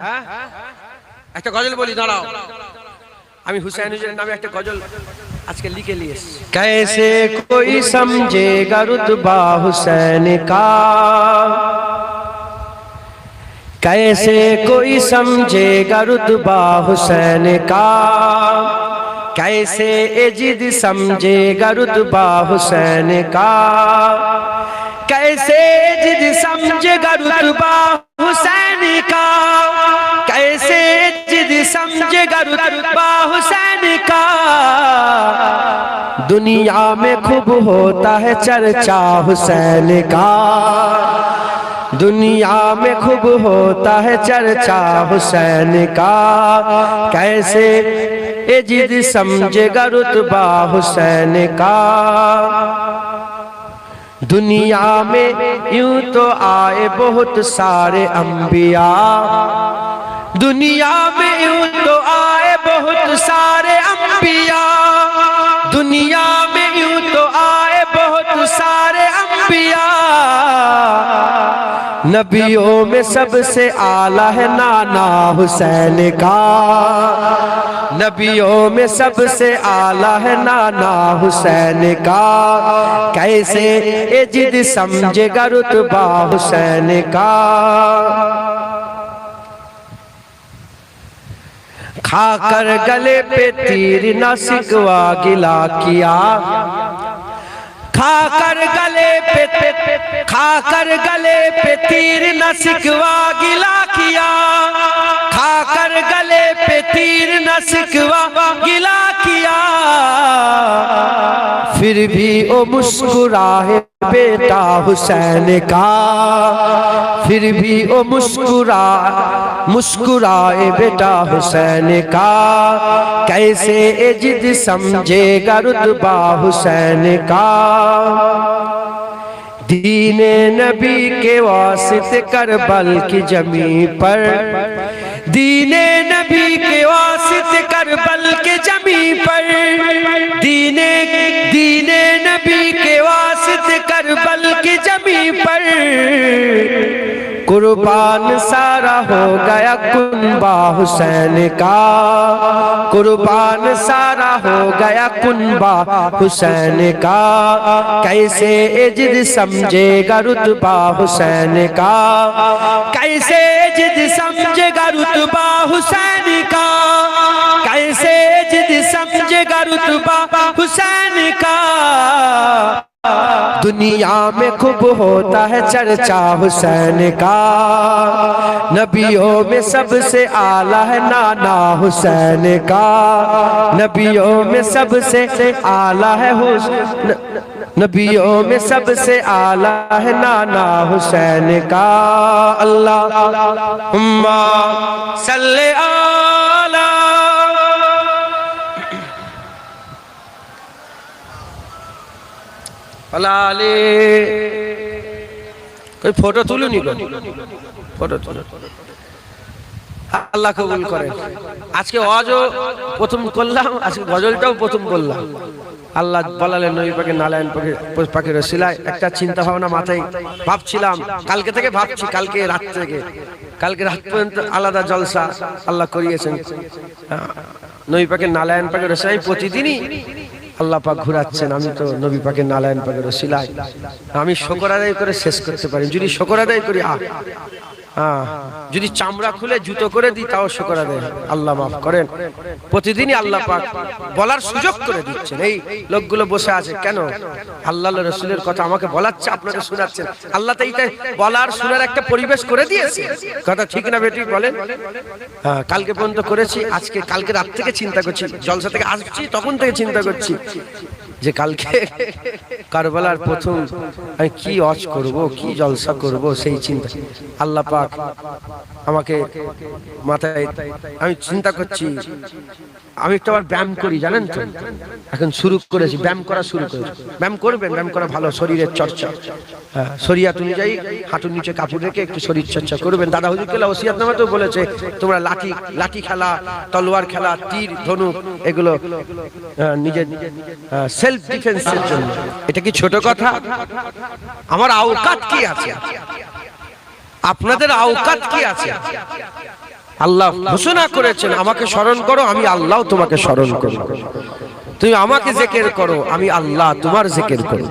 একটা গজল বলি, দাঁড়াও। আমি হুসैन हुजूर नामे একটা गजल आज के लिखे लिए। कैसे कोई समझेगा रुतबा हुसैन का, कैसे कोई समझेगा रुतबा हुसैन का, कैसे एजिद समझेगा रुतबा हुसैन का, कैसे एजिद समझेगा रुतबा हुसैन का, कैसे एजिद समझेगा रुतबा हुसैन का। दुनिया में खूब होता है चर्चा हुसैन का, दुनिया में खूब होता है चर्चा हुसैन का, कैसे एजिद समझेगा रुतबा हुसैन का। दुनिया में यूं तो आए बहुत सारे अंबिया, दुनिया में यूं तो आए बहुत सारे अंबिया, दुनिया में यूं तो आए बहुत सारे अंबिया, नबियों में सबसे आला है नाना हुसैन का, नबियों में सबसे आला है नाना हुसैन का, कैसे एजिद समझेगा रुतबा हुसैन का। खाकर गले पे तीर न सिकवा गिला किया, खाकर गले पे तीर न सिकवा गिला किया, खाकर गले पे तीर न सिकवा गिला किया, फिर भी वो मुस्कुराए बेटा हुसैन का, फिर भी वो मुस्कुराए बेटा हुसैन का, कैसे एजिद समझेगा रुतबा हुसैन का। दीने नबी के वास्ते करबल की जमी पर, दीने नबी के वास्ते करबल के जमी पर, दीने नबी के वास्ते करबल की जमी पर, कुर्बान सारा हो गया कुनबा हुसैन का, कुर्बान सारा हो गया कुनबा हुसैन का, कैसे एजिद समझेगा रुतबा हुसैन का, कैसे एजिद समझेगा रुतबा हुसैन का, कैसे एजिद समझेगा रुतबा हुसैन का। दुनिया में खूब होता है चर्चा हुसैन का, नबियों में सबसे आला है नाना हुसैन का, नबियों में सबसे आला है नबियों में सबसे आला है नाना हुसैन का। अल्लाहुम्मा सल्ले आला अलाले। कोई फोटो तुलो नी, फोटो तुलो, আল্লাহ কবুল করেন। আজকে ওয়াজও প্রথম করলাম, আজকে গজলটাও প্রথম করলাম। আল্লাহ বলালেন নবী পাকের নারায়ণ পাকের ওসিলায় একটা চিন্তা ভাবনা মাথায় ভাবছিলাম, কালকে থেকে ভাবছি, কালকে রাত পর্যন্ত আলাদা জলসা আল্লাহ করিয়েছেন। নবী পাকের নারায়ণ পাকের ওসিলায় প্রতিদিনই আল্লাহ পাক ঘুরাচ্ছেন। আমি তো নবী পাকের নারায়ণ পাকের ওসিলায় আমি শুকর আদায় করে শেষ করতে পারি, যদি শুকর আদায় করি যদি চামড়া খুলে জুতো করে দিই তাও শুকর আদায়। আল্লাহ মাফ করেন। প্রতিদিনই আল্লাহ পাক বলার সুযোগ করে দিচ্ছেন। এই লোকগুলো বসে আছে কেন? আল্লাহ রাসূলের কথা আমাকে বলাচ্ছে, আপনাকে শোনাচ্ছেন। আল্লাহ তো এইটা বলার শোনার একটা পরিবেশ করে দিয়েছে। কথা ঠিক না বেটি বলেন? কালকে পর্যন্ত করেছি, কালকে রাত থেকে চিন্তা করছি, জলসা থেকে আসছি তখন থেকে চিন্তা করছি যে কালকে কারবালার প্রথম আমি কি ওয়াজ করব, কি জলসা করব, সেই চিন্তা আল্লাহ পাক আমাকে মাথায়, আমি চিন্তা করছি। আমি একটু আবার ব্যায়াম করি, জানেন তো, এখন শুরু করেছি, ব্যায়াম করা শুরু করেছি। ব্যায়াম করবেন, ব্যায়াম করা ভালো, শরীরের চর্চা। শরিয়াত অনুযায়ী হাঁটুর নিচে কাপড় রেখে একটু শরীর চর্চা করবেন। দাদা হুজুর কেলা ওসিয়াতনামাতেও বলেছে তোমরা লাঠি খেলা, তলোয়ার খেলা, তীর ধনুক, এগুলো নিজের সেলফ ডিফেন্সের জন্য। এটা কি ছোট কথা? আমার আওকাত কি আছে? আপনাদের আওকাত কি আছে? আল্লাহ ঘোষণা করেছেন আমাকে স্মরণ করো, আমি আল্লাহ তোমাকে স্মরণ করব। তুমি আমাকে জিকির করো, আমি আল্লাহ তোমার জিকির করব।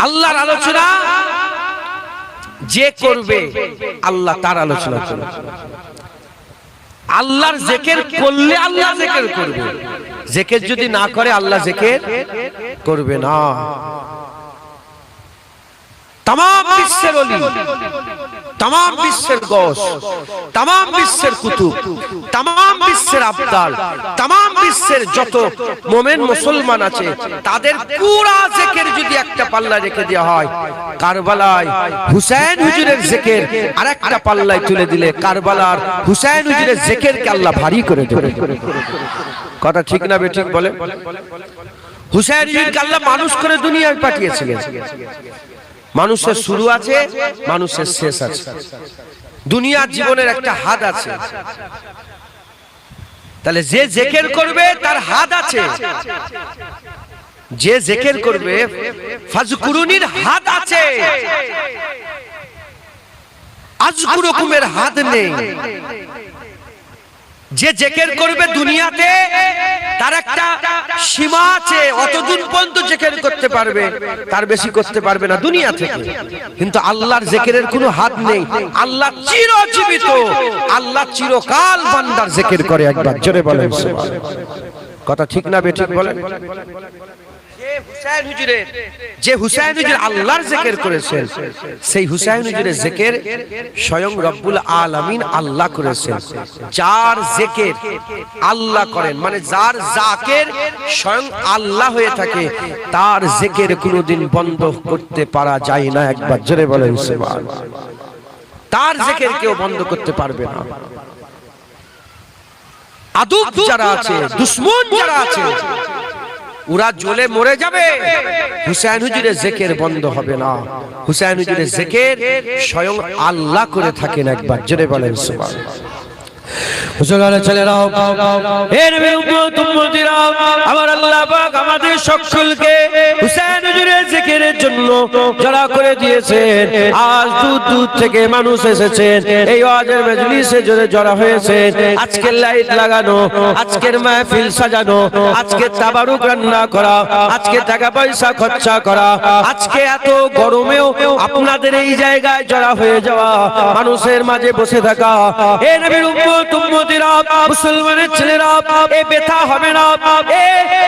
আল্লাহর আলোচনা যে করবে আল্লাহ তার আলোচনা করবে। আল্লাহর জিকির করলে আল্লাহ জিকির করবে, জিকির যদি না করে আল্লাহ জিকির করবে না। तमाम বিশ্বের ওলি, तमाम বিশ্বের গৌস, तमाम বিশ্বের কুতুব, तमाम বিশ্বের আবদাল, तमाम বিশ্বের যত মুমিন মুসলমান আছে তাদের পুরা জিকির যদি একটা পাল্লা রেখে দেওয়া হয়, কারবালায় হুসাইন হুজুরের জিকির আরেকটা পাল্লায় তুলে দিলে কারবালার হুসাইন হুজুরের জিকিরকে আল্লাহ ভারী করে দেবে। কথা ঠিক না বেঠিক বলে? হুসাইন হুজুরকে আল্লাহ মানুষ করে দুনিয়ায় পাঠিয়েছিলেন। মানুষের শুরু আছে, মানুষের শেষ আছে। দুনিয়ার জীবনের একটা হাদ আছে, তাহলে যে জিকির করবে তার হাদ আছে। যে জিকির করবে ফাজকুরুনির হাদ আছে, আজকুরুকুমের হাদ নেই। যে জিকির করবে দুনিয়াতে তার একটা সীমা আছে, অতদূর পর্যন্ত জিকির করতে পারবে, তার বেশি করতে পারবে না দুনিয়া থেকে। কিন্তু আল্লাহর জিকিরের কোনো হাদ নেই। আল্লাহ চিরজীবিত, আল্লাহ চিরকাল বান্দার জিকির করে। একবার জোরে বলেন সুবহানাল্লাহ। কথা ঠিক না বেঠিক বলেন? যে হুসাইন হুজুর আল্লাহর জিকির করেছেন, সেই হুসাইন হুজুরের জিকির স্বয়ং রব্বুল আলামিন আল্লাহ করেছেন। যার জিকির আল্লাহ করেন, মানে যার জাকির স্বয়ং আল্লাহ হয়ে থাকে, তার জিকির কোনোদিন বন্ধ করতে পারা যায় না। একবার জোরে বলেন সুবহানাল্লাহ। তার জিকির কেউ বন্ধ করতে পারবে না। আদুব যারা আছে, দুশমন যারা আছে, ওরা জ্বলে মরে যাবে, হুসাইন হুজুরের জিকির বন্ধ হবে না। হুসাইন হুজুরের জিকির স্বয়ং আল্লাহ করে থাকেন। একবার জোরে বলেন সুবহানাল্লাহ। মুসলমানের ছেলেরা, হে নবীর উম্মত উম্মতিরা, আমার আল্লাহ পাক আমাদের সকলকে হুসাইন হুজুরের জিকিরের জন্য জড়া করে দিয়েছেন। আজ দূর দূর থেকে মানুষ এসেছেন, এই ওয়াজের মজলিসে জড়া হয়েছেন। আজকের লাইট লাগানো, আজকের মাহফিল সাজানো, আজকে তাবারুক রান্না করা, আজকে টাকা পয়সা খরচা করা, আজকে এত গরমেও আপনাদের এই জায়গায় জড়া হয়ে যাওয়া, মানুষের মাঝে বসে থাকা, হে নবীর উম্মত উম্মতিরা, মুসলমানের ছেলেরা, এ ব্যথা হবে না, এ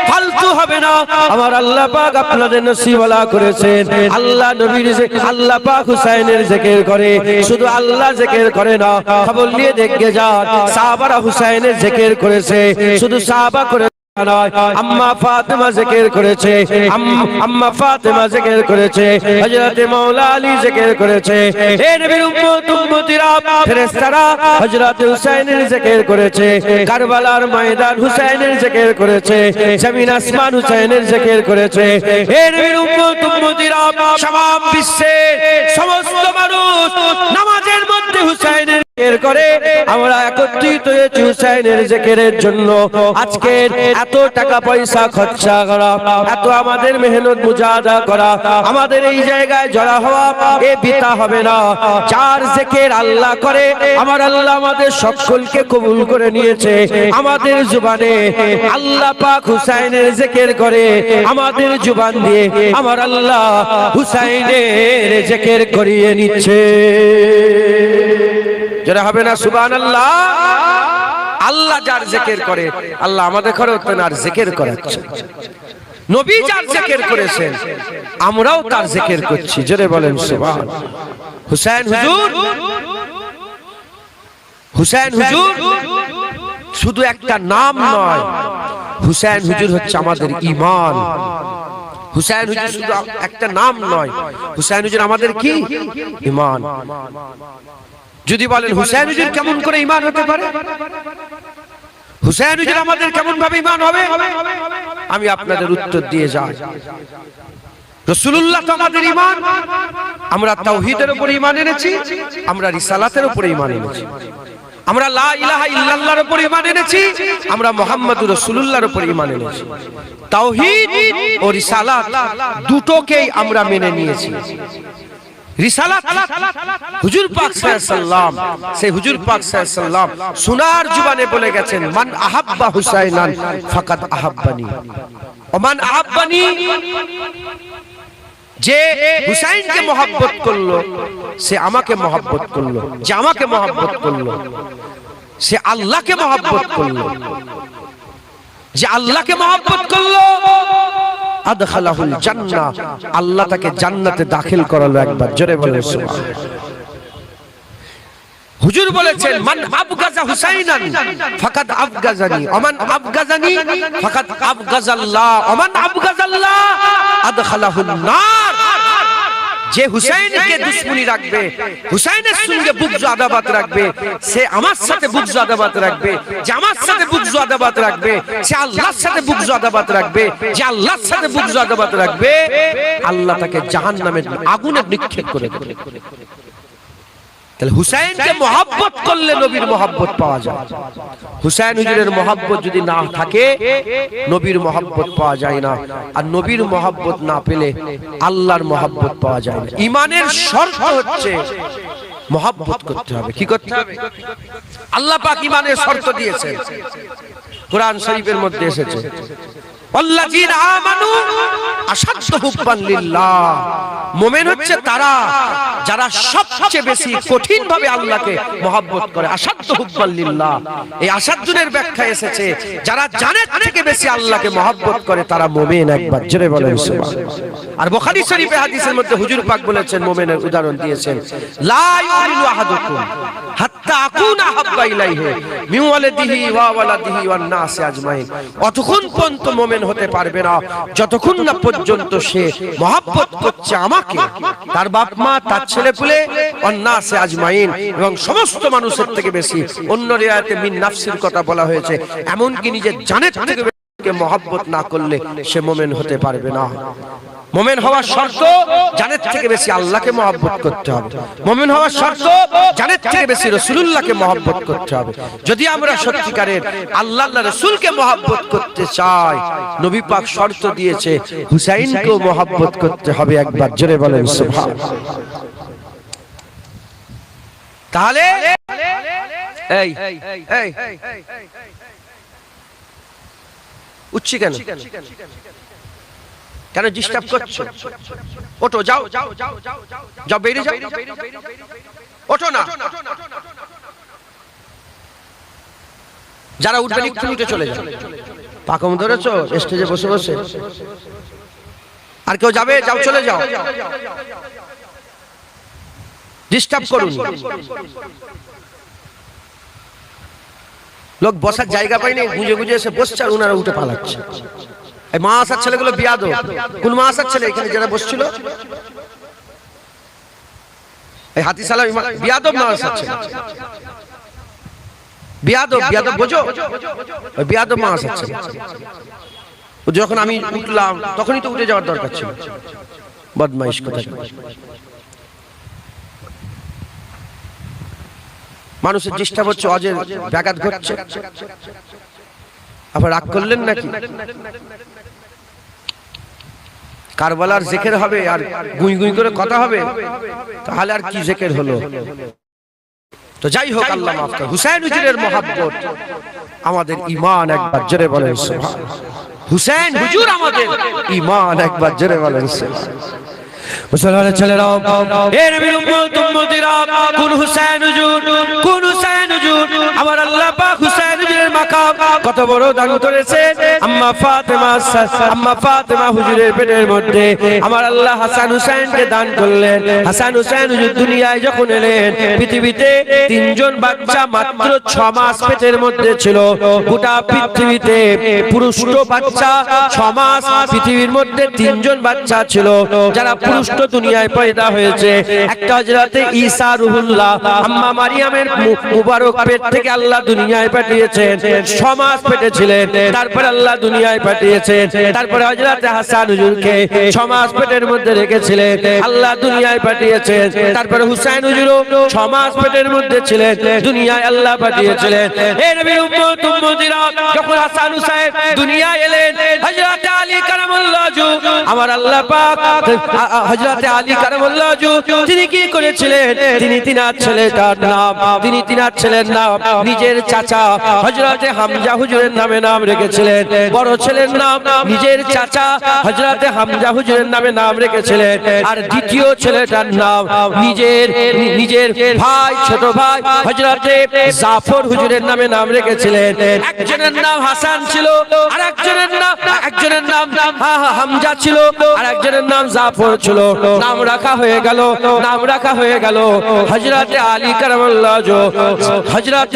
ফালতু হবে না। আমার আল্লাহ পাক আপনাদের নসিবওয়ালা করেছেন। আল্লাহ নবীর আল্লাহ পাক হুসাইনের জিকির করে, শুধু আল্লাহ জিকির করে না। খবর নিয়ে দেখে যান, সাহাবারা হুসাইনের জিকির করেছে, শুধু সাহাবা করে আম্মা ফাতেমা জিকির করেছে, আম্মা ফাতেমা জিকির করেছে, হযরত মাওলা আলী জিকির করেছে। হে নবীর উম্মত উম্মতিরা, ফেরেশতারা হযরত হুসাইনের জিকির করেছে, কারবালার ময়দান হুসাইনের জিকির করেছে, জমিন আসমান হুসাইনের জিকির করেছে। হে নবীর উম্মত উম্মতিরা, সারা বিশ্বের সমস্ত মানুষ নামাজের মধ্যে হুসাইনের জিকির করে। আমরা একত্রিত হয়েছি হুসাইনের জিকিরের জন্য। আজকে এত টাকা পয়সা খরচা করা, এত আমাদের মেহনত মুজাহাদা করা, আমাদের এই জায়গায় জড়া হওয়া, এ বিতা হবে না। যার জিকির আল্লাহ করে, আমার আল্লাহ আমাদের সকলকে কবুল করে নিয়েছে। আমাদের জুবানে আল্লাহ পাক হুসাইনের জিকির করে, আমাদের জুবান দিয়ে আমার আল্লাহ হুসাইনের জিকির করিয়ে নিচ্ছে। যারা হবে না সুবহানাল্লাহ। আল্লাহ যার জিকির করে, আল্লাহ আমাদের ঘরে তার জিকির করাচ্ছে। নবী যার জিকির করেছেন, আমরাও তার জিকির করছি। জোরে বলেন সুবহানাল্লাহ। হুসাইন হুজুর, হুসাইন হুজুর শুধু একটা নাম নয়, হুসাইন হুজুর হচ্ছে আমাদের ঈমান। হুসাইন হুজুর শুধু একটা নাম নয়, হুসাইন হুজুর আমাদের কি? ঈমান। যদি বলেন হুসাইন হুজুর কেমন করে ঈমান হতে পারে, হুসাইন হুজুর আমাদের কেমন ভাবে ঈমান হবে, আমি আপনাদের উত্তর দিয়ে যাই। রাসূলুল্লাহ তো আমাদের ঈমান। আমরা তাওহীদের উপর ঈমান এনেছি, আমরা রিসালাতের উপর ঈমান এনেছি, আমরা লা ইলাহা ইল্লাল্লাহর উপর ঈমান এনেছি, আমরা মুহাম্মাদুর রাসূলুল্লাহর উপর ঈমান এনেছি। তাওহীদ ও রিসালাত দুটোকেই আমরা মেনে নিয়েছি। রিসালাত হুজুর পাক সাল্লাল্লাহু আলাইহি ওয়াসাল্লাম, সেই হুজুর পাক সাল্লাল্লাহু আলাইহি ওয়াসাল্লাম সোনার জবানে বলে গেছেন, মান আহাব্বা হুসাইনান ফাকাদ আহাব্বানি ওয়া মান আহাব্বানি, যে হুসাইনকে মহব্বত করলো সে আমাকে মহব্বত করলো, যে আমাকে মহব্বত করলো সে আল্লাহকে মহব্বত করলো, যে আল্লাহকে মহব্বত করলো আদখালাহুল জান্নাহ, আল্লাহ তাকে জান্নাতে দাখিল করালো। একবার জোরে বলেন সুবহানাল্লাহ। হুজুর বলেছেন, মান আবগাজা হুসাইনান ফাকাদ আবগাজানি ওয়া মান আবগাজানি ফাকাদ আবগাজাল্লাহ ওয়া মান আবগাজাল্লাহ আদখালাহুন নার। যে হুসাইনকে দুশমনি রাখবে, হুসাইনের সঙ্গে বুগজ আদাবাত রাখবে, সে আমার সাথে বুগজ আদাবাত রাখবে, যে আমার সাথে বুগজ আদাবাত রাখবে সে আল্লাহর সাথে বুগজ আদাবাত রাখবে, যে আল্লাহর সাথে বুগজ আদাবাত রাখবে আল্লাহ তাকে জাহান্নামের আগুনে নিক্ষেপ করে দেবে। তাহলে হুসাইনকে মহব্বত করলে নবীর মহব্বত পাওয়া যায়। হুসাইন হুজুরের মহব্বত যদি না থাকে নবীর মহব্বত পাওয়া যায় না, আর নবীর মহব্বত না পেলে আল্লাহর মহব্বত পাওয়া যায় না। ঈমানের শর্ত হচ্ছে মহব্বত করতে হবে। কি করতে হবে? আল্লাহ পাক ঈমানের শর্ত দিয়েছেন, কোরআন শরীফের মধ্যে এসেছে, আল্লাযীনা আমানু আশাদ্দু হুব্বান লিল্লাহ। মুমিন হচ্ছে তারা যারা সবচেয়ে বেশি কঠিন ভাবে আল্লাহকে মহব্বত করে। আশাদ্দু হুব্বান লিল্লাহ, এই আশাদ্দুনের ব্যাখ্যা এসেছে যারা জানের থেকে বেশি আল্লাহকে মহব্বত করে তারা মুমিন। একবার জোরে বলেন সুবহানাল্লাহ। আর বুখারী শরীফে হাদিসের মধ্যে হুজুর পাক বলেছেন, মুমিনের উদাহরণ দিয়েছেন, লা ইউমিনু আহাদুকুম হাত্তা আকুনা হাব্বা ইলাইহি মিন ওয়ালিদিহি ওয়া ওয়ালাদিহি ওয়ান নাসি আজমাইন। অতক্ষণ পর্যন্ত মুমিন হতে পারবে না যতক্ষণ না পর্যন্ত সে মহব্বত করছে আমাকে, তার বাপ মা, তার ছেলেপুলে, ওয়ান নাসি আজমাইন, এবং সমস্ত মানুষের থেকে বেশি। অন্য রিওয়ায়াতে মিন নাফসির কথা বলা হয়েছে, এমনকি নিজের জানের থেকে বেশি মহব্বত না করলে সে মুমিন হতে পারবে না। মুমিন হওয়ার শর্ত জানের থেকে বেশি আল্লাহকে মহব্বত করতে হবে। মুমিন হওয়ার শর্ত জানের থেকে বেশি রাসূলুল্লাহকে মহব্বত করতে হবে। যদি আমরা সত্যিকারের আল্লাহ রাসূলকে মহব্বত করতে চাই, নবী পাক শর্ত দিয়েছে হুসাইনকেও মহব্বত করতে হবে। একবার জোরে বলেন সুবহানাল্লাহ। তাহলে এই এই উচ্ছি কেন কেন ডিস্টার্ব করছো? ওঠো, যাও যাও, বেরিয়ে যাও, ওঠো না। যারা উঠবেন একটু উঠে চলে যাও। পাকম ধরেছো স্টেজে বসে বসে? আর কেউ যাবে? যাও, চলে যাও, ডিস্টার্ব করুন। লোক বসার জায়গা পায়নি, গুঁজে গুঁজে এসে বসছে আর উনারা উঠে পালাচ্ছে। এই মা আসার ছেলেগুলো বিয়াদব। কোন মা আসার ছেলে? এখানে যারা বসছিল এই হাতিশালা বিয়াদব মা আসার ছেলে, বিয়াদব। বিয়াদব বোঝো? ওই বিয়াদব মা আসার ছেলে। যখন আমি উঠলাম তখনই তো উঠে যাওয়ার দরকার ছিল। বদমাইশ কথা। মানুষের ডিস্টার্ব হচ্ছে, অজের ব্যাঘাত ঘটছে, আবার রাগ করলেন নাকি? কারবালার জিকির হবে আর গুই গুই করে কথা হবে, তাহলে আর কি জিকির হলো? তো যাই হোক, আল্লাহ মাফ করে। হুসাইন হুজুরের মহব্বত আমাদের ঈমান। একবার জোরে বলেন সুবহানাল্লাহ। হুসাইন হুজুর আমাদের ঈমান। একবার জোরে বলেন সুবহানাল্লাহ। মুসলমানের ছেলেরাও, এ নবীর উম্মত উম্মতিরা, কোন হুসাইন হুজুর, কোন হুসাইন হুজুর। আমার আল্লাহ পাক হুসাইন হুজুরের মাকাম কত বড় দান করেছেন। আম্মা ফাতেমা হুজুরের পেটের মধ্যে আমার আল্লাহ হাসান হুসাইনকে দান করলেন। হাসান হুসাইন হুজুর দুনিয়ায় যখন এলেন, পৃথিবীতে তিনজন বাচ্চা মাত্র 6 মাস পেটের মধ্যে ছিল। গোটা পৃথিবীতে পুরুষ বাচ্চা 6 মাস, পৃথিবীর মধ্যে 3 জন বাচ্চা ছিল যারা পুরুষ দুনিয়ায় পয়দা হয়েছে। একটা হযরতে ঈসা রূহুল্লাহ, আম্মা মারিয়ামের মুবারক পেট থেকে আল্লাহ দুনিয়ায় পাঠিয়েছেন। 6 মাস মাস পেটে ছিলেন, তারপরে আল্লাহ দুনিয়ায় পাঠিয়েছেন। তারপরে হযরত হাসান হুজুরকে 6 মাস পেটের মধ্যে রেখেছিলেন, আল্লাহ দুনিয়ায় পাঠিয়েছেন। তারপরে হুসাইন হুজুরও 6 মাস পেটের মধ্যে ছিলেন, দুনিয়ায় আল্লাহ পাঠিয়েছিলেন। হে নবীর উম্মত উম্মতিরা, যখন হাসান হুসাইন দুনিয়ায় এলেন, হযরত আলী কারামাল্লাহু ওয়াজহু, আমার আল্লাহ পাক হযরত আলী কারামাল্লাহু ওয়াজহু তিনি কি করেছিলেন? তিনি তিনার ছেলেটার নাম, তিনি তিনার ছেলের নাম নিজের চাচা হযরত হামজা হুজুরের নামে নাম রেখেছিলেন। বড় ছেলের নাম নিজের চাচা হযরত হামজা হুজুরের নামে নাম রেখেছিলেন। আর দ্বিতীয় ছেলেটার নাম নিজের ভাই, ছোট ভাই হযরত জাফর হুজুরের নামে নাম রেখেছিলেন। একজনের নাম হাসান ছিল, আর একজনের নাম হামজা ছিল, আর একজনের নাম জাফর ছিল। নাম রাখা হয়ে গেল হযরত আলী কারামাল্লাহু ওয়াজহু। হযরত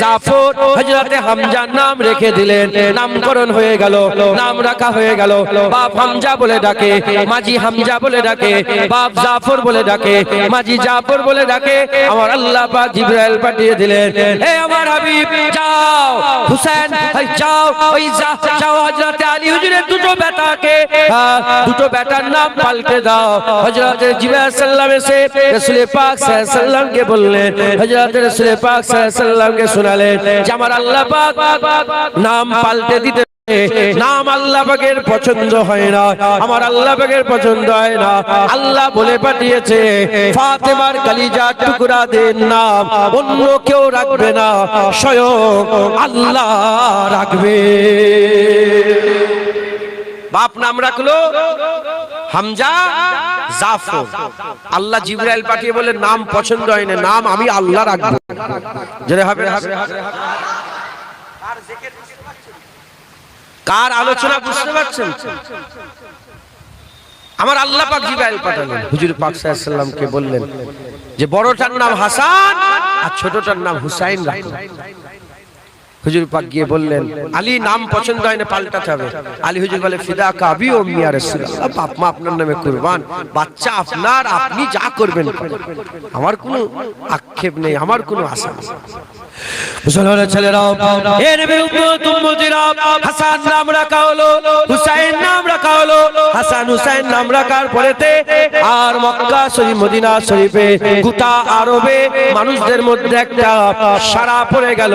জাফর হযরত হামজার নাম রেখে দিলেন, নামকরণ হয়ে গেল, নাম রাখা হয়ে গেল। বাপ হামজা বলে ডাকে, মাজি হামজা বলে ডাকে, বাপ জাফর বলে ডাকে, মাজি জাফর বলে ডাকে। আমার আল্লাহ পাক জিবরাইল পাঠিয়ে দিলেন, হে আমার হাবিব যাও, হুসাইন যাও, ওই যাও হযরত আলী হুজুরের দুটো বেটার নাম পাল্টে দাও। হযরত জিবরাইল সাল্লাল্লাহু আলাইহি ওয়াসাল্লাম এসে রাসূল পাক সাল্লাল্লাহু আলাইহি ওয়াসাল্লামকে বললেন, হযরত রাসূল পাক সাল্লাল্লাহু আলাইহি ওয়াসাল্লামকে শোনালেন যে আমার আল্লাহ পাক নাম পাল্টে দিতে, নাম আল্লাহ পাকের পছন্দ হয় না, আমার আল্লাহ পাকের পছন্দ হয় না। আল্লাহ বলে পাঠিয়েছে ফাতেমার কলিজার টুকরা দেন নাম অন্য কেউ রাখবে না, স্বয়ং আল্লাহ রাখবে। বাপ নাম রাখলো হামজা জাফর, আল্লাহ জিবরাইল পাঠিয়ে বলে নাম পছন্দ হয় না, নাম আমি আল্লাহ রাখবো। জেনে হবে কার আলোচনা বুঝতে পারছেন? আমার আল্লাহ পাক জিবরাইল পাঠালেন, হুজুর পাক সাল্লাল্লাহু আলাইহি ওয়াসাল্লামকে বললেন যে বড়টার নাম হাসান আর ছোটটার নাম হুসাইন রাখো। হুজুর পাক গিয়ে বললেন আলী নাম পছন্দ হয় না, পাল্টাতে হবে। আলী হুজুর বলে ফিদা কাবি ও মিয়া রাসূলুল্লাহ, বাপ মা আপনার নামে কুরবান, বাচ্চা আপনার, আপনি যা করবেন আমার কোনো আক্ষেপ নেই, আমার কোনো আশা নেই। মুসলমানের ছেলেরা, হে নবীর উম্মত উম্মতিরা, হাসান নাম রাখা হলো, হুসাইন নাম রাখা হলো। হাসান হুসাইন নাম রাখার পরেতে আর মক্কা শরীফ মদিনা শরীফে গোটা আরবে মানুষদের মধ্যে একটা সাড়া পড়ে গেল,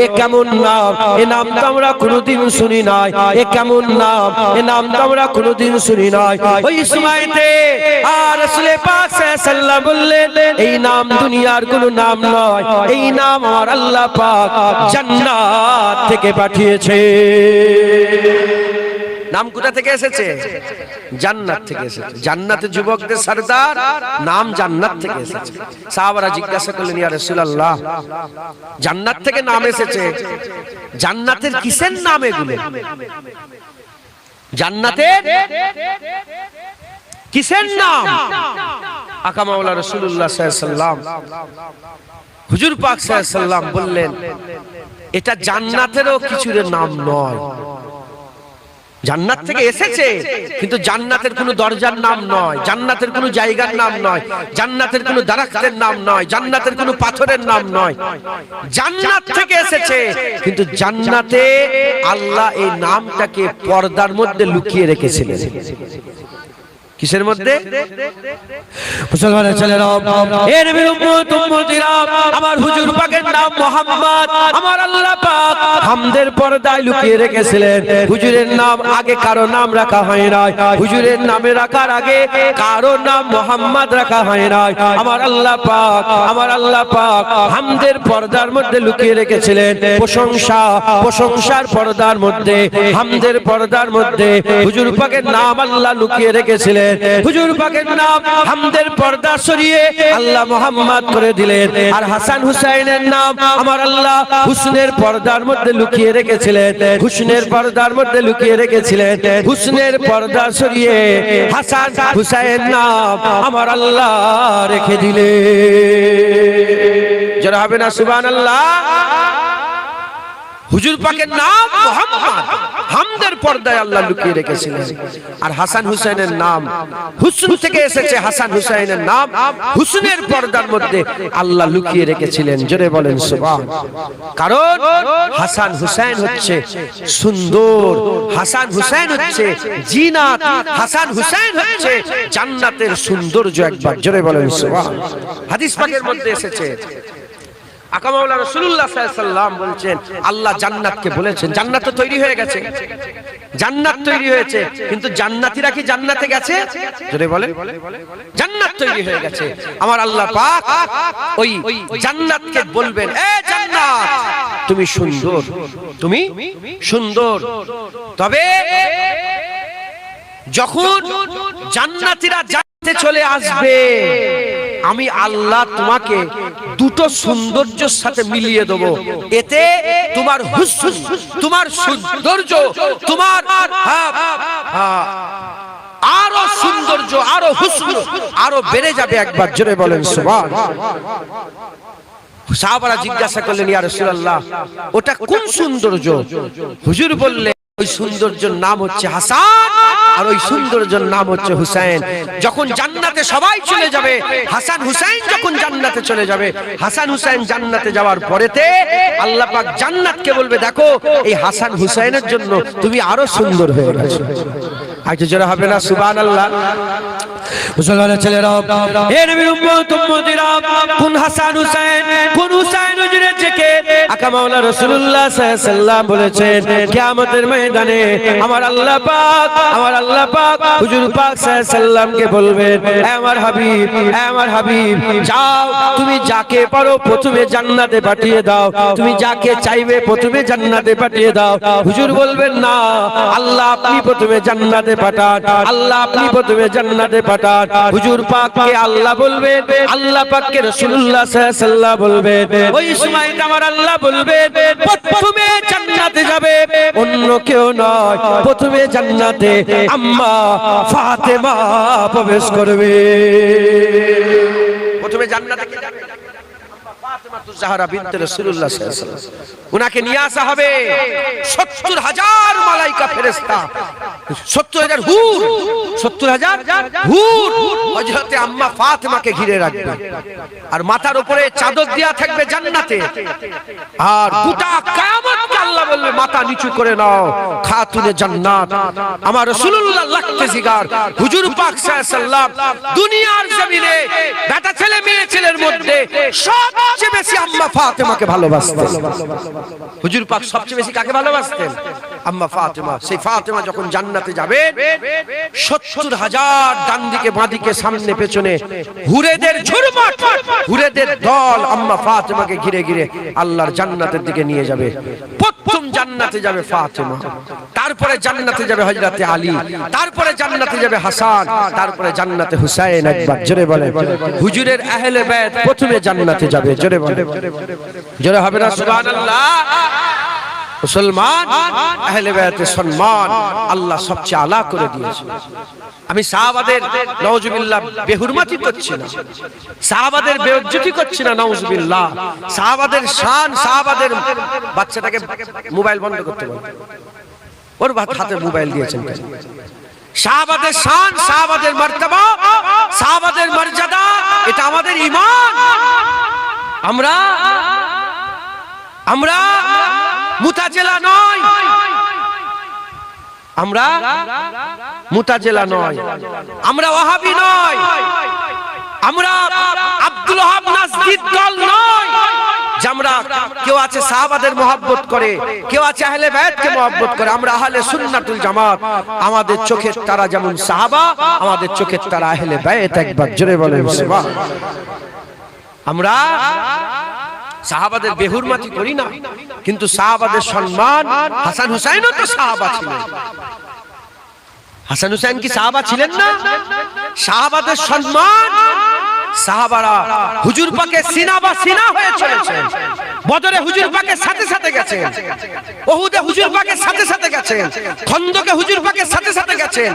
এ কেমন নাম, এ নাম তো আমরা কোনোদিন শুনি নাই, এ কেমন নাম, এ নাম তো আমরা কোনোদিন শুনি নাই। ওই সময়তে আর রাসূল পাক সাল্লাল্লাহু আলাইহি ওয়াসাল্লাম বললেন এই নাম দুনিয়ার কোনো নাম নয়, এই নাম আমার আল্লাহ পাক জান্নাত থেকে পাঠিয়েছে। নাম কোথা থেকে এসেছে? জান্নাত থেকে এসেছে। জান্নাতের যুবকদের সরদার, নাম জান্নাত থেকে এসেছে। সাহাবারা জিজ্ঞাসা করলেন ইয়া রাসূলুল্লাহ, জান্নাত থেকে নাম এসেছে, জান্নাতের কিসের নাম এগুলো? জান্নাতের কিসের নাম? আকা মাওলা রাসূলুল্লাহ সাল্লাল্লাহু আলাইহি ওয়াসাল্লাম, হুজুর পাক সাল্লাল্লাহু আলাইহি ওয়াসাল্লাম বললেন এটা জান্নাতেরও কিছুর নাম নয়। জান্নাত থেকে এসেছে কিন্তু জান্নাতের কোনো দরজার নাম নয়, জান্নাতের কোনো জায়গার নাম নয়, জান্নাতের কোনো দারাখতের নাম নয়, জান্নাতের কোনো পাথরের নাম নয়। জান্নাত থেকে এসেছে কিন্তু জান্নাতে আল্লাহ এই নামটাকে পর্দার মধ্যে লুকিয়ে রেখেছিলেন। কিসের মধ্যে? মুসলমানের ছেলেরা, হে নবীর উম্মত উম্মতিরা, আমার হুজুর পাকের নাম মুহাম্মদ আমার আল্লাহ পাক হামদের পর্দায় লুকিয়ে রেখেছিলেন। হুজুরের নাম আগে কারো নাম রাখা হয় না, হুজুরের নামে রাখার আগে কারো নাম মুহাম্মদ রাখা হয় না। আমার আল্লাহ পাক হামদের পর্দার মধ্যে লুকিয়ে রেখেছিলেন। প্রশংসার পর্দার মধ্যে, হামদের পর্দার মধ্যে হুজুর পাকের নাম আল্লাহ লুকিয়ে রেখেছিলেন। হুজুর পাকের নাম হামদের পর্দা সরিয়ে আল্লাহ মুহাম্মদ করে দিলেন। আর হাসান হুসাইনের নাম আমার আল্লাহ হুসনের পর্দার মধ্যে লুকিয়ে রেখেছিলেন, হুসনের পর্দার মধ্যে লুকিয়ে রেখেছিলেন। হুসনের পর্দা সরিয়ে হাসান হুসাইনের নাম আমার আল্লাহ রেখে দিলেন। যারা হবে না সুবহানাল্লাহ। হুজুর পাকের নাম মুহাম্মদ, হামদের পর্দায় আল্লাহ লুকিয়ে রেখেছিলেন। আর হাসান হুসাইনের নাম হুসন থেকে এসেছে, হাসান হুসাইনের নাম হুসনের পর্দার মধ্যে আল্লাহ লুকিয়ে রেখেছিলেন। জোরে বলেন সুবহানাল্লাহ। কারণ হাসান হুসাইন হচ্ছে সুন্দর, হাসান হুসাইন হচ্ছে জিনাত, হাসান হুসাইন হচ্ছে জান্নাতের সৌন্দর্য। একবার জোরে বলেন সুবহানাল্লাহ। হাদিস পাকের মধ্যে এসেছে, আকা মাওলা রাসূলুল্লাহ সাল্লাল্লাহু আলাইহি ওয়াসাল্লাম বলেছেন, আল্লাহ জান্নাতকে বলেছেন, জান্নাত তো তৈরি হয়ে গেছে, জান্নাত তৈরি হয়েছে, কিন্তু জান্নাতীরা কি জান্নাতে গেছে? জোরে বলে, জান্নাত তৈরি হয়ে গেছে। আমার আল্লাহ পাক ওই জান্নাতকে বলবেন, এ জান্নাত তুমি সুন্দর, তুমি সুন্দর। তবে যখন জান্নাতীরা জান্নাতে চলে আসবে, আমি আল্লাহ তোমাকে দুটো সৌন্দর্যের সাথে মিলিয়ে দেব। এতে তোমার হুসন, তোমার সৌন্দর্য, তোমার আরো সৌন্দর্য, আরো হুসন আরো বেড়ে যাবে। একবার জোরে বলেন সুবহানাল্লাহ। সাহাবারা জিজ্ঞাসা করলেন, ইয়া রাসূলুল্লাহ ওটা কোন সৌন্দর্য? হুজুর বললেন, ওই সৌন্দর্যের নাম হচ্ছে হাসান, আর ওই সৌন্দর্যের নাম হচ্ছে হুসাইন। যখন জান্নাতে সবাই চলে যাবে, হাসান হুসাইন যখন জান্নাতে চলে যাবে, হাসান হুসাইন জান্নাতে যাওয়ার পরেতে আল্লাহ পাক জান্নাতকে বলবে, দেখো এই হাসান হুসাইনের জন্য তুমি আরো সুন্দর হয়ে গেছো। আজকে যারা হবে না সুবহানাল্লাহ। মুসলমানের ছেলেরা, হে নবীর উম্মত উম্মতিরা, কোন হাসান হুসাইন, কোন হুসাইন হুজুরের থেকে আকা মাওলা রাসূলুল্লাহ সাল্লাল্লাহু আলাইহি ওয়াসাল্লাম বলেছেন, কিয়ামতের ময়দানে আমার আল্লাহ পাক, আমার আল্লাহ পাক হুজুর পাক সাল্লাল্লাহু আলাইহি ওয়াসাল্লামকে বলবেন, হে আমার হাবিব, হে আমার হাবিব, যাও তুমি যাকে পারো প্রথমে জান্নাতে পাঠিয়ে দাও, তুমি যাকে চাইবে প্রথমে জান্নাতে পাঠিয়ে দাও। হুজুর বলবেন, না, আল্লাহ আপনি প্রথমে জান্নাতে পাঠান, আল্লাহ আপনি প্রথমে জান্নাতে পাঠান। হুজুর পাককে আল্লাহ বলবেন, আল্লাহ পাককে রাসূলুল্লাহ সাল্লাল্লাহু আলাইহি ওয়াসাল্লাম বলবেন, ওই সময় আমার আল্লাহ বলবেন, প্রথমে জান্নাতে যাবে অন্য কেউ নয়, প্রথমে জান্নাতে আম্মা ফাতেমা প্রবেশ করবে। প্রথমে জান্নাতে কে যাবে? ফাতেমাতুজ জাহরা বিনতে রাসূলুল্লাহ সাল্লাল্লাহু আলাইহি ওয়াসাল্লাম। উনাকে নিয়ে আসা হবে ৭০,০০০ মালায়েকা ফেরেশতা, ৭০,০০০ হুর, ৭০,০০০ হুর হযরতে আম্মা ফাতেমাকে ঘিরে রাখবে। আর মাথার উপরে চাদর দেয়া থাকবে জান্নাতে। আর গোটা কিয়ামত আল্লাহ বলবে, মাথা নিচু করে নাও খাতুনে জান্নাত। আমার রাসূলুল্লাহ লাগতে জিগার, হুজুর পাক সাল্লাল্লাহু আলাইহি ওয়াসাল্লাম দুনিয়ার জমিনে বেটা ছেলে মেয়ে ছেলের মধ্যে সবচেয়ে বেশি আম্মা ফাতেমাকে ভালোবাসতেন। হুজুর পাক সবচেয়ে বেশি কাকে ভালোবাসতেন? আম্মা ফাতেমা। সেই ফাতেমা যখন জান্নাতে যাবে, ৭০,০০০ ডান দিকে বাঁ দিকে সামনে পেছনে হুরেদের ঝুরমাট, হুরেদের দল আম্মা ফাতেমাকে ঘিরে ঘিরে আল্লাহর জান্নাতের দিকে নিয়ে যাবে। প্রথম জান্নাতে যাবে ফাতেমা, তারপরে জান্নাতে যাবে হযরতে আলী, তারপরে জান্নাতে যাবে হাসান, তারপরে জান্নাতে হুসাইন। একবার জোরে বলে, হুজুরের আহলে বাইত প্রথমে জান্নাতে যাবে। জোরে বলে, জোরে হবে না সুবহানাল্লাহ। মুসলমান আহলে বাইতের সম্মান আল্লাহ সবচেয়ে আলা করে দিয়েছে। আমি সাহাবাদের নাউজুবিল্লাহ বেহুরমাতি করছি না, সাহাবাদের বেইজ্জতি করছি না, নাউজুবিল্লাহ। সাহাবাদের শান, সাহাবাদের বাচ্চাটাকে মোবাইল বন্ধ করতে বল, ওর হাতে মোবাইল দিয়েছেন। সাহাবাদের শান, সাহাবাদের মর্তবা, সাহাবাদের মর্যাদা, এটা আমাদের ঈমান। আমরা আমরা মুতাজিলা নয়, আমরা মুতাজিলা নয়, আমরা ওয়াহাবি নয়, আমরা আব্দুল ওয়াহাব নাজদীর দল নয়। আমরা কেউ আছে সাহাবাদের মহব্বত করে, কেউ আছে আহলে বাইতকে মহব্বত করে। আমরা আহলে সুন্নাতুল জামাত। আমাদের চোখের তারা যেমন সাহাবা, আমাদের চোখের তারা আহলে বাইত। একবার জোরে বলেন সুবহানাল্লাহ। আমরা সাহাবাদের বেহুরমাতি করি না, কিন্তু সাহাবাদের সম্মান। হাসান হুসাইনও তো সাহাবা ছিলেন। হাসান হুসাইন কি সাহাবা ছিলেন না? সাহাবাদের সম্মান। সাহাবারা হুজুর পাকে সিনা বা সিনা হয়ে চলেছেন। বদরে হুজুর পাকের সাথে সাথে গেছেন, উহুদে হুজুর পাকের সাথে সাথে গেছেন, খন্দকে হুজুর পাকের সাথে সাথে গেছেন,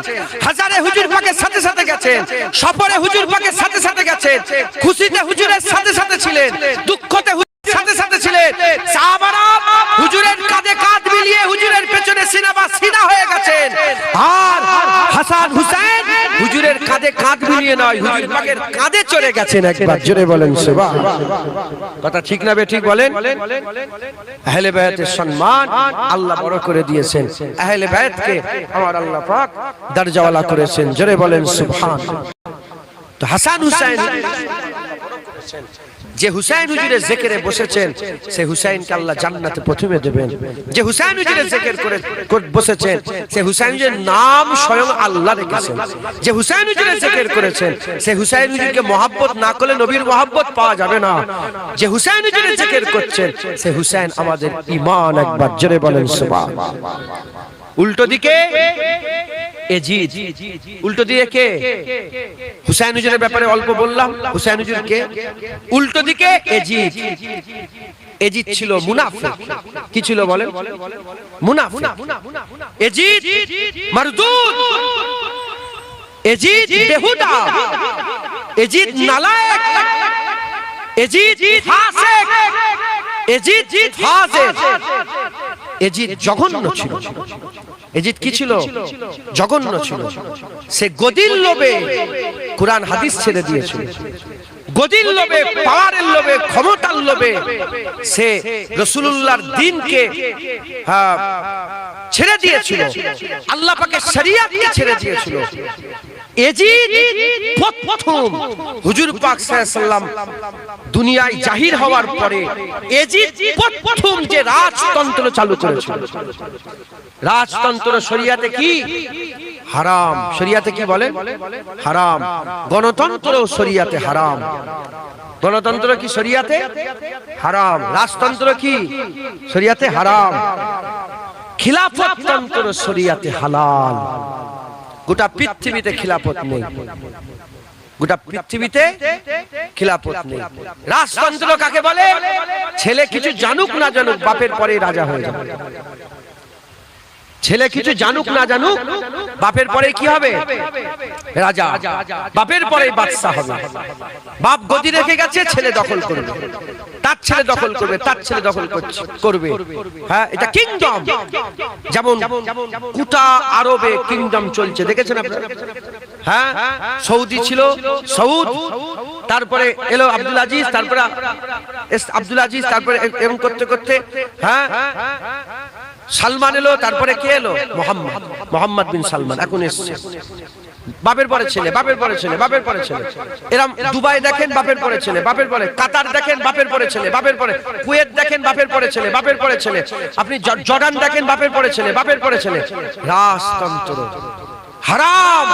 হাজারে হুজুর পাকের সাথে সাথে গেছেন, সফরে হুজুর পাকের সাথে সাথে গেছেন, খুশিতে হুজুরের সাথে সাথে ছিলেন, দুঃখতে সাথে সাথে ছিলেন। সাহাবারা হুজুরের কাঁধে রেখেছেন। আর হাসান হুসাইন হুজুরের কাঁধে কাঁধ মিলিয়ে নয়, হুজুর পাকের কাঁধে চড়ে গেছেন। একবার জোরে বলেন সুবহানাল্লাহ। কথা ঠিক না বে ঠিক বলেন? আহলে বায়াতের সম্মান আল্লাহ বড় করে দিয়েছেন, আহলে বায়াতকে আমার আল্লাহ পাক দরজাওয়ালা করেছেন। জোরে বলেন সুবহানাল্লাহ। তো হাসান হুসাইন যে হুসাইন হুজুরের জিকিরে বসেছেন, সে হুসাইনকে আল্লাহ জান্নাতে প্রথমে দেবেন। যে হুসাইন হুজুরের জিকির করে বসেছেন, সে হুসাইন হুজুরের নাম স্বয়ং আল্লাহ রেখেছেন। যে হুসাইন হুজুরের জিকির করেছেন, সে হুসাইন হুজুরকে মহব্বত না করলে নবীর মহব্বত পাওয়া যাবে না। যে হুসাইন হুজুরের জিকির করছেন, সে হুসাইন আমাদের ঈমান। একবার জোরে বলেন সুবহানাল্লাহ। উল্টো দিকে এজিদ, উল্টো দিকে কে? হুসাইন হুজুরের ব্যাপারে অল্প বললাম, হুসাইন হুজুর কে? উল্টো দিকে এজিদ। এজিদ ছিল মুনাফিক। কি ছিল বলেন? মুনাফিক। এজিদ মারদুদ, এজিদ বেহুদা, এজিদ নালায়েক, এজিদ ফাসিক, এজিদ ফাজির, এজিদ জঘন্য ছিল। এজিদ কি ছিল? জঘন্য ছিল। সে গদির লোভে কুরআন হাদিস ছেড়ে দিয়েছিল। গদির লোভে, পাওয়ারের লোভে, ক্ষমতার লোভে সে রাসূলুল্লাহর দ্বীনকে ছেড়ে দিয়েছিল, আল্লাহ পাকের শরীয়তকে ছেড়ে দিয়েছিল। এজিদ প্রথম হুজুর পাক সাল্লাল্লাহু আলাইহি ওয়াসাল্লাম দুনিয়ায় জাহির হওয়ার পরে এজিদ প্রথম যে রাজতন্ত্র চালু করেছিল। রাজতন্ত্র শরীয়তে কি? হারাম। শরীয়তে কি বলেন? হারাম। গণতন্ত্র শরীয়তে হারাম। গণতন্ত্র কি শরীয়তে হারাম? রাজতন্ত্র কি শরীয়তে হারাম? খিলাফত তন্ত্র শরীয়তে হালাল। গোটা পৃথিবীতে খিলাফত নেই, গোটা পৃথিবীতে খিলাফত নেই। রাজতন্ত্র কাকে বলে? ছেলে কিছু জানুক না জানুক বাপের পরে রাজা হয়ে যাবে। ছেলে কিছু জানুক না জানুক বাপের পরে কি হবে? রাজা। বাপের পরে বাদশা হবে। বাপ গদি রেখে গেছে, ছেলে দখল করবে, তার ছেলে দখল করবে, তার ছেলে দখল করবে। হ্যাঁ, এটা কিংডম। যেমন গোটা আরবে কিংডম চলছে, দেখেছেন আপনারা? হ্যাঁ, সৌদি ছিল, সৌদ, তারপরে এলো আব্দুল আজিজ, তারপরে আব্দুল আজিজ, তারপরে এরকম করতে করতে হ্যাঁ সালমান এলো, তারপরে কে এলো? মোহাম্মদ বিন সালমান এখন এসছে। বাপের পরে ছেলে, বাপের পরে ছেলে, বাপের পরে ছেলে। এরকম দুবাই দেখেন বাপের পরে ছেলে, বাপের পরে। কাতার দেখেন বাপের পরে ছেলে, বাপের পরে। কুয়েত দেখেন বাপের পরে ছেলে, বাপের পরে ছেলে। আপনি জর্ডান দেখেন বাপের পরে ছেলে, বাপের পরে ছেলে। রাজতন্ত্র হারাম।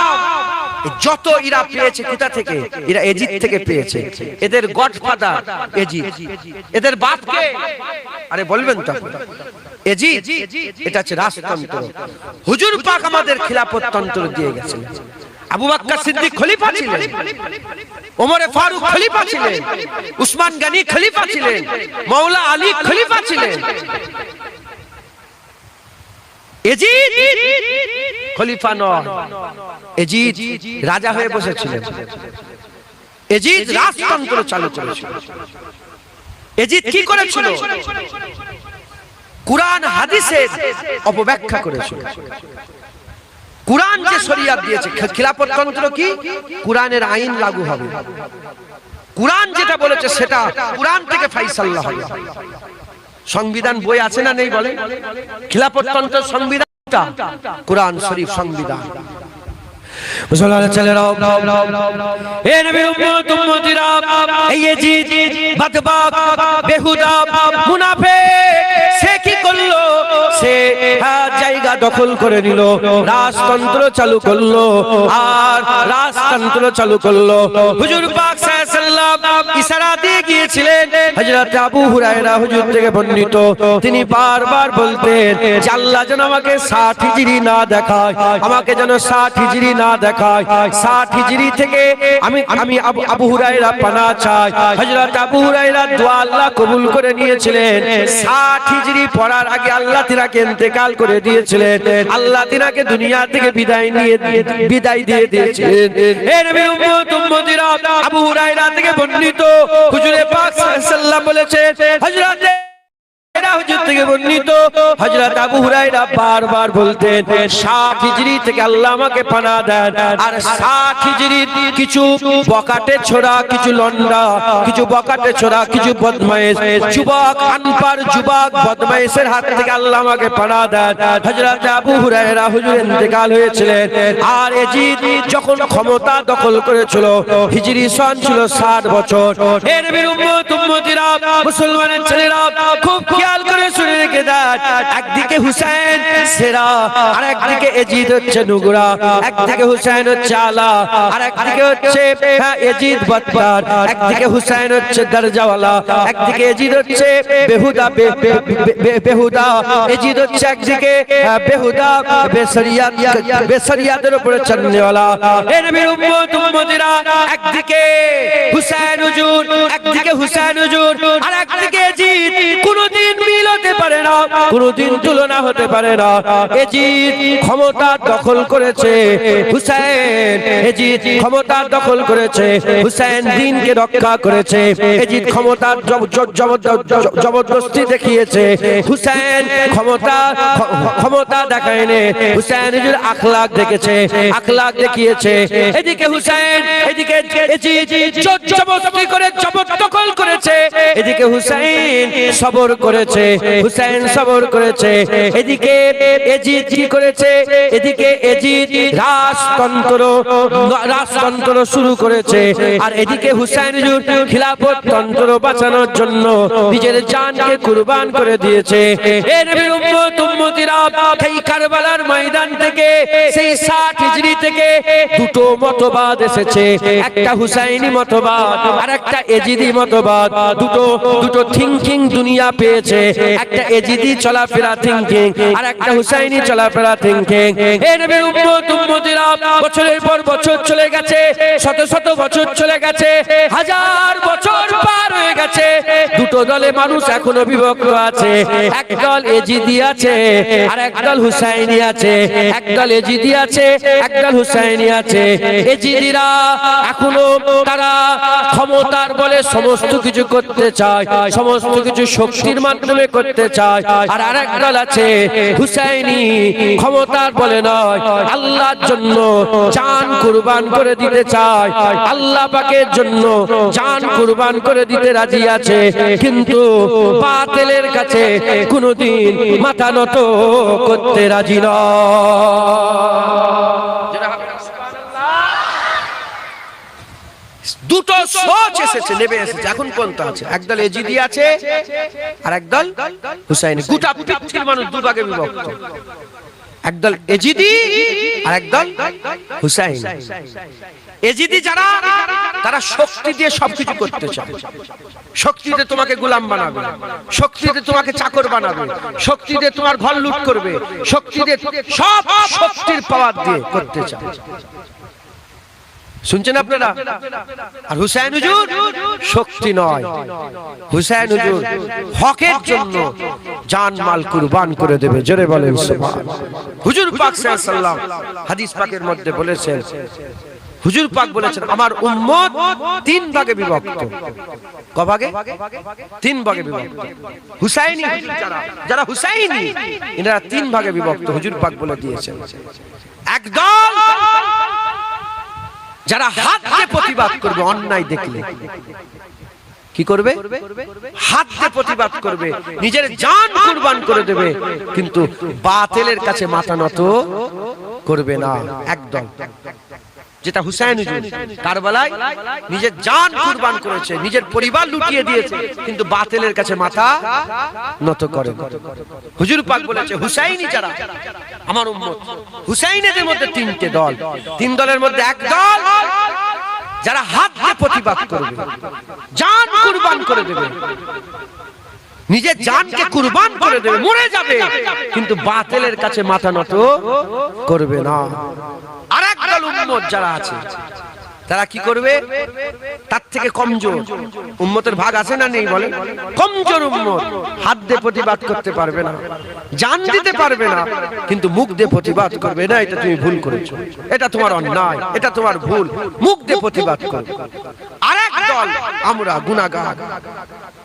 যত এরা পেয়েছে কোথা থেকে? এরা এজিদ থেকে পেয়েছে। এদের গডফাদার এজিদ। এদের বাপ কে? আরে বলবেন তো এজিদ। এটা হচ্ছে রাজতন্ত্র। হুজুর পাক আমাদের খিলাফত তন্ত্র দিয়ে গেছেন। আবু বকর সিদ্দিক খলিফা ছিলেন, ওমর ফারুক খলিফা ছিলেন, উসমান গনি খলিফা ছিলেন, মাওলা আলী খলিফা ছিলেন। এজিদ খলিফা নয়, এজিদ রাজা হয়ে বসেছিলেন। এজিদ রাজতন্ত্র চালু করেছিল। এজিদ কি করেছিল? কুরআন হাদিসের অপব্যাখ্যা করেছিল। কুরআন যে শরীয়ত দিয়েছে, খিলাফত তন্ত্র কি? কুরআনের আইন লাগু হবে। কুরআন যেটা বলেছে সেটা কুরআন থেকে ফয়সালা হবে। সংবিধান বই আছে না নেই বলে? খিলাফত তন্ত্রের সংবিধানটা কুরআন শরীফ সংবিধান। মুসলমান ছেলেরা, এ নবীর উম্মত উম্মতিরা, এই এজিদ বাদবাক বেহুদা মুনাফিক সে কি করলো? সে জায়গা দখল করে নিল, রাজতন্ত্র চালু করলো। আর রাজতন্ত্র চালু করলো হুজুর পাক সাল্লাল্লাহু আলাইহি ওয়াসাল্লাম ইশারা দিয়ে গিয়েছিলেন। হযরত আবু হুরায়রা হুজুর থেকে বর্ণিত, তিনি বারবার বলতেন যে আল্লাহ যেন আমাকে 60 হিজরি না দেখায়, আমাকে যেন 60 হিজরি না দেখায়। 60 হিজরি থেকে আমি আবু হুরায়রা পানাহ চাই। হযরত আবু হুরায়রা দোয়া আল্লাহ কবুল করে নিয়েছিলেন। 60 হিজরি পড়ার আগে আল্লাহ তিনাকে ইন্তেকাল করে দিয়েছিলেন। আল্লাহ তিনাকে দুনিয়া থেকে বিদায় দিয়ে দিয়েছিলেন। হে নবীর উম্মত উম্মতিরা, আবু হুরায়রা থেকে বর্ণিত হুজুরে পাক সাল্লাল্লাহু আলাইহি ওয়াসাল্লাম বলেছেন, হযরত হুজুর থেকে বর্ণিত হযরত আবু হুরায়রা বারবার বলতেন 60 হিজরি থেকে আল্লাহ আমাকে পানাহ দেন। আর 60 হিজরির কিছু বকাটে ছোড়া, কিছু লন্ডা, কিছু বকাটে ছোড়া, কিছু বদমাইশ যুবক, আনপার যুবক বদমাইশের হাত থেকে আল্লাহ আমাকে পানাহ দেন। হযরত আবু হুরায়রা হুজুর ইন্তেকাল হয়েছিলেন। আর এজিদ যখন ক্ষমতা দখল করেছিল, হিজরি সন ছিল 60 বছর। এর উম্মতিরা, মুসলমানের ছেলেরা খুব খেয়াল করে শুনে রেখে দেন, একদিকে হুসাইন সেরা, আর একদিকে এজিদ হচ্ছে নুগুরা, একদিকে হুসাইন হচ্ছে আলা, আর একদিকে হচ্ছে এজিদ বদকার, একদিকে হুসাইন হচ্ছে দরজাওয়ালা, একদিকে এজিদ হচ্ছে বেহুদা বেহুদা, এজিদ হচ্ছে একদিকে বেহুদা বেসরিয়াদের উপরে চলনেওয়ালা। এর উম্মতিরা, একদিকে হুসাইন হুজুর, একদিকে হুসাইন হুজুর, আর একদিকে এজিদ। কোনদিন মিল হতে পারে না, কোনদিন তুলনা হতে পারে না। এজিদ ক্ষমতা দখল করেছে, হুসাইন এজিদ ক্ষমতা দখল করেছে, হুসাইন দ্বীনকে রক্ষা করেছে। এজিদ ক্ষমতার জবরদস্তি দেখিয়েছে, হুসাইন ক্ষমতা দেখায়নি। হুসাইন হুজুর আখলাক দেখেছে, আখলাক দেখিয়েছে। এদিকে হুসাইন, এদিকে এজিদ জবরদস্তি করে জবরদখল করেছে, এদিকে হুসাইন সবর করেছে, হুসাইন সবর করেছে। এদিকে এজিদ কি করেছে, এদিকে এজিদ রাজতন্ত্র শুরু করেছে, আর এদিকে হুসাইন হুজুর খিলাফত তন্ত্র বাঁচানোর জন্য নিজের জানকে কুরবান করে দিয়েছে। এর উম্মতিরা, এই কারবালার ময়দান থেকে, সেই 60 হিজরি থেকে দুটো মতবাদ এসেছে, একটা হুসাইনি মতবাদ আর একটা এজিদি মতবাদ। দুটো থিংকিং দুনিয়া পেয়েছে, একটা এজিদি চলাফেরা থিংকিং আর একটা হুসাইনি চলাফেরা থিংকিং। এ নবীর উম্মতিরা, বছরের পর বছর চলে গেছে, শত শত বছর চলে গেছে, হাজার বছর পার হয়ে গেছে। দুটো দলে মানুষ এখনো বিভক্ত আছে, একদল এজিদি আছে আর একদল হুসাইনি আছে, একদল এজিদি আছে একদল হুসাইনি আছে। এজিদিরা এখনো তারা ক্ষমতার বলে সমস্ত কিছু করতে চায়, সমস্ত কিছু শক্তির মাধ্যমে করতে চায়। আর আরেক দল আছে হুসাইনি, ক্ষমতার বলে নয়, আল্লাহর জন্য জান কুরবান করে দিতে চায়, আল্লাহ পাকের জন্য জান কুরবান করে দিতে রাজি আছে, কিন্তু বাতিলের কাছে কোনোদিন মাথা নত করতে রাজি নয়। দুটো সোচ এসেছে, নেমে এসেছে, এখন কোনটা আছে? একদল এজিদি আছে আর একদল হুসাইনি। গোটা পৃথিবীর মানুষ দুভাগে বিভক্ত, একদল এজিদি আর একদল হুসাইনি। এজিদি যারা, তারা শক্তি দিয়ে সবকিছু করতে চায়, শক্তিতে তোমাকে গোলাম বানাবে, শক্তিতে তোমাকে চাকর বানাবে, শক্তিতে তোমার ঘর লুট করবে, শক্তিতে সব শক্তির পাওয়ার দিয়ে করতে চায়। শুনছেন আপনারা? আর হুসাইন হুজুর শক্তি নয়, হুসাইন হুজুর হকের জন্য জান মাল কুরবান করে দেবে। জোরে বলেন সুবহানাল্লাহ। হুজুর পাক সাল্লাল্লাহু আলাইহি ওয়াসাল্লাম হাদিস পাকের মধ্যে বলেছেন, হুজুর পাক বলেছেন আমার উম্মত 3 ভাগে বিভক্ত। ক ভাগে? 3 ভাগে বিভক্ত। হুসাইনি যারা হুসাইনি, এরা 3 ভাগে বিভক্ত, হুজুর পাক বলে দিয়েছেন। একদল যারা হাত দিয়ে প্রতিবাদ করবে, অন্যায় দেখলে কি করবে? হাত দিয়ে প্রতিবাদ করবে, নিজের জান কুরবান করে দেবে, কিন্তু বাতিলের কাছে মাথা নত করবে না। একদল যেটা হুসাইন হুজুর কারবালায় নিজের জান কুরবান করেছে, নিজের পরিবার লুটিয়ে দিয়েছে, কিন্তু বাতিলের কাছে মাথা নত করে। হুজুর পাক বলেছে হুসাইনি যারা আমার উম্মত, হুসাইনদের মধ্যে 3টে দল। 3 দলের মধ্যে এক দল যারা হাত দিয়ে প্রতিবাদ করবে, জান কুরবান করে দেবে, নিজের জানকে কুরবান করে দেবে, মরে যাবে, কিন্তু বাতিলের কাছে মাথা নত করবে না। আর একদল উম্মত যারা আছে, তারা কি করবে? তার থেকে কমজোর উম্মতের ভাগ আছে না নেই বলেন? কমজোর উম্মত হাত দিয়ে প্রতিবাদ করতে পারবে না, জান দিতে পারবে না, কিন্তু মুখ দিয়ে প্রতিবাদ করবে না এটা তুমি ভুল করেছো, এটা তোমার অন্যায়, এটা তোমার ভুল, মুখ দিয়ে প্রতিবাদ করবে। আর দল, আমরা গুনাহগার,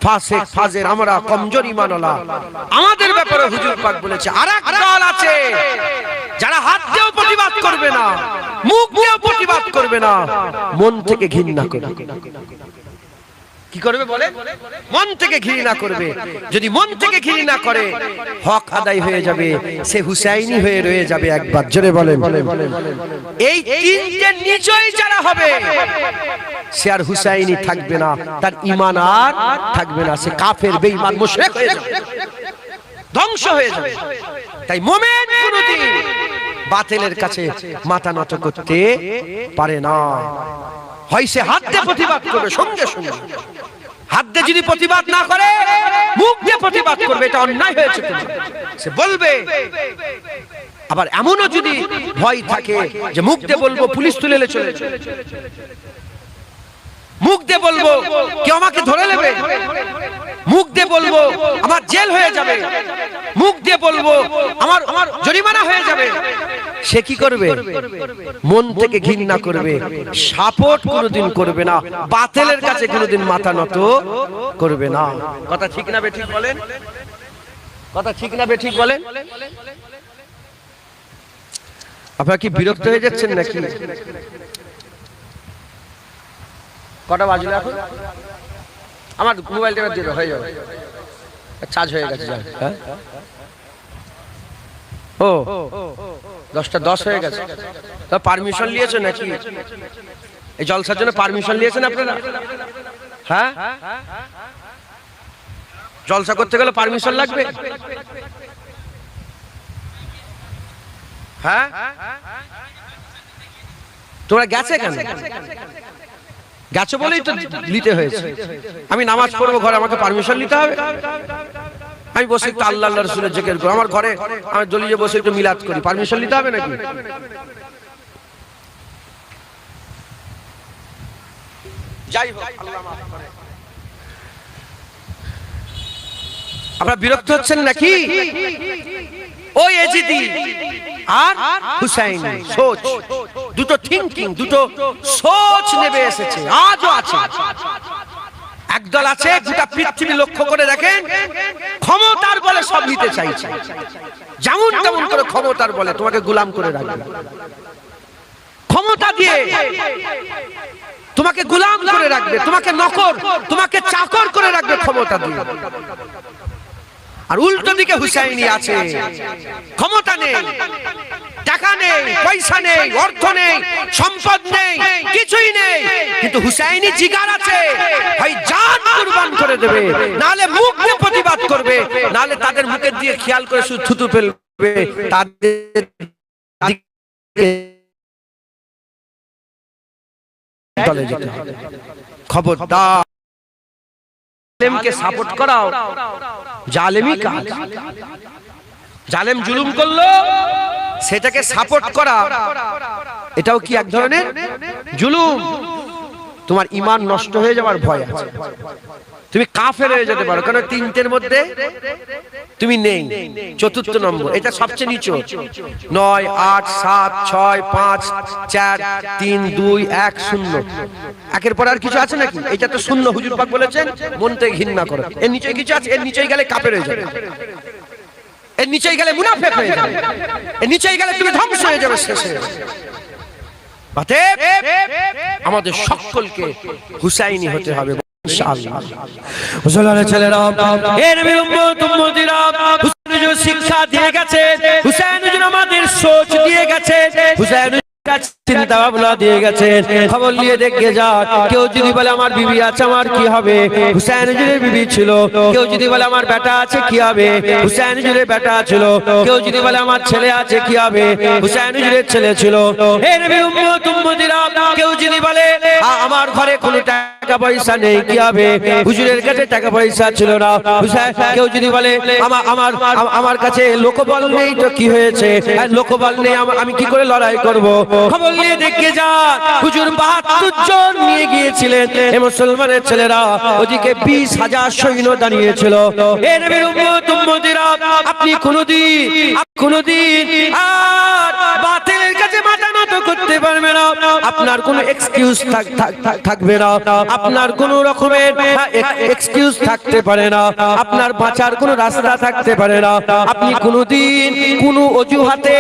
ফাসিক ফাজের, আমরা কমজোর ঈমানওয়ালা। আমাদের ব্যাপারে হুজুর পাক বলেছে আরেক দল আছে যারা হাত দিয়েও প্রতিবাদ করবে না, মুখ দিয়েও প্রতিবাদ করবে না, মন থেকে ঘৃণা করবে। কি করবে বলে? মন থেকে ঘৃণা করবে। যদি মন থেকে ঘৃণা করে হক আদায় হয়ে যাবে, সে হুসাইনি হয়ে রয়ে যাবে। একবার জোরে বলেন। এই তিনটে নিচই যারা হবে সে আর হুসাইনি থাকবে না, তার ঈমান আর থাকবে না, সে কাফের, বেঈমান, মুশরিক হয়ে যাবে, ধ্বংস হয়ে যাবে। তাই মুমিন কোনদিন বাতিলের কাছে মাথা নত করতে পারে না। হয় সে হাত দিয়ে প্রতিবাদ করবে, সঙ্গে সঙ্গে হাত দিয়ে যদি প্রতিবাদ না করে মুখ দিয়ে প্রতিবাদ করবে, এটা অন্যায় হয়েছে সে বলবে। আবার এমনও যদি ভয় থাকে যে মুখ দিয়ে বলবো পুলিশ তুলে এলে চলে, মুখ দিয়ে বলবো কেউ আমাকে ধরে নেবে, মুখ দিয়ে বলবো আমার জেল হয়ে যাবে, মুখ দিয়ে বলবো আমার জরিমানা হয়ে যাবে, সে কি করবে? মন থেকে ঘৃণা করবে, সাপোর্ট কোনোদিন করবে না, বাতিলের কাছে কোনোদিন মাথা নত করবে না। কথা ঠিক না বেঠিক বলেন? কথা ঠিক না বেঠিক বলেন? আপনারা কি বিরক্ত হয়ে যাচ্ছেন নাকি? কটা বাজলো এখন? আমার মোবাইলটা দিয়ে হয়ে যাবে, চার্জ হয়ে গেছে। হ্যাঁ, ও 10:10 হয়ে গেছে। তা পারমিশন নিয়েছেন নাকি? এই জলসার জন্য পারমিশন নিয়েছেন আপনারা? হ্যাঁ, জলসা করতে গেলে পারমিশন লাগবে। হ্যাঁ, তোমরা গেছে কেন? গেছো বলেই তো নিতে হয়েছে। আমি নামাজ পড়বো ঘরে, আমাকে পারমিশন নিতে হবে? আমি বসে একটু আল্লাহ আল্লাহ রাসূলের জিকির করি, আমার ঘরে আমি দলিয়ে বসে একটু মিলাদ করি, পারমিশন নিতে হবে নাকি? যাই হোক, আল্লাহ মাফ করে। আপনারা বিরক্ত হচ্ছেন নাকি? ওই এজিদি আর হুসাইনি সোচ, দুটো থিংকিং, দুটো সোচ নেবে এসেছে, আজও আছে। একদল আছে গোটা পৃথিবী লক্ষ্য করে দেখেন, ক্ষমতার বলে সব নিতে চাইছে, যেমন তেমন করে ক্ষমতার বলে তোমাকে গোলাম করে রাখবে, ক্ষমতা দিয়ে তোমাকে গোলাম করে রাখবে, তোমাকে নকর, তোমাকে চাকর করে রাখবে ক্ষমতা দিয়ে। আর উল্টো দিকে হুসাইনি আছে, ক্ষমতা নেই, টাকা নেই, পয়সা নেই, অর্থ নেই, সম্পদ নেই, কিছুই নেই, কিন্তু হুসাইনি জিগার আছে, ভাই জান কুরবান করে দেবে, নালে মুখ দিয়ে প্রতিবাদ করবে, নালে তাদের মুখের দিয়ে খেয়াল করে শুধু থুতু ফেলবে, তাদের চলে যেতে হবে। খবরদার জালেমকে সাপোর্ট করাও জালেমি কাজ। জালেম জুলুম করলো, সেটাকে সাপোর্ট করা এটাও কি এক ধরনের জুলুম? তোমার ঈমান নষ্ট হয়ে যাওয়ার ভয় আছে, তুমি কাফের হয়ে যেতে পারো, কারণ তিনটের মধ্যে তুমি নেই। চতুর্থ নম্বর, এটা সবচেয়ে নিচু, 9, 8, 7, 6, 5, 4, 3, 2, 1, 0। একের পর আর কিছু আছে নাকি? এটা তো শূন্য। হুজুর পাক বলেছেন মন থেকে ঘৃণা করো। এর নিচে কিছু আছে? এর নিচেই গেলে কাফের হয়ে যাবে, এর নিচেই গেলে মুনাফিক হয়ে যাবে, এর নিচেই গেলে তুমি ধ্বংস হয়ে যাবে শেষে। অতএব আমাদের সকলকে হুসাইনি হতে হবে ইনশাআল্লাহ। মুসলমানের ছেলেরা, এ নবীর উম্মত উম্মতিরা, হুসাইন হুজুর শিক্ষা দিয়ে গেছে, হুসাইন হুজুর আমাদের সোচ দিয়ে গেছে, হুসাইন চিন্তা ভাবনা দিয়ে গেছে। খবর নিয়ে দেখে যা, কেউ যদি বলে আমার বিবি আছে আমার কি হবে, হুসাইন হুজুরের বিবি ছিল। কেউ যদি বলে আমার বেটা আছে কি হবে, হুসাইন হুজুরের বেটা ছিল। কেউ যদি বলে আমার ছেলে আছে কি হবে, হুসাইন হুজুরের ছেলে ছিল। হে নবীর উম্মত উম্মতিরা, কেউ যদি বলে আমার ঘরে কোনো টাকা পয়সা নেই কি হবে, হুজুরের কাছে টাকা পয়সা ছিল না। হুসাইন, কেউ যদি বলে আমার কাছে লোকবল নেই তো কি হয়েছে, লোকবল নেই, আমি কি করে লড়াই করব। খবর নিয়ে দেখে যা, হুজুর 72 জন নিয়ে গিয়েছিলেন। এই মুসলমানের ছেলেরা, ওদিকে 20,000 সৈন্য দাঁড়িয়েছিল। হে নবীর উম্মত উম্মতিরা, আপনি কোনদিন আর বাতিলের কাছে মাথা নত করতে পারবে না, আপনার কোনো এক্সকিউজ থাকবে না, আপনার কোনো রকমের এক্সকিউজ থাকতে পারে না, আপনার বাঁচার কোনো রাস্তা থাকতে পারে না। আপনি কোনোদিন কোনো অজুহাতে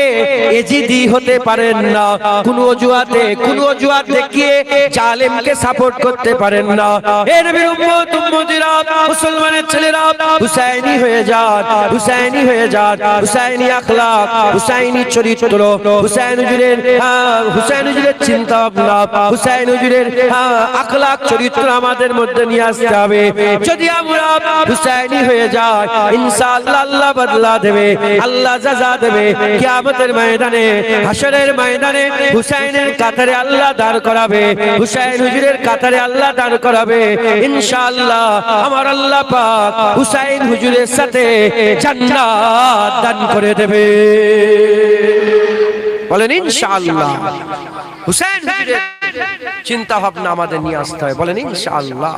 এজিদি হতে পারেন না, কোনো অজুহাত দেখিয়ে জালেমকে সাপোর্ট করতে পারেন না। এ নবীর উম্মত উম্মতিরা, মুসলমানের ছেলেরা, হুসাইনি হয়ে যান, হুসাইনি হয়ে যান। হুসাইনি আখলাক, হুসাইনি চরিত্র, হুসাইন হুজুরের চিন্তা ভাবনা, হুসাইন হুজুরের আখলাক চরিত্র আমাদের মধ্যে নিয়ে আসতে হবে। যদি আমরা হুসাইনি হয়ে যাই, ইনশাআল্লাহ আল্লাহ বদলা দেবে, আল্লাহ সাজা দেবে। কিয়ামতের ময়দানে, হাশরের ময়দানে হুসাইনের কাতারে আল্লাহ দাঁড় করাবে, হুসাইন হুজুরের কাতারে আল্লাহ দাঁড় করাবে। ইনশাআল্লাহ আমার আল্লাহ পাক হুসাইন হুজুরের সাথে জান্নাত দান করে দেবে। বলেন ইনশাআল্লাহ। হুসাইন হুজুরের চিন্তা ভাবনা আমাদের নিয়ে আসতে হয়। বলেন ইনশাআল্লাহ।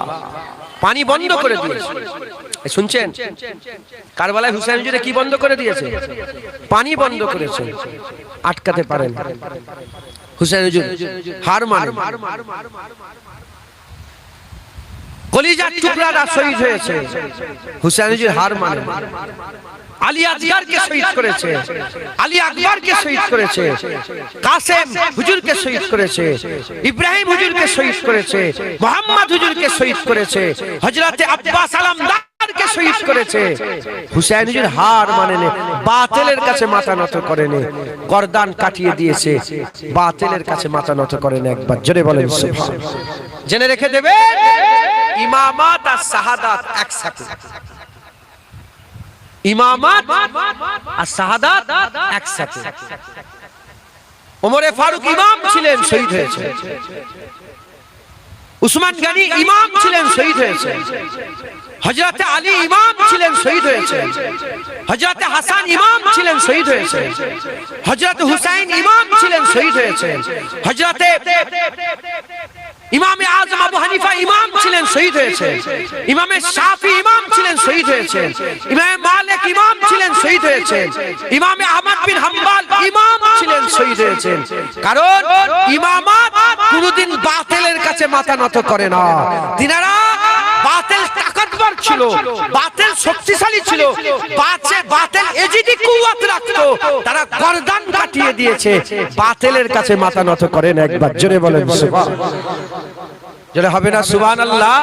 পানি বন্ধ করে দিয়েছে, শুনছেন? কারবালায় হুসাইন হুজুরে কি বন্ধ করে দিয়েছে? পানি বন্ধ করেছে, আটকাতে পারেন। হুসাইন হুজুর হার মানে, কলিজার টুকরারা শহীদ হয়েছে, হুসাইন হুজুর হার মানে। আলী আসগরকে শহীদ করেছে, আলী আকবরকে শহীদ করেছে, কাসেম হুজুরকে শহীদ করেছে, ইব্রাহিম হুজুরকে শহীদ করেছে, মোহাম্মদ হুজুরকে শহীদ করেছে, হযরতে আব্বাস আলমদারকে শহীদ করেছে। হুসাইন হুজুর হার মানেনি, বাতিলের কাছে মাথা নত করেনি, গর্দান কাটিয়ে দিয়েছে, বাতিলের কাছে মাথা নত করেনি। একবার জোরে বলেন সুবহানাল্লাহ। জেনে রেখে দেবে, ইমামাত আর শাহাদাত একসাথে, ইমামাত আর শাহাদাত একসাথে। ওমরে ফারুক ইমাম ছিলেন, শহীদ হয়েছে। উসমান গনি ইমাম ছিলেন, শহীদ হয়েছে। হযরতে আলী ইমাম ছিলেন, শহীদ হয়েছে। হযরতে হাসান ইমাম ছিলেন, শহীদ হয়েছে। হযরতে হুসাইন ইমাম ছিলেন, শহীদ হয়েছে। হযরতে ইমামে আজম আবু হানিফা ইমাম ছিলেন, শহীদ হয়েছে। ইমামে শাফি ইমাম ছিলেন, শহীদ হয়েছে। ইমামে মালিক ইমাম ছিলেন, শহীদ হয়েছে। ইমামে আহমদ বিন হাম্বল ইমাম ছিলেন, শহীদ হয়েছেন। কারণ ইমামাত কোনদিন বাতিলের কাছে মাথা নত করে না। তিনারা বাতিল তাকতবর ছিল, বাতিল শক্তিশালী ছিল, বাতিল এজিদি কুওয়াত রাখতো, তারা গর্দান কাটিয়ে দিয়েছে, বাতিলের কাছে মাথা নত করেন। একবার জোরে বলেন সুবহানাল্লাহ। যেটা হবে না সুবহানাল্লাহ।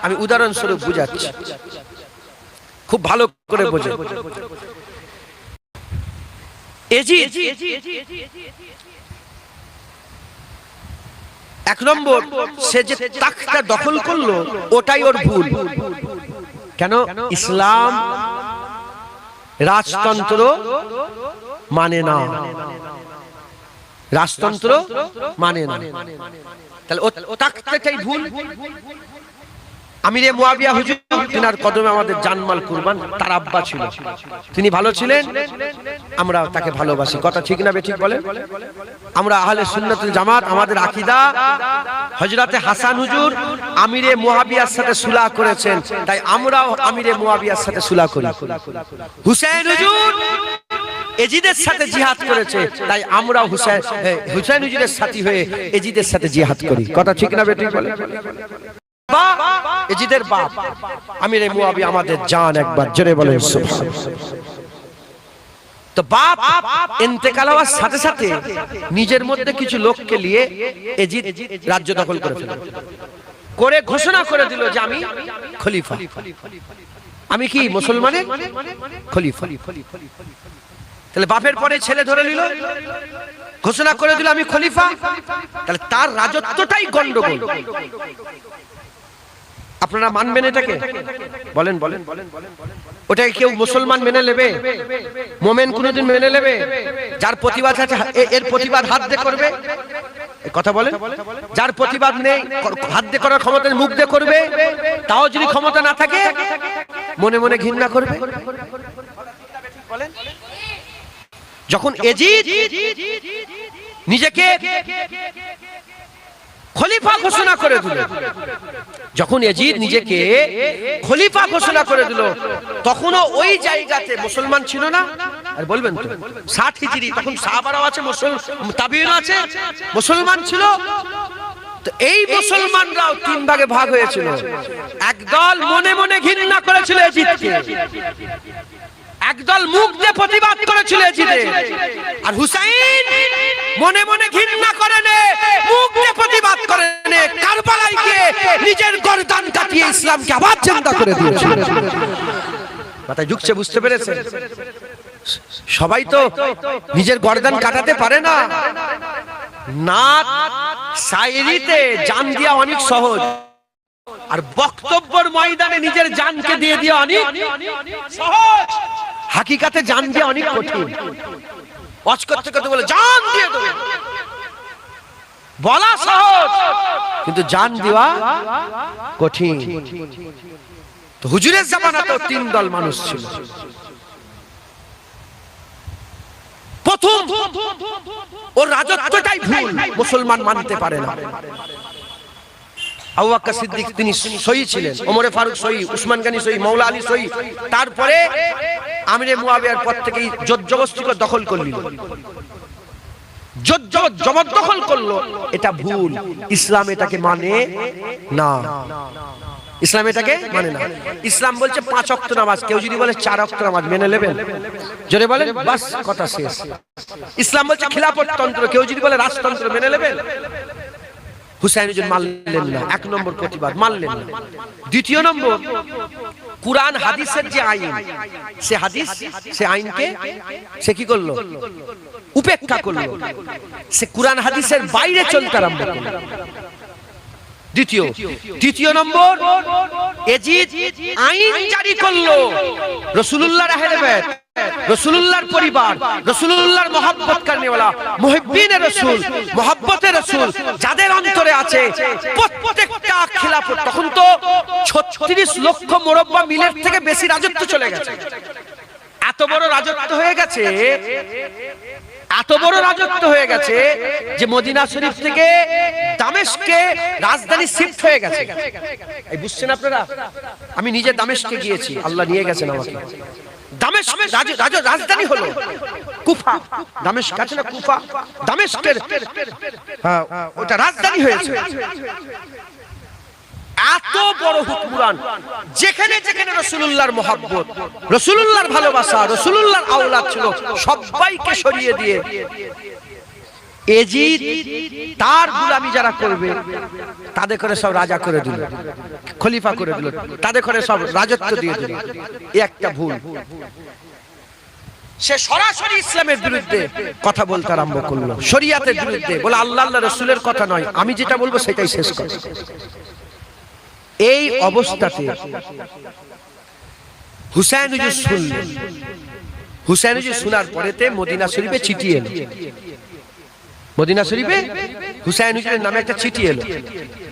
আমি উদাহরণস্বরূপ বুঝাচ্ছি, খুব ভালো করে বোঝেন। এজিদ এক নম্বর, সে যে তাখতা দখল করলো ওটাই ওর ভুল। কেন? ইসলাম রাজতন্ত্র মানে না, রাজতন্ত্র মানে না, তাহলে ও তাখতাটাই ভুল। আমিরে মুয়াবিয়া হুজুর, তিনার কদমে আমাদের জানমাল কুরবান। তার আব্বা ছিল, তিনি ভালো ছিলেন, আমরা তাকে ভালোবাসি। কথা ঠিক না বেঠিক বলেন? আমরা আহলে সুন্নাতুল জামাত, আমাদের আকীদা হযরতে হাসান হুজুর আমিরে মুয়াবিয়ার সাথে সুলহ করেছেন, তাই আমরাও আমিরে মুয়াবিয়ার সাথে সুলহ করি। হুসাইন হুজুর এজিদের সাথে জিহাদ করেছে, তাই আমরাও হুসাইন হুজুরের সাথী হয়ে এজিদের সাথে জিহাদ করি। কথা ঠিক না বেঠিক বলেন? এজিদের বাপ আমিরে মুয়াবিয়া আমাদের জান। একবার জোরে বলেন সুবহানাল্লাহ। তো বাপ ইন্তেকাল হওয়ার সাথে সাথে নিজের মধ্যে কিছু লোককে নিয়ে এজিদ রাজ্য দখল করে ফেলল, করে ঘোষণা করে দিল যে আমি খলিফা, আমি কি মুসলমানের খলিফা। তাহলে বাপের পরে ছেলে ধরে নিল, ঘোষণা করে দিল আমি খলিফা, তাহলে তার রাজত্বটাই গন্ডগোল। আপনারা মানবেন এটাকে? বলেন বলেন। ওটাকে কেউ মুসলমান মেনে নেবে? মোমেন কোনদিন মেনে নেবে? যার প্রতিবাদ আছে এর প্রতিবাদ হাত দিয়ে করবে, কথা বলেন। যার প্রতিবাদ নেই, হাত দিয়ে করার ক্ষমতা, মুখ দিয়ে করবে, তাও যদি ক্ষমতা না থাকে মনে মনে ঘৃণা করবে। যখন এজিদ নিজেকে খলিফা ঘোষণা করে দিল, যখন এজিদ নিজেকে খলিফা ঘোষণা করে দিল, তখনও ওই জায়গাতে মুসলমান ছিল না, আর বলবেন তো 60 হিজরি, তখন সাহাবারাও আছে, তাবিঈন আছে, মুসলমান ছিল। তো এই মুসলমানরাও তিন ভাগে ভাগ হয়েছিল। একদল মনে মনে ঘৃণা করেছিল এজিদকে, একদল মুখ দিয়ে প্রতিবাদ করেছিল এজিদে, আর হুসাইন মনে মনে ঘৃণা করেন, মুখ দিয়ে প্রতিবাদ করেন, কারবালায় গিয়ে নিজের গর্দান কাটিয়ে ইসলামকে আবার জিন্দা করে দিয়েছিল। মাথায় ঢুকছে, বুঝতে পেরেছে? সবাই তো নিজের গর্দান কাটাতে পারে না। নাত শায়রিতে জান দেওয়া অনেক সহজ, আর বক্তব্যের ময়দানে নিজের জানকে দিয়ে দেওয়া অনেক সহজ। হাকিকাতে জান দেওয়া অনেক কঠিন। ওয়াজ করতে করতে বলে জান দিয়ে দেবো, বলা সহজ, কিন্তু জান দেওয়া কঠিন। তো হুজুরের জামানাতেও তিন দল মানুষ ছিল। প্রথম ওর রাজত্বটাই ভুল, মুসলমান মানতে পারে না। আবু বকর সিদ্দিক তিনি সহি ছিলেন, ওমরে ফারুক সহি, উসমান গনি সহি, মাওলা আলী সহি। তারপরে আমিরে মুয়াবিয়ার পর থেকে জবরদস্তি করে দখল করল, জবরদখল করলো। এটা ভুল, ইসলাম এটাকে মানে না। ইসলাম এটাকে মানে না। ইসলাম বলছে 5 ওয়াক্ত নামাজ, কেউ যদি বলে 4 ওয়াক্ত নামাজ মেনে নেবেন? জোরে বলেন, বাস কথা শেষ। ইসলাম বলছে খিলাফত তন্ত্র, কেউ যদি বলে রাজতন্ত্র মেনে নেবেন? হুসাইন মানলেন না, 1 নম্বর প্রতিবাদ, মানলেন না। দ্বিতীয় নম্বর, কুরআন হাদিসের যে আইন, সে হাদিস, সে আইনকে সে কি করলো? উপেক্ষা করলো। সে কুরআন হাদিসের বাইরে চলতে আরম্ভ করলো। তৃতীয় নম্বর, এজিদ আইন জারি করলো রাসূলুল্লাহর আহলে বাইত, রাসূলুল্লাহর পরিবার, রাসূলুল্লাহর মহব্বত করনেওয়ালা, মুহিব্বিনে রাসূল, মহব্বতে রাসূল যাদের অন্তরে আছে, প্রত্যেকটা খিলাফত। তখন তো 36 লক্ষ মুরব্বা মিলের থেকে বেশি রাজত্ব চলে গেছে। এত বড় রাজত্ব হয়ে গেছে, এত বড় রাজত্ব হয়ে গেছে যে মদিনা শরীফ থেকে দামেস্কে রাজধানী শিফট হয়ে গেছে। এই বুঝছেন আপনারা? আমি নিজে দামেস্কে গিয়েছি, আল্লাহ নিয়ে গেছেন আমাকে। দামেস্ক রাজধানী হলো কুফা। দামেস্ক আছে না কুফা, দামেস্কের ওটা রাজধানী হয়েছে। এত বড় হুকুমরান, যেখানে যেখানে রাসূলুল্লাহর মহব্বত, রাসূলুল্লাহর ভালোবাসা, রাসূলুল্লাহর আওলাদ ছিল, সবাইকে সরিয়ে দিয়ে এজিদ তার গোলামি যারা করবে তাদের করে সব রাজা করে দিল, খলিফা করে দিল, তাদের করে সব রাজত্ব দিয়ে দিল। এই একটা ভুল। সে সরাসরি ইসলামের বিরুদ্ধে কথা বলতে আরম্ভ করলো, শরিয়াতের বিরুদ্ধে, বলে আল্লাহ আল্লাহ রাসূলের কথা নয়, আমি যেটা বলবো সেটাই শেষ কথা। এই অবস্থাতে হুসাইন হুজুর শুনলেন। হুসাইন হুজুর শোনার পরেতে মদিনা শরীফে চিঠি এলো। মদিনা শরীফে হুসাইন হুজুরের নামে একটা চিঠি এলো।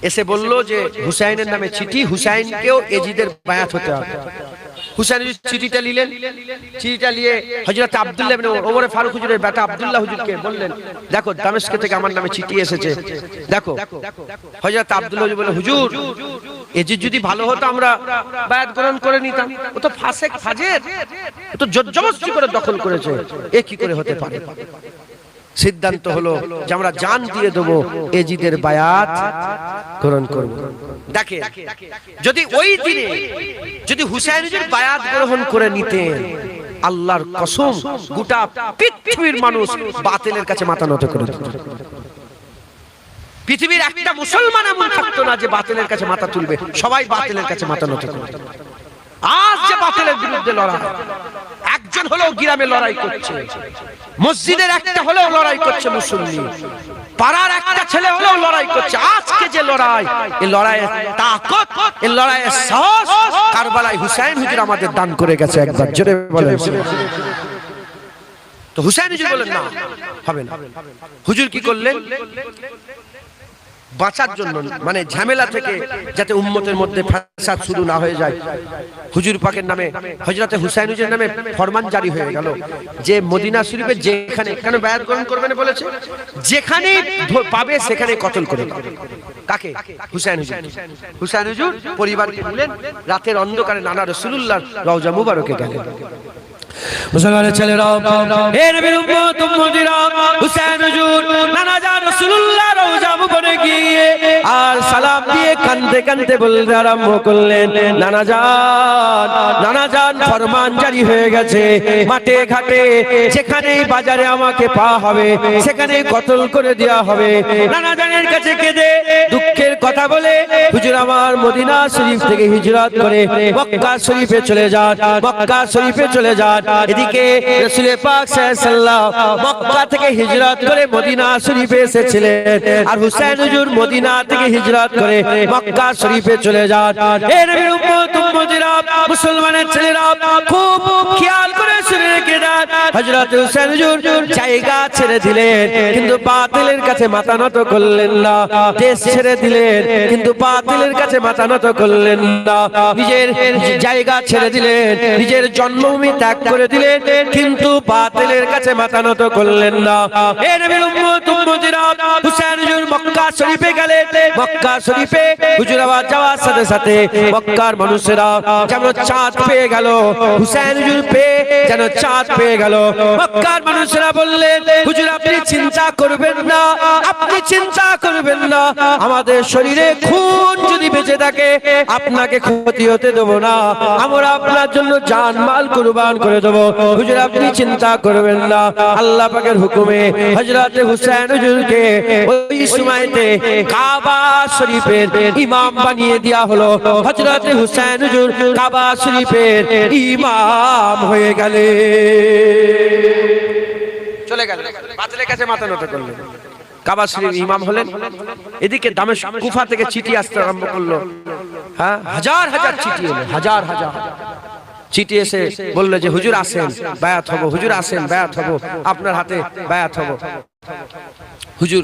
এসে বলল যে হুসাইনের নামে চিঠি, হুসাইনকেও এজিদের বায়াত হতে হবে। হুসাইন হুজুর চিঠিটা নিলেন। চিঠিটা নিয়ে হযরত আব্দুল্লাহ ইবনে ওমর ফারুক হুজুরের বেটা আব্দুল্লাহ হুজুরকে বললেন, দেখো দামেস্ক থেকে আমার নামে চিঠি এসেছে, দেখো। হযরত আব্দুল্লাহ হুজুর বললেন, হুজুর এজিদ যদি ভালো হতো আমরা বায়াত গ্রহণ করে নিতাম, ও তো ফাসেক ফাজের, ও তো জবরদস্তি করে দখল করেছে, এ কি করে হতে পারে? সিদ্ধান্ত হলো যে আমরা জান দিয়ে দেবো, এজিদের বায়াত গ্রহণ করব। দেখে যদি ওই দিনে যদি হুসাইন হুজুর বায়াত গ্রহণ করে নিতেন, আল্লাহর কসম গোটা পৃথিবীর মানুষ বাতিলের কাছে মাথা নত করে দিত। পৃথিবীর একটা মুসলমান এমন থাকতো না যে বাতিলের কাছে মাথা তুলবে, সবাই বাতিলের কাছে মাথা নত করবে। আজ যে বাতিলের বিরুদ্ধে লড়াই, একজন হলেও গ্রামে লড়াই করছে, মসজিদের একটা হলেও লড়াই করছে মুসল্লি, পাড়ার একটা ছেলে হলেও লড়াই করছে। আজকে যে লড়াই, এই লড়াইয়ের তাকত, এই লড়াইয়ের সাহস কারবালায় হুসাইন হুজুর আমাদের দান করে গেছে। একবার জোরে বলেন। তো হুসাইন হুজুর বলেন না, হবে না। হুজুর কি করলেন? বাঁচার জন্য, মানে ঝামেলা থেকে যাতে উম্মতের মধ্যে ফাসাদ শুরু না হয়ে যায়, হুজুর পাকের নামে হযরতে হুসাইন হুজুরের নামে ফরমান জারি হয়ে গেল যে মদিনা শরীফে যেখানে কেন বায়াত গ্রহণ করবেন বলেছে, যেখানে পাবে সেখানে কতল করে দেবে। কাকে? হুসাইন হুজুর। হুসাইন হুজুর পরিবারকে বলেন, রাতের অন্ধকারে নানা রাসূলুল্লাহর রওজা মুবারকে গেলেন। মুসলমানের ছেলেরা, হে নবীর উম্মত উম্মতিরা, হুসাইন হুজুর নানা জান রাসূলুল্লাহ রওজা মুবারকে গিয়ে আর সালাম দিয়ে কাঁদতে কাঁদতে বলতে আরম্ভ করলেন, নানা জান ফরমান জারি হয়ে গেছে, মাঠে ঘাটে যেখানেই বাজারে আমাকে পাওয়া হবে সেখানেই কতল করে দেওয়া হবে। নানা জানের কাছে কেঁদে দুঃখের কথা বলে হুজুর আমার মদিনা শরীফ থেকে হিজরত করে মক্কা শরীফে চলে যান, মক্কা শরীফে চলে যান। এদিকে রাসূল পাক সাল্লাল্লাহু মক্কা থেকে হিজরত করে মদিনা শরীফে এসেছিলেন, আর হুসাইন হুজুর মদিনা থেকে হিজরত করে মক্কা শরীফে চলে যান। হে নবীর উম্মত উম্মতিরা, মুসলমানের ছেলেরা, খুব খেয়াল করে শুনে রেখে দেন, হযরত হুসাইন হুজুর জায়গা ছেড়ে দিলেন কিন্তু বাতিলের কাছে মাথা নত করলেন না, দেশ ছেড়ে দিলেন কিন্তু বাতিলের কাছে মাথা নত করলেন না, নিজের জায়গা ছেড়ে দিলেন, নিজের জন্মভূমি ত্যাগ করে দিলেন কিন্তু বাতিলের কাছে মাথা নত করলেন না। হে নবীর উম্মত উম্মতিরা, হুসাইন হুজুর মক্কা শরীফে গেলেন, মক্কা শরীফে হুজুর আবার যাওয়ার সাথে সাথে মক্কার মানুষেরা যেন চাঁদ পেয়ে গেল, হুসাইন হুজুর পেয়ে যেন চাঁদ পেয়ে গেল। মক্কার মানুষেরা বললেন, হুজুর আপনি চিন্তা করবেন না, আপনি চিন্তা করবেন না, আমাদের শরীরে খুন যদি বেঁচে থাকে আপনাকে ক্ষতি হতে দেব না, আমরা আপনার জন্য জানমাল কুরবান করে দেব, হুজুর আপনি চিন্তা করবেন না। আল্লাহ পাকের হুকুমে হযরত হুসাইন হুজুরকে ওই সময়তে কাবা শরীফের ইমাম বানিয়ে দেয়া হলো। হযরত হুসাইন হুজুর কাবা শরীফের ইমাম হয়ে গেলেন, চলে গেলেন, বাতিলের কাছে মাথা নত করলেন, কাবা শরীফের ইমাম হলেন। এদিকে দামেস্ক কুফা থেকে চিঠি আসতে আরম্ভ করলো, হ্যাঁ হাজার হাজার চিঠি এলো, হাজার হাজার চিঠি এসে বললো যে হুজুর আসেন বায়াত হবো, হুজুর আসেন বায়াত হবো, আপনার হাতে বায়াত হবো। হুজুর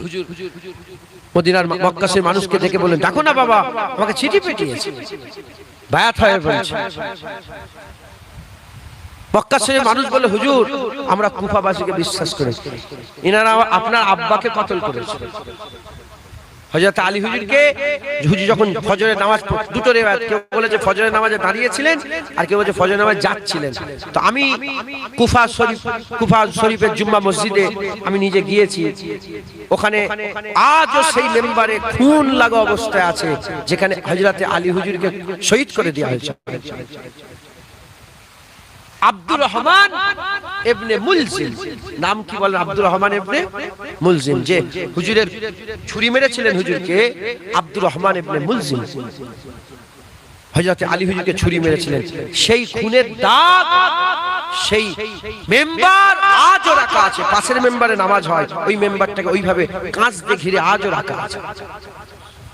মদিনার মক্কার মানুষকে দেখে বললেন, দেখো না বাবা আমাকে চিঠি পাঠিয়েছে, বায়াত হয়ে বলছে। মক্কা শরীফের মানুষ বলে, হুজুর আমরা কুফাবাসীকে বিশ্বাস করি, ইনারা আপনার আব্বাকে কতল করেছে। হযরত আলী হুজুরকে হুজুর যখন ফজরের নামাজ, দুটো রিওয়ায়াত, কেউ বলেছে ফজরের নামাজে দাঁড়িয়েছিলেন আর কেউ বলেছে ফজরের নামাজে যাচ্ছিলেন, তো আমি কুফা শরীফের জুম্মা মসজিদে আমি নিজে গিয়েছি, ওখানে আজও সেই মেম্বারে খুন লাগা অবস্থায় আছে যেখানে হযরত আলী হুজুরকে শহীদ করে দেওয়া হয়েছে। আব্দুর রহমান ইবনে মুলজিম, নাম কি বলেন, আব্দুর রহমান ইবনে মুলজিম, যে হুজুরের ছুরি মেরেছিলেন হুজুরকে, আব্দুর রহমান ইবনে মুলজিম হযরত আলী হুজুরকে ছুরি মেরেছিলেন, সেই খুনের দাগ সেই মেম্বার আজও রাখা আছে, পাশের মেম্বারে নামাজ হয় ওই মেম্বারটাকে ওইভাবে কাঁচ দিয়ে ঘিরে আজও রাখা আছে।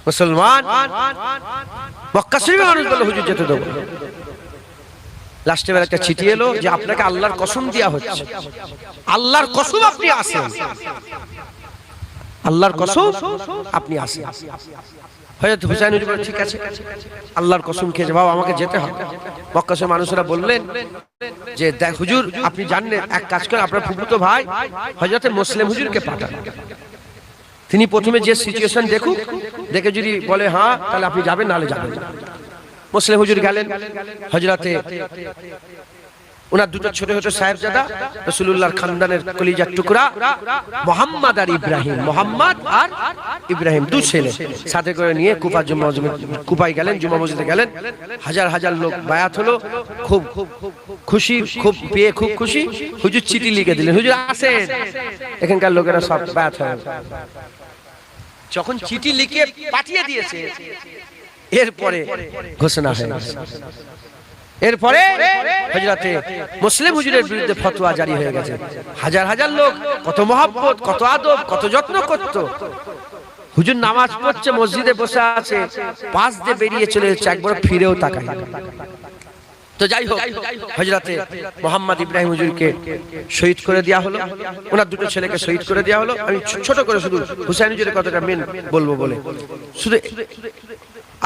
মুসলমান মক্কা শরীফের মানুষ বলে, হুজুর যেতে দেবো। লাস্টে বেলা একটা চিঠি এলো যে আপনাকে আল্লাহর কসম দেয়া হচ্ছে, আল্লাহর কসম আপনি আসেন, আল্লাহর কসম আপনি আসেন। হযরত হুসাইন হুজুর বলে, ঠিক আছে আল্লাহর কসম খেয়েছে বাবা আমাকে যেতে হবে। মক্কা শরীফের মানুষরা বললেন যে দেখ হুজুর আপনি জানেন, এক কাজ করেন আপনার ফুফুতো ভাই হযরত মুসলিম হুজুরকে পাঠান, তিনি প্রথমে যে সিচুয়েশন দেখুক, দেখে যদি বলে হ্যাঁ তাহলে আপনি যাবেন, নাহলে যাবেন না। মুসলিম হুজুর গেলেন, হযরতে ওনার দুটো ছোট ছোট সাহেবজাদা রাসূলুল্লাহর খানদানের কলিজার টুকরা মুহাম্মদ আর ইব্রাহিম, মুহাম্মদ আর ইব্রাহিম দুই ছেলে সাথে করে নিয়ে কুফায় গেলেন, জুমা মসজিদে গেলেন। হাজার হাজার লোক বায়াত হলো, খুব খুশি, খুব পেয়ে খুব খুশি। হুজুর চিঠি লিখে দিলেন, হুজুর আসেন, এখানকার লোকেরা সব বায়াত হয়ে। যখন চিঠি লিখে পাঠিয়ে দিয়েছে, এরপরে ঘোষণা হয়ে গেছে, এরপরে হযরতে মুসলিম হুজুরের বিরুদ্ধে ফতোয়া জারি হয়ে গেছে। হাজার হাজার লোক কত মহব্বত, কত আদব, কত যত্ন করত। হুজুর নামাজ পড়ছে, মসজিদে বসে আছে, পাশ দিয়ে বেরিয়ে চলে যাচ্ছে, একবার ফিরেও তাকায়। তো যাই হোক, হযরতে মুহাম্মদ ইব্রাহিম হুজুরকে শহীদ করে দেওয়া হলো, ওনার দুটো ছেলেকে শহীদ করে দেওয়া হলো। আমি ছোট করে শুধু হুসাইন হুজুরের কথাটা মেন বলবো বলে শুধু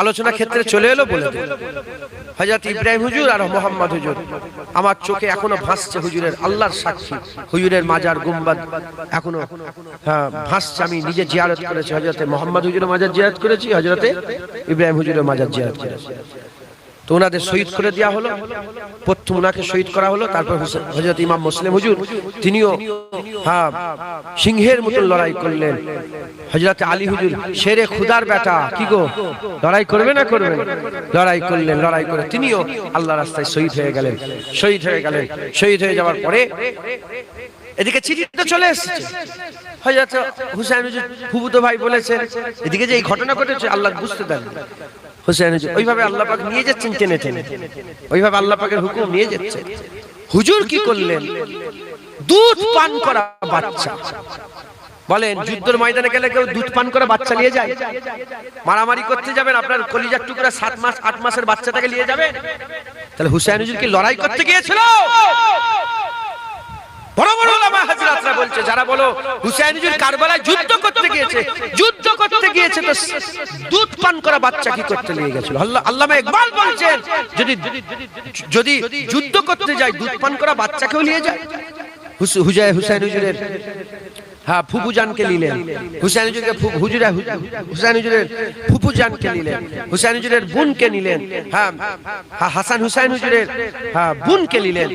আলোচনা ক্ষেত্রে চলে এলো বলে। হযরত ইব্রাহিম হুজুর আর মুহাম্মদ হুজুর আমার চোখে এখনো ভাসছে, হুজুরের আল্লাহর সাক্ষী, হুজুরের মাজার গুম্বাদ এখনো ভাসছে। আমি নিজে জিয়ারত করেছি, হযরতে মুহাম্মদ হুজুরের মাজার জিয়ারত করেছি, হযরতে ইব্রাহিম হুজুরের মাজার জিয়ারত করেছি। তো তো ওনাদের শহীদ করে দেওয়া হলো, প্রথম ওনাকে শহীদ করা হলো, তারপর হযরত ইমাম মুসলিম হুজুর তিনিও সিংহের মতো লড়াই করলেন। হযরত আলী হুজুর শেরে খুদার বেটা, কি গো লড়াই করবে না করবেন? লড়াই করলেন, লড়াই করে তিনিও আল্লাহর রাস্তায় শহীদ হয়ে গেলেন। শহীদ হয়ে গেলেন, শহীদ হয়ে যাওয়ার পরে এদিকে চিঠি তো চলে এসেছে। হযরত হুসাইন হুজুর ফুফুতো ভাই বলেছেন এদিকে যে এই ঘটনা ঘটেছে আল্লাহ বুঝতে দেন। হুসাইন হুজুর ওইভাবে আল্লাহ পাক নিয়ে যাচ্ছেন টেনে টেনে, ওইভাবে আল্লাহ পাকের হুকুম নিয়ে যাচ্ছে। হুজুর কি করলেন? দুধ পান করা বাচ্চা, বলেন যুদ্ধের ময়দানে গেলে কেউ দুধ পান করা বাচ্চা নিয়ে যায়? মারামারি করতে যাবেন, আপনার কলিজার টুকরা 7 মাস 8 মাসের বাচ্চাটাকে নিয়ে যাবেন? তাহলে হুসাইন হুজুর কি লড়াই করতে গিয়েছিল? বড় বড় ওলামা হযরতরা বলছে, যারা বলো হুসাইন হুজুর কারবালায় যুদ্ধ করতে গিয়েছে, যুদ্ধ করতে গিয়েছে তো দুধ পান করা বাচ্চা কি করতে নিয়ে গেছিল? আল্লামা ইকবাল বলছেন যদি যদি যুদ্ধ করতে যায় দুধ পান করা বাচ্চাকেও নিয়ে যায়। হুসাইন হুজুরের ফুফুজানকে নিলেন, হুসাইন হুজুরকে হুসাইন হুজুরের ফুফুজানকে নিলেন, হুসাইন হুজুরের বোনকে নিলেন, হাসান হুসাইন হুজুরের বোনকে নিলেন,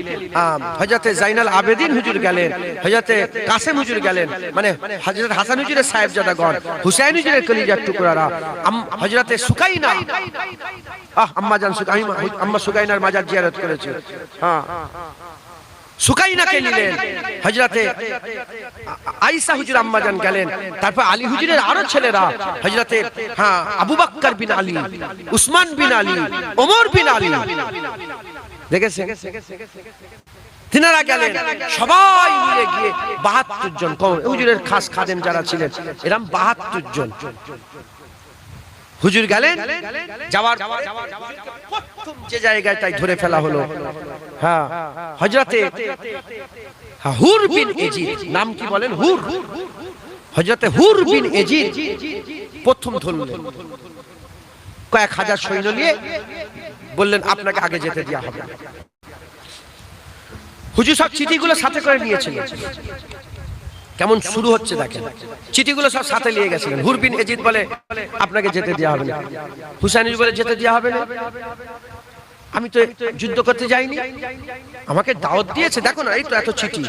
হযরতে জাইনাল আবেদিন হুজুর গেলেন, হযরতে কাসেম হুজুর গেলেন, মানে হযরত হাসান হুজুরের সাহেবজাদাগণ, হুসাইন হুজুরের কলিজার টুকরারা, হযরতে সুকাইনা, আম্মা জান সুকাইনা, আম্মা সুকাইনার মাজার জিয়ারত করেছে, সুকাইনাকে নিলেন, হযরতে আয়েশা হুজুর আম্মা জান গেলেন, তারপর আলী হুজুরের আরো ছেলেরা হযরতে আবু বকর বিন আলী, উসমান বিন আলী, ওমর বিন আলী, দেখেছেন তিনারা গেলেন, সবাই মিলে গিয়ে 72 জন হুজুরের খাস খাদেম যারা ছিলেন এরকম 72 জন হুজুর গেলেন। যাওয়ার প্রথম যে জায়গায় তাই ধরে ফেলা হলো হযরতে হুর বিন এজিদ, নাম কি বলেন? হুর, হযরতে হুর বিন এজিদ প্রথম ধরলেন, কয়েক হাজার সৈন্য নিয়ে বললেন আপনাকে আগে যেতে দেওয়া হবে। হুজুর সব চিঠিগুলো সাথে করে নিয়েছিলেন। কেমন শুরু হচ্ছে দেখেন, চিঠিগুলো সব সাথে নিয়ে গেছিলেন। হুর বিন এজিদ বলে আপনাকে যেতে দেওয়া হবে না। হুসাইন হুজুর বলে যেতে দেওয়া হবে না, আমি তো যুদ্ধ করতে যাইনি, আমাকে দাওয়াত দিয়েছে, দেখো না এই তো এত চিঠি।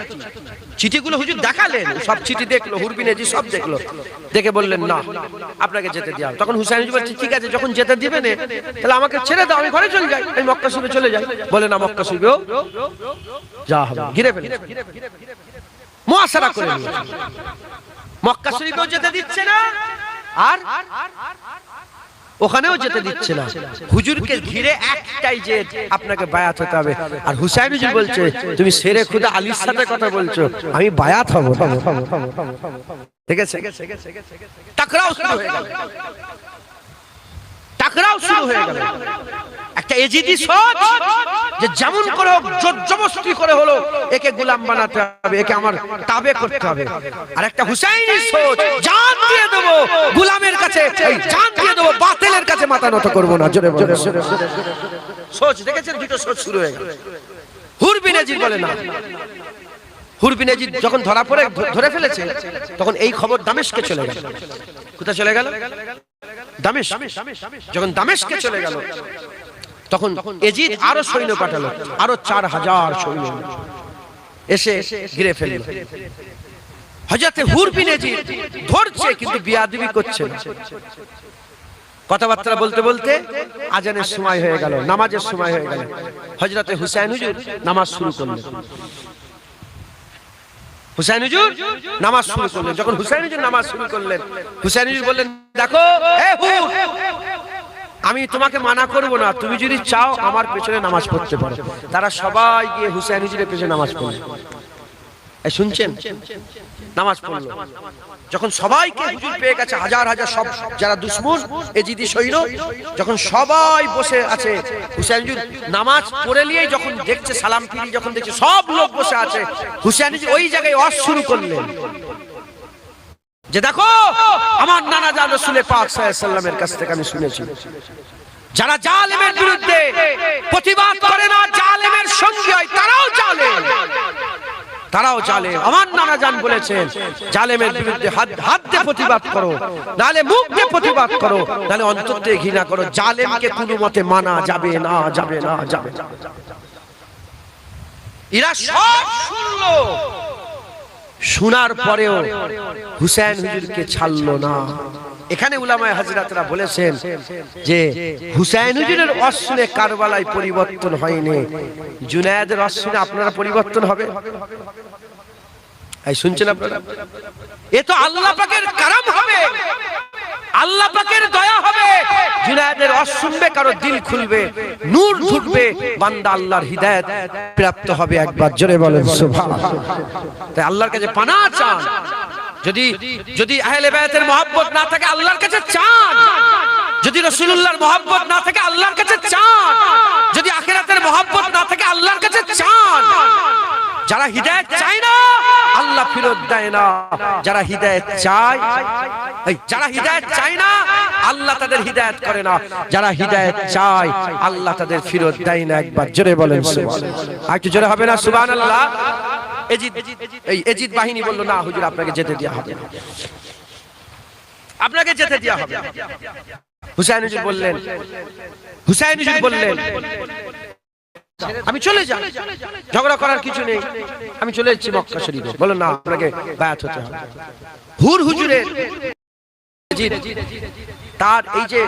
চিঠিগুলো হুজুর দেখালেন, সব চিঠি দেখলো, হুর বিন এজিদ সব দেখলো, দেখে বললেন না আপনাকে যেতে দেওয়া হবে। তখন হুসাইন হুজুর বলছে ঠিক আছে যখন যেতে দিবে না তাহলে আমাকে ছেড়ে দাও, আমি ঘরে চলে যাই, আমি মক্কা শরীফে চলে যাই। বলে না, মক্কা শরীফেও যা হবে, ঘিরে ফেলে মুআশারা করে নিয়েছে, মক্কা শরীফেও যেতে দিচ্ছে না আর ওখানেও যেতে দিচ্ছে না। হুজুরকে ঘিরে একটাই যে আপনাকে বায়াত হতে হবে। আর হুসাইন হুজুর বলছে তুমি শেরে খুদা আলীর সাথে কথা বলছো, আমি বায়াত হব। ঠিক আছে, টাকরাও শুরু হয়ে গেল, টাকরাও শুরু হয়ে গেল। একটা এজিদি সোচ যে যেমন করে হোক জবরদস্তি করে হলো একে গোলাম বানাতে হবে, একে আমার তাবে করতে হবে। আর একটা হুসাইনি সোচ, জান দিয়ে দেব গোলামের কাছে, এই জান দিয়ে দেব বাতিলের কাছে, মাথা নত করব না। জোরে বলে সোচ দেখেছেন, দুটো সোচ শুরু হয়ে গেল। হুর বিন এজিদ বলে না। হুর বিন এজিদ যখন ধরে ফেলেছে তখন এই খবর দামেস্কে চলে গেল। কোথায় চলে গেল? দামেস্ক। যখন দামেস্কে চলে গেল তখন এজিদ আরো সৈন্য পাঠালো, আরো 4000 সৈন্য এসে ঘিরে ফেলল। হযরতে হুর বিন এজিদ ধরছে কিন্তু বিয়াদবি করছে না। কথাবার্তা বলতে বলতে আজানের সময় হয়ে গেল, নামাজের সময় হয়ে গেল। হযরতে হুসাইন হুজুর নামাজ শুরু করলেন। হুসাইন হুজুর নামাজ শুরু করলেন। যখন হুসাইন হুজুর নামাজ শুরু করলেন, হুসাইন হুজুর বললেন দেখো আমি তোমাকে মানা করব না, তুমি যদি চাও আমার পেছনে নামাজ পড়তে পারো। তারা সবাই গিয়ে হুসাইন হুজুরের পেছনে নামাজ পড়ল। এই শুনছেন, নামাজ পড়ল। যখন সবাইকে হুজুর পেয়ে গেছে, হাজার হাজার সব যারা দুশমন এজিদি সৈন্য, যখন সবাই বসে আছে, হুসাইন হুজুর নামাজ পড়ে নিয়ে যখন দেখছে, সালাম ফিরি যখন দেখছে সব লোক বসে আছে, হুসাইন হুজুর ওই জায়গায় ওয়াজ শুরু করলেন যে দেখো আমার নানা জান রাসূল পাক সাল্লাল্লাহু আলাইহি ওয়াসাল্লামের কাছ থেকে আমি শুনেছি, যারা জালেমের বিরুদ্ধে প্রতিবাদ করে না, জালেমের সঙ্গী হয়, তারাও জালেম। তারাও জালেম। আমার নানা জান বলেছেন জালেমের বিরুদ্ধে হাত দিয়ে প্রতিবাদ করো, নালে মুখ দিয়ে প্রতিবাদ করো, নালে অন্তর দিয়ে ঘৃণা করো। জালেমকে কোনো মতে মানা যাবে না, যাবে না, যাবে না। এরা সব শুনলো, শোনার পরেও হুসাইন হুজুরকে ছাড়লো না। এখানে উলামায়ে হাজরাতরা বলেছেন যে হুসাইন হুজুরের অশ্নে কারবালায় পরিবর্তন হয়নি, জুনায়েদের অশ্নে আপনারা পরিবর্তন হবে? এই শুনছেন আপনারা? এ তো আল্লাহ পাকের কারাম হবে, আল্লাহ পাকের দয়া হবে। জুনায়েদের ওয়াজ শুনবে, কারো দিল খুলবে, নূর ঢুকবে, বান্দা আল্লাহর হিদায়াত প্রাপ্ত হবে। একবার জোরে বলেন সুবহানাল্লাহ। তাই আল্লাহর কাছে পানাহ চান। যদি আহলে বায়াতের মহব্বত না থাকে আল্লাহর কাছে চান, যদি রাসূলুল্লাহর মহব্বত না থাকে আল্লাহর কাছে চান, যদি আখিরাতের মহব্বত না থাকে আল্লাহর কাছে চান। যারা হিদায়াত চায় না আল্লাহ ফিরত দেয় না, যারা হিদায়াত চায়, যারা হিদায়াত চায় না আল্লাহ তাদের হিদায়াত করে না, যারা হিদায়াত চায় আল্লাহ তাদের ফিরত দেয় না। একবার জোরে বলেন সুবহানাল্লাহ। আর একটু জোরে হবে না সুবহানাল্লাহ? এজিদ বাহিনী বলল না হুজুর আপনাকে যেতে দেয়া হবে না, আপনাকে যেতে দেয়া হবে। হুসাইন হুজুর বললেন আমি চলে যাই, ঝগড়া করার কিছু নেই, আমি চলে যাচ্ছি মক্কা শরীফে। বলো না আপনাকে বায়াত হতে হবে। হুর হুজুরের তার এই যে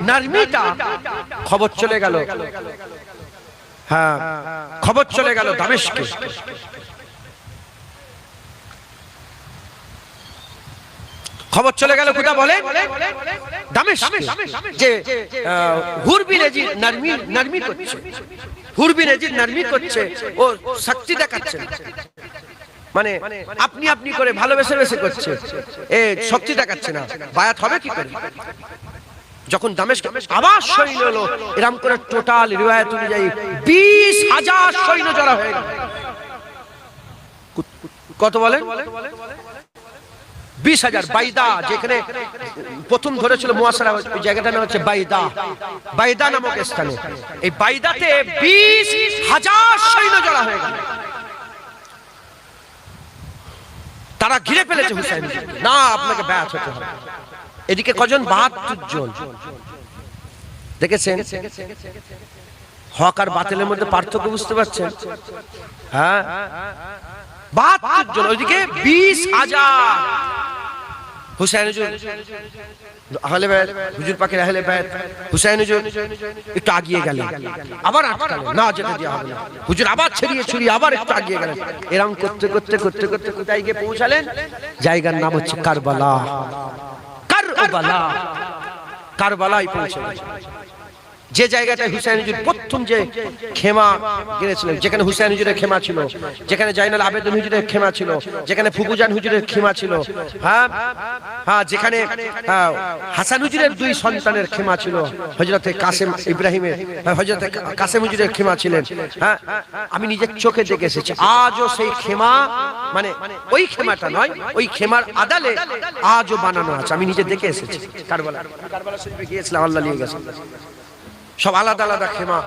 নারমিটা খবর চলে গেল, হ্যাঁ খবর চলে গেল দামেস্কে। খবর চলে গেল কোথা বলে? দামেস্কে। যে হুর বিন ইয়াজিদ নারমি করছে, হুর বিন ইয়াজিদ নারমি করছে, ও শক্তি দেখাচ্ছে, মানে আপনি আপনি করে ভালোবেসে বেসে করছে, এ শক্তি দেখাচ্ছে না, বায়াত হবে কি করে? যখন দামেস্ক আবার সৈন্য এলো, এরকম করে টোটাল রিওয়ায়াত অনুযায়ী 20,000 সৈন্য জড়ো হয়ে গেল। কত বলেন? 20,000। বাইদা যেখানে প্রথম ধরেছিল মুয়াসারা, ওই জায়গাটার নাম হচ্ছে বাইদা নামক স্থানে। এই বাইদাতে 20,000 সৈন্য জড়ো হয়ে গেল। তারা ঘিরে ফেলেছে হুসাইন, না আপনাকে বায়াত হতে হবে। এদিকে কজন? 72 জন। দেখেছেন হক আর বাতিলের মধ্যে পার্থক্য বুঝতে পারছেন? হ্যাঁ 72 জন, ওইদিকে 20,000। হুসাইন হুজুর আহলে বায়াত, হুজুর পাকের আহলে বায়াত, হুসাইন হুজুর একটু আগিয়ে গেলেন, আবার আটকালেন, না যেতে দেওয়া হবে না। হুজুর আবার ছড়িয়ে আবার একটু আগিয়ে গেলেন। এরকম করতে করতে করতে করতে কোথায় গিয়ে পৌঁছালেন? জায়গার নাম হচ্ছে কারবালা। কারবালায় পৌঁছালেন, যে জায়গাটায় হুসাইন হুজুর প্রথম যে খেমা গেড়েছিলেন, যেখানে হুসাইন হুজুরের খেমা ছিল, যেখানে জাইনুল আবেদিন হুজুরের খেমা ছিল, যেখানে ফুকুজান হুজুরের খেমা ছিল, হ্যাঁ হ্যাঁ, যেখানে হাসান হুজুরের 2 সন্তানের খেমা ছিল, হযরতে কাসেম ইব্রাহিমের, হযরতে কাসেম হুজুরের খেমা ছিলেন। হ্যাঁ আমি নিজের চোখে দেখে এসেছি। আজও সেই খেমা, মানে ওই খেমাটা নয়, ওই খেমার আদালে আজও বানানো আছে, আমি নিজে দেখে এসেছি। কারবালা শরীফে গিয়েছিলাম, আল্লাহ নিয়ে গেছেন। সব আলাদা আলাদা খেমা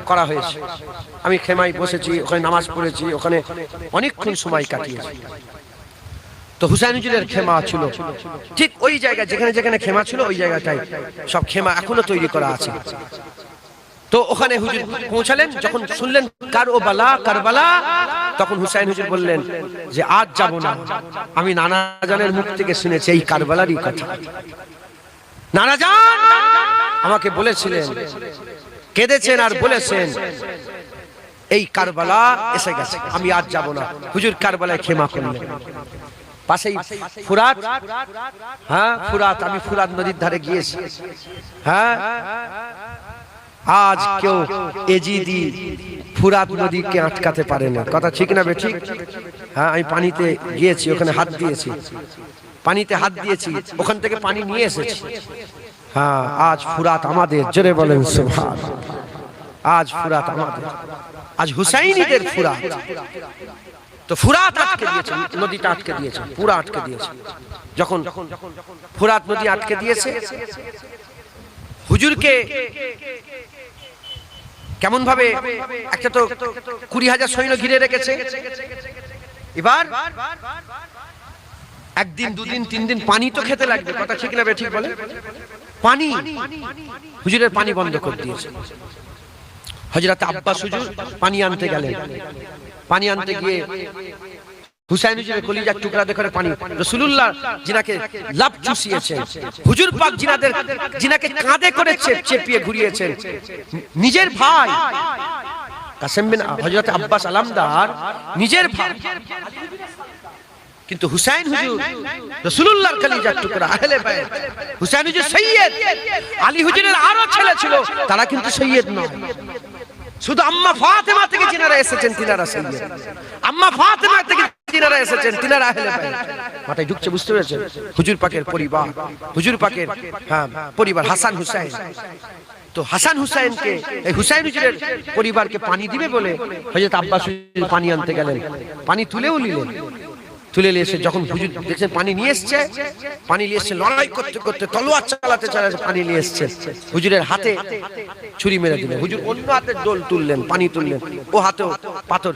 করা হয়েছে। আমি খেমায় বসেছি, ওখানে নামাজ পড়েছি, ওখানে অনেকক্ষণ সময় কাটিয়েছি। তো হুসাইন হুজুরের খেমা ছিল ঠিক ওই জায়গায়, যেখানে যেখানে খেমা ছিল ওই জায়গাটাই সব খেমা এখনো তৈরি করা আছে। তো ওখানে হুজুর পৌঁছালেন, যখন শুনলেন কারবালা, তখন হুসাইন হুজুর বললেন যে আজ যাব না, আমি নানা জানের মুখ থেকে শুনেছি এই কারবালারই কথা। নানা জান আমাকে বলেছিলেন, কেঁদেছেন আর বলেছেন এই কারবালা এসে গেছে, আমি আজ যাব না। হুজুর কারবালায় খেমা করলেন, পাশেই ফুরাত। হ্যাঁ ফুরাত, আমি ফুরাত নদীর ধারে গিয়েছি। হ্যাঁ আজ কেউ এজিদি ফুরাত নদীকে আটকাতে পারে না, কথা ঠিক না বে ঠিক? হ্যাঁ আমি পানিতে গিয়েছি, ওখানে হাত দিয়েছি, পানিতে হাত দিয়েছি, ওখান থেকে পানি নিয়ে এসেছি। হ্যাঁ আজ ফুরাত আমাদের, জোরে বলেন সুবহানাল্লাহ। আজ ফুরাত আমাদের, আজ হুসাইনীদের ফুরাত। তো ফুরাত আটকে দিয়েছে, নদীটা আটকে দিয়েছে, পুরা আটকে দিয়েছে। যখন ফুরাত নদী আটকে দিয়েছে, হুজুরকে কেমন ভাবে, একটা তো 20,000 সৈন্য ঘিরে রেখেছে, এবার একদিন দুদিন তিন দিন পানি তো খেতে লাগবে, কথা ঠিক না ঠিক বলে? পানি, হুজুরের পানি বন্ধ করে দিয়েছে। হযরত আব্বাস হুজুর পানি আনতে গেলেন। পানি আনতে গিয়ে হুসাইন হুজুরের কলিজার টুকরা দেখে পানি, রাসূলুল্লাহ জিনাকে লাভ চুষিয়েছেন, হুজুর পাক জিনাকে কাঁধে করে চেপিয়ে ঘুরিয়েছেন, নিজের ভাই কাসেম বিন হযরত আব্বাস আলামদার নিজের ভাই, কিন্তু হুসাইন হুজুর রাসূলুল্লাহর কলিজার টুকরা, আহলে বাইত। হুসাইন হুজুর সৈয়দ, আলী হুজুরের আরো ছেলে ছিল, তারা কিন্তু সৈয়দ নয়। শুধু আম্মা ফাতেমা থেকে যিনারা এসেছেন তিনারা সৈয়দ, আম্মা ফাতেমা থেকে যিনারা এসেছেন তিনারা আহলে বাইত। মাথায় ঢুকছে, বুঝতে পেরেছেন? হুজুর পাকের পরিবার, হুজুর পাকের পরিবার হাসান হুসাইন। তো হাসান হুসাইনকে, এই হুসাইন হুজুরের পরিবারকে পানি দিবে বলে হযরত আব্বাস হুজুর পানি আনতে গেলেন। পানি তুলেও নিলেন, তুলে নিয়ে এসে যখন হুজুর দেখছেন পানি নিয়ে এসছে, পানি নিয়ে এসছে, লড়াই করতে করতে তলোয়ার চালাতে চালাতে পানি নিয়ে এসছে, হুজুরের হাতে ছুরি মেরে দিলেন। হুজুর অন্য হাতে ডোল তুললেন, পানি তুললেন, ও হাতেও পাথর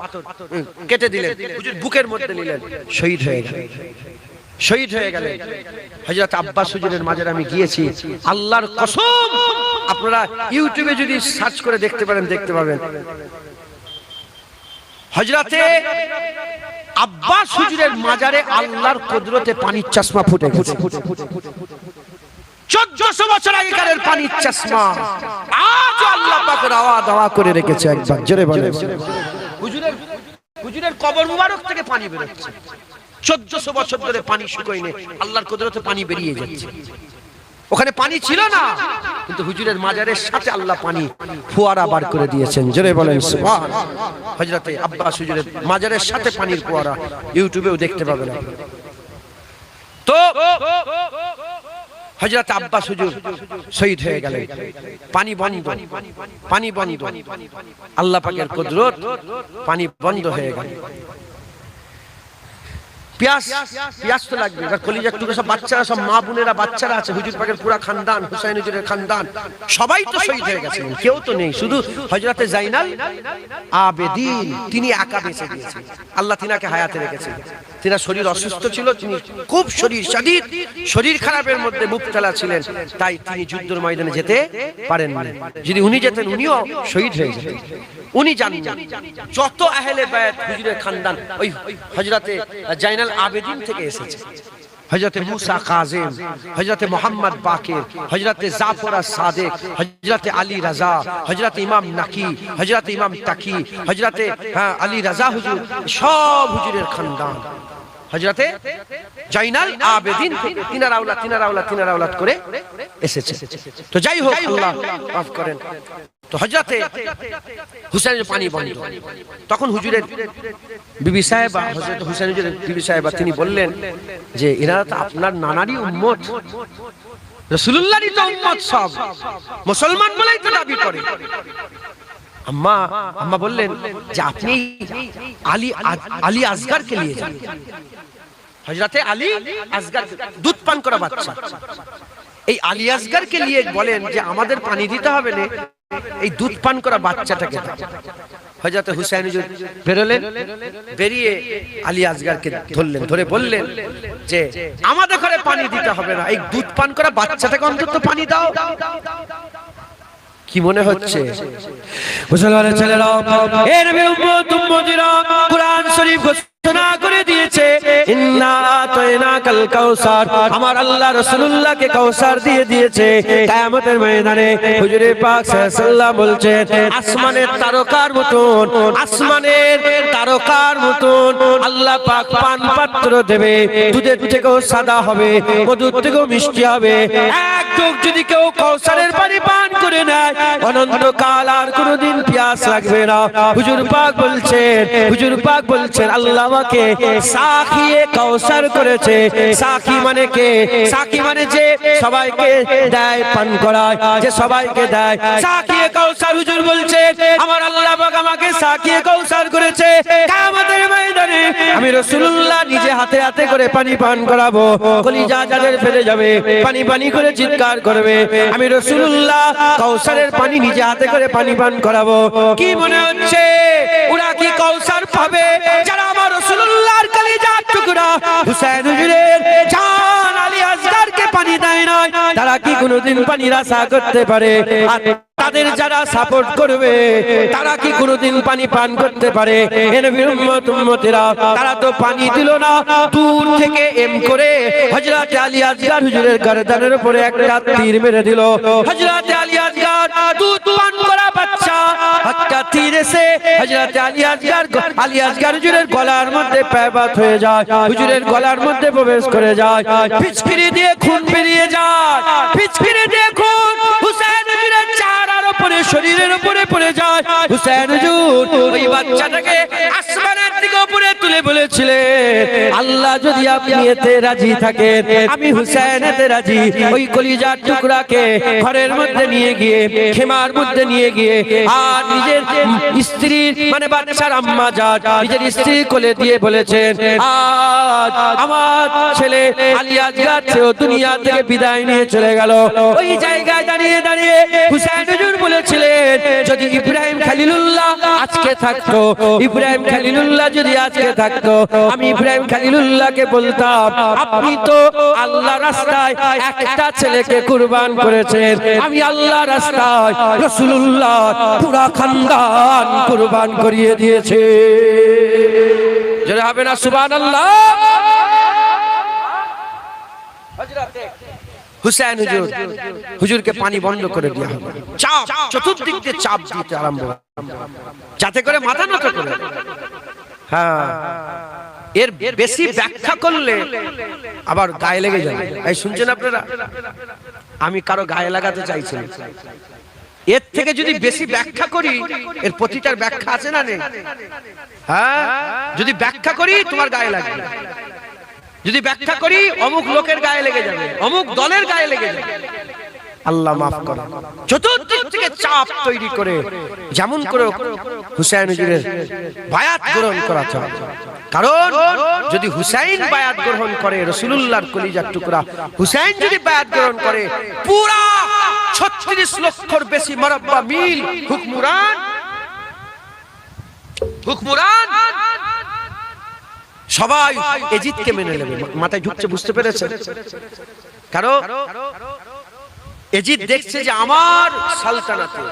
কেটে দিলেন, হুজুর বুকের মধ্যে নিলেন, শহীদ হয়ে গেলেন। শহীদ হয়ে গেলেন হযরত আব্বাস হুজুরের মাজারে আমি গিয়েছি, আল্লাহর কসম, আপনারা ইউটিউবে যদি সার্চ করে দেখতে পারেন দেখতে পাবেন, হযরতে আব্বাস হুজুরের মাজারে আল্লাহর কুদরতে পানির চশমা ফুটে গেছে। 1400 বছর আগেকার পানির চশমা আজ আল্লাহ পাক রাওয়া দাওয়া করে রেখেছে। একবার জোরে বলেন, হুজুরের কবর মুবারক থেকে পানি বের হচ্ছে। 1400 বছর ধরে পানি শুকায়নি, আল্লাহর কুদরতে পানি বেরিয়ে যাচ্ছে। ওখানে পানি ছিল না, কিন্তু হুজুরের মাজারের সাথে আল্লাহ পানি ফোয়ারা বার করে দিয়েছেন। জোরে বলেন সুবহানাল্লাহ। হযরতে আব্বাস হুজুরের মাজারের সাথে পানির ফোয়ারা ইউটিউবেও দেখতে পাবেন। তো হযরত আব্বাস হুজুর শহীদ হয়ে গেলেন, পানি বন্ধ, পানি বন্ধ, আল্লাহ পাকের কুদরত, পানি বন্ধ হয়ে গেল। পিয়াস তো লাগবে। এবার কলিজার টুকরা সব বাচ্চারা, সব মা বোনেরা বাচ্চারা আছে, হুজুর পাকের পুরা খানদান, হুসাইন হুজুরের খানদান সবাই তো শহীদ হয়ে গেছেন, কেউ তো নেই, শুধু হযরতে জাইনাল আবেদিন তিনি একা বেঁচে গিয়েছেন। আল্লাহ তিনাকে হায়াতে রেখেছেন। তিনার শরীর অসুস্থ ছিল, তিনি খুব শরীর খারাপের মধ্যে মুবতলা ছিলেন, তাই তিনি যুদ্ধের ময়দানে যেতে পারেন না। যদি উনি যেতেন উনিও শহীদ হয়ে যেতেন। উনি জানেন যত আহলে বায়াত হুজুরের খানদান ওই হযরতে জাইনাল আবেদিন থেকে এসেছে। হযরতে মুসা কাযিম, হযরতে মুহাম্মদ বাকির, হযরতে জাফর আস-সাদিক, হযরতে আলী রাজা, হযরতে ইমাম নাকি, হযরতে ইমাম তাকি, হযরতে আলী রাজা হুজুর, সব হুজুরের খানদান হযরতে জাইনাল আবেদিন থেকে তিনার আওলাদ করে এসেছে। তো যাই হোক, আল্লাহ মাফ করেন। তো হযরতে হুসাইনের পানি বন্ধ, তখন হুজুরের বিবি সাহেবা, হযরত হুসাইন হুজুরের বিবি সাহেবা, তিনি বললেন যে এনারা তো আপনার নানারই উম্মত, রাসূলুল্লাহরই তো উম্মত, সব মুসলমান বলেই তো দাবি করে। আম্মা বললেন যে আপনি আলী আসগরকে নিয়ে যান। হযরতে আলী আসগর দুধ পান করা বাচ্চা, এই আলী আসগরকে নিয়ে বলেন যে আমাদের পানি দিতে হবে না, এই দুধ পান করা বাচ্চাটাকে দাও। হযরত হুসাইন হুজুর বেরোলেন, বেরিয়ে আলী আসগরকে ধরলেন, ধরে বললেন যে আমাদের ঘরে পানি দিতে হবে না, এই দুধ পান করা বাচ্চাটাকে অন্তত পানি দাও। কি মনে হচ্ছে মুসলমানের ছেলেরা, এর উম্মত উম্মতিরা কুরআন শরীফ ঘোষণা করে দিয়েছে, ইন্না আতাইনাকাল কাউসার, আমার আল্লাহ রাসূলুল্লাহকে কাউসার দিয়ে দিয়েছে। কিয়ামতের ময়দানে হুজুরে পাক সাল্লাল্লাহু আলাইহি ওয়াসাল্লাম বলছেন, আসমানের তারকার মতন, আসমানের তারকার মতন আল্লাহ পাক পান পাত্র দেবে, দুধের থেকেও সাদা হবে, মধুর থেকেও মিষ্টি হবে। এক ঢোক যদি কেউ কাউসারের পানি পান করে নেয়, অনন্তকাল আর কোনোদিন পিয়াস লাগবে না। হুজুর পাক বলছেন আল্লাহ আমাকে সাকিয়ে কাউসার করেছে। সাকি মানে কে? সাকি মানে যে সবাইকে দেয়, পান করায়, যে সবাইকে দেয়, সাকিয়ে কাউসার। হুজুর বলছেন আমার আল্লাহ পাক আমাকে সাকিয়ে কাউসার করেছে। কিয়ামতের ময়দানে আমি রাসূলুল্লাহ নিজে হাতে হাতে করে পানি পান করাবো, কলিজা যাদের ফেলে যাবে, পানি পানি করে চিৎকার করবে, আমি রাসূলুল্লাহ কাউসারের পানি নিজে হাতে করে পানি পান করাবো। কি মনে হচ্ছে ওরা কি কাউসার পাবে যারা আমার রাসূলুল্লাহর হুসাইন হুজুরের জান আলী আসগরকে পানি দেয় না, তারা কি কোনোদিন পানির আশা করতে পারে? আর তাদের যারা সাপোর্ট করবে তারা কি কোনোদিন পানি পান করতে পারে? এ নবীর উম্মত উম্মতেরা, তারা তো পানি দিল না, দূর থেকে এম করে হযরত আলী আসগর হুজুরের গর্দানের উপরে একটা তীর মেরে দিল। হযরত আলী আসগর দুধ পান করা বাচ্চা, একটা তীর এসে হযরত আলী আসগর হুজুরের গলার মধ্যে পায়বাত হয়ে যায়, হুজুরের গলার মধ্যে প্রবেশ করে যায়, পিচকিরি দিয়ে খুন বেরিয়ে যায়, পিচকিরি দিয়ে খুন হুসাইন হুজুরের চেহারার উপরে, শরীরের উপরে পড়ে যায়। হুসাইন হুজুর ওই বাচ্চাটাকে আসমানের দিকে উপরে তুলে বলেছিলেন, আল্লাহ যদি আপনি এতে রাজি থাকেন, আমি হুসাইন এতে রাজি। ওই কলিজার টুকরাকে ঘরের মধ্যে নিয়ে গিয়ে, খেমার মধ্যে নিয়ে গিয়ে, আর নিজের স্ত্রীর মানে বাচ্চার আম্মা জান নিজের স্ত্রীর কোলে দিয়ে বলেছেন, আজ আমার ছেলে আলী আসগর সেও দুনিয়া থেকে বিদায় নিয়ে চলে গেল। ওই জায়গায় দাঁড়িয়ে দাঁড়িয়ে হুসাইন হুজুর বলেছিলেন, যদি ইব্রাহিম খলিলুল্লাহ আজকে থাকতো, ইব্রাহিম খলিলুল্লাহ যদি আজকে থাকতো, আমি ইব্রাহিম খলিলুল্লাহকে বলতাম, আপনি তো আল্লাহ রাস্তায় একটা ছেলেকে কুরবান করেছেন, আমি আল্লাহ রাস্তায় রাসূলুল্লাহ পুরা খানদান কুরবান করিয়ে দিয়েছে। যারা হবে না সুবহানাল্লাহ। হুসাইন হুজুরকে পানি বন্ধ করে দেওয়া হলো, চাপ চতুর্দিক দিয়ে চাপ দিতে আরম্ভ, যাতে করে মাথা নত করে। হ্যাঁ, এর বেশি ব্যাখ্যা করলে আবার গায়ে লেগে যাবে। এই শুনছেন আপনারা, আমি কারো গায়ে লাগাতে চাইছি না। এর থেকে যদি বেশি ব্যাখ্যা করি, এর প্রতিটার ব্যাখ্যা আছে না নেই? হ্যাঁ, যদি ব্যাখ্যা করি তোমার গায়ে লাগবে, যদি ব্যাখ্যা করি অমুক লোকের গায়ে লেগে যাবে, অমুক দলের গায়ে লেগে যাবে। আল্লাহ মাফ করে। চতুর্দিক থেকে চাপ তৈরি করে যেমন করে হুসাইন হুজুরের বায়াত গ্রহণ করা চায়। কারণ যদি হুসাইন বায়াত গ্রহণ করে, রাসূলুল্লাহর কলিজার টুকরা হুসাইন যদি বায়াত গ্রহণ করে, পুরা 36 লক্ষর বেশি মারাব্বা মিল হুকমরান সবাই এজিদকে মেনে নেবে। মাথায় ঢুকছে, বুঝতে পেরেছেন? কারণ এজিদ দেখছে যে আমার সালতানাতে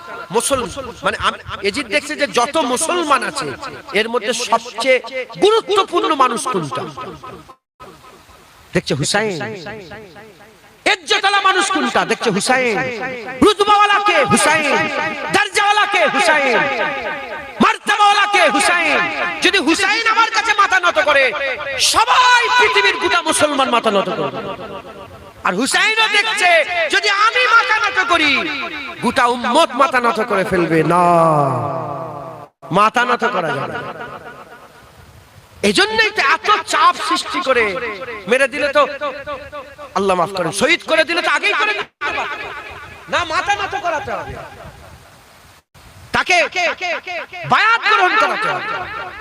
মানে এজিদ দেখছে যে যত মুসলমান আছে এর মধ্যে সবচেয়ে গুরুত্বপূর্ণ মানুষ কোনটা, দেখছে হুসাইন। ইজ্জতওয়ালা মানুষ কোনটা, দেখছে হুসাইন। রুতবাওয়ালা কে, হুসাইন। দরজাওয়ালা কে, হুসাইন। মার্তাবাওয়ালা কে, হুসাইন। যদি হুসাইন আমার কাছে মাথা নত করে, সবাই পৃথিবীর গোটা মুসলমান মাথা নত করবে। আর হুসাইনও দেখছে যদি আমি মাথা নত করি, গোটা উম্মত মাথা নত করে ফেলবে। না, মাথা নত করা যাবে না। এজন্যই তো এত চাপ সৃষ্টি করে মেরে দিলে তো আল্লাহ মাফ করেন, শহীদ করে দিলে তো আগেই করে না, মাথা নত করাতে হবে, তাকে বায়াত গ্রহণ করাতে হবে।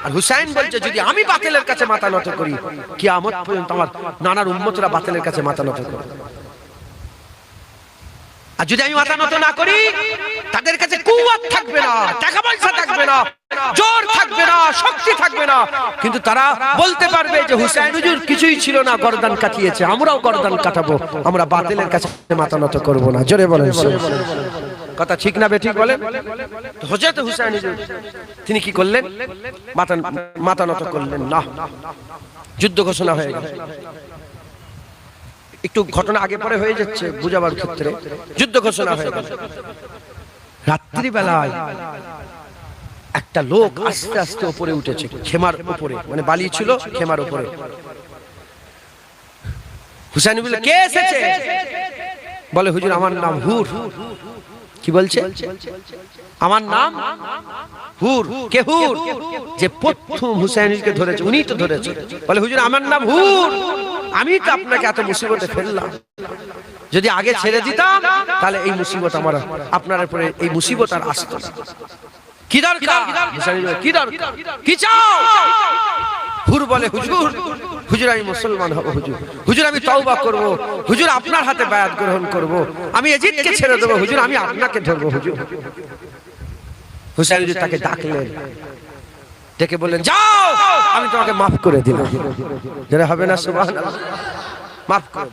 আর হুসাইন বলছে যদি আমি বাতিলের কাছে মাথা নত করি, কিয়ামত পর্যন্ত আমার নানার উম্মতরা বাতিলের কাছে মাথা নত করবে। আর যদি আমি মাথা নত না করি, তাদের কাছে কুওয়াত থাকবে না, টাকা পয়সা থাকবে না, জোর থাকবে না, শক্তি থাকবে না, কিন্তু তারা বলতে পারবে যে হুসাইন হুজুর কিছুই ছিল না, গর্দান কাটিয়েছে, আমরাও গর্দান কাটাবো, আমরা বাতিলের কাছে মাথা নত করব না। জোরে বলেন কথা ঠিক না বেঠিক বলেন? তো হযরত হুসাইন হুজুর তিনি কি করলেন? মাথা নত করলেন না। যুদ্ধ ঘোষণা হয়ে গেল। একটু ঘটনা আগে পরে হয়ে যাচ্ছে বুঝাবার ক্ষেত্রে। যুদ্ধ ঘোষণা হয়ে গেল। রাত্রি বেলায় একটা লোক আস্তে আস্তে উপরে উঠেছে, খেমার উপরে, মানে বালি ছিল খেমার উপরে। হুসাইন বলে, কে এসেছে? বলে, হুজুর আমার নাম হুর। কি বলছে? আমার নাম হুর। কে হুর? যে প্রথম হুসাইনকে ধরেছে, উনি তো ধরেছে। বলে, হুজুর আমার নাম হুর, আমি তো আপনাকে এত মুসিবতে ফেললাম, যদি আগে ছেড়ে দিতাম তাহলে এই মুসিবত আমার আপনার উপরে, এই মুসিবত আর আসতো না। কি দরকার? কি দরকার? কি চাও? হুর বলে, হুজুর হুজুর আমি মুসলমান হব, হুজুর হুজুর আমি তওবা করব, হুজুর আপনার হাতে বায়াত গ্রহণ করব, আমি এজিদকে ছেড়ে দেব, হুজুর আমি আপনাকে ধরবো, হুজুর। হুসাইন হুজুর তাকে ডাকলেন, ডেকে বললেন, যাও আমি তোমাকে মাফ করে দিলাম। যেটা হবে না সুবহানাল্লাহ, মাফ করে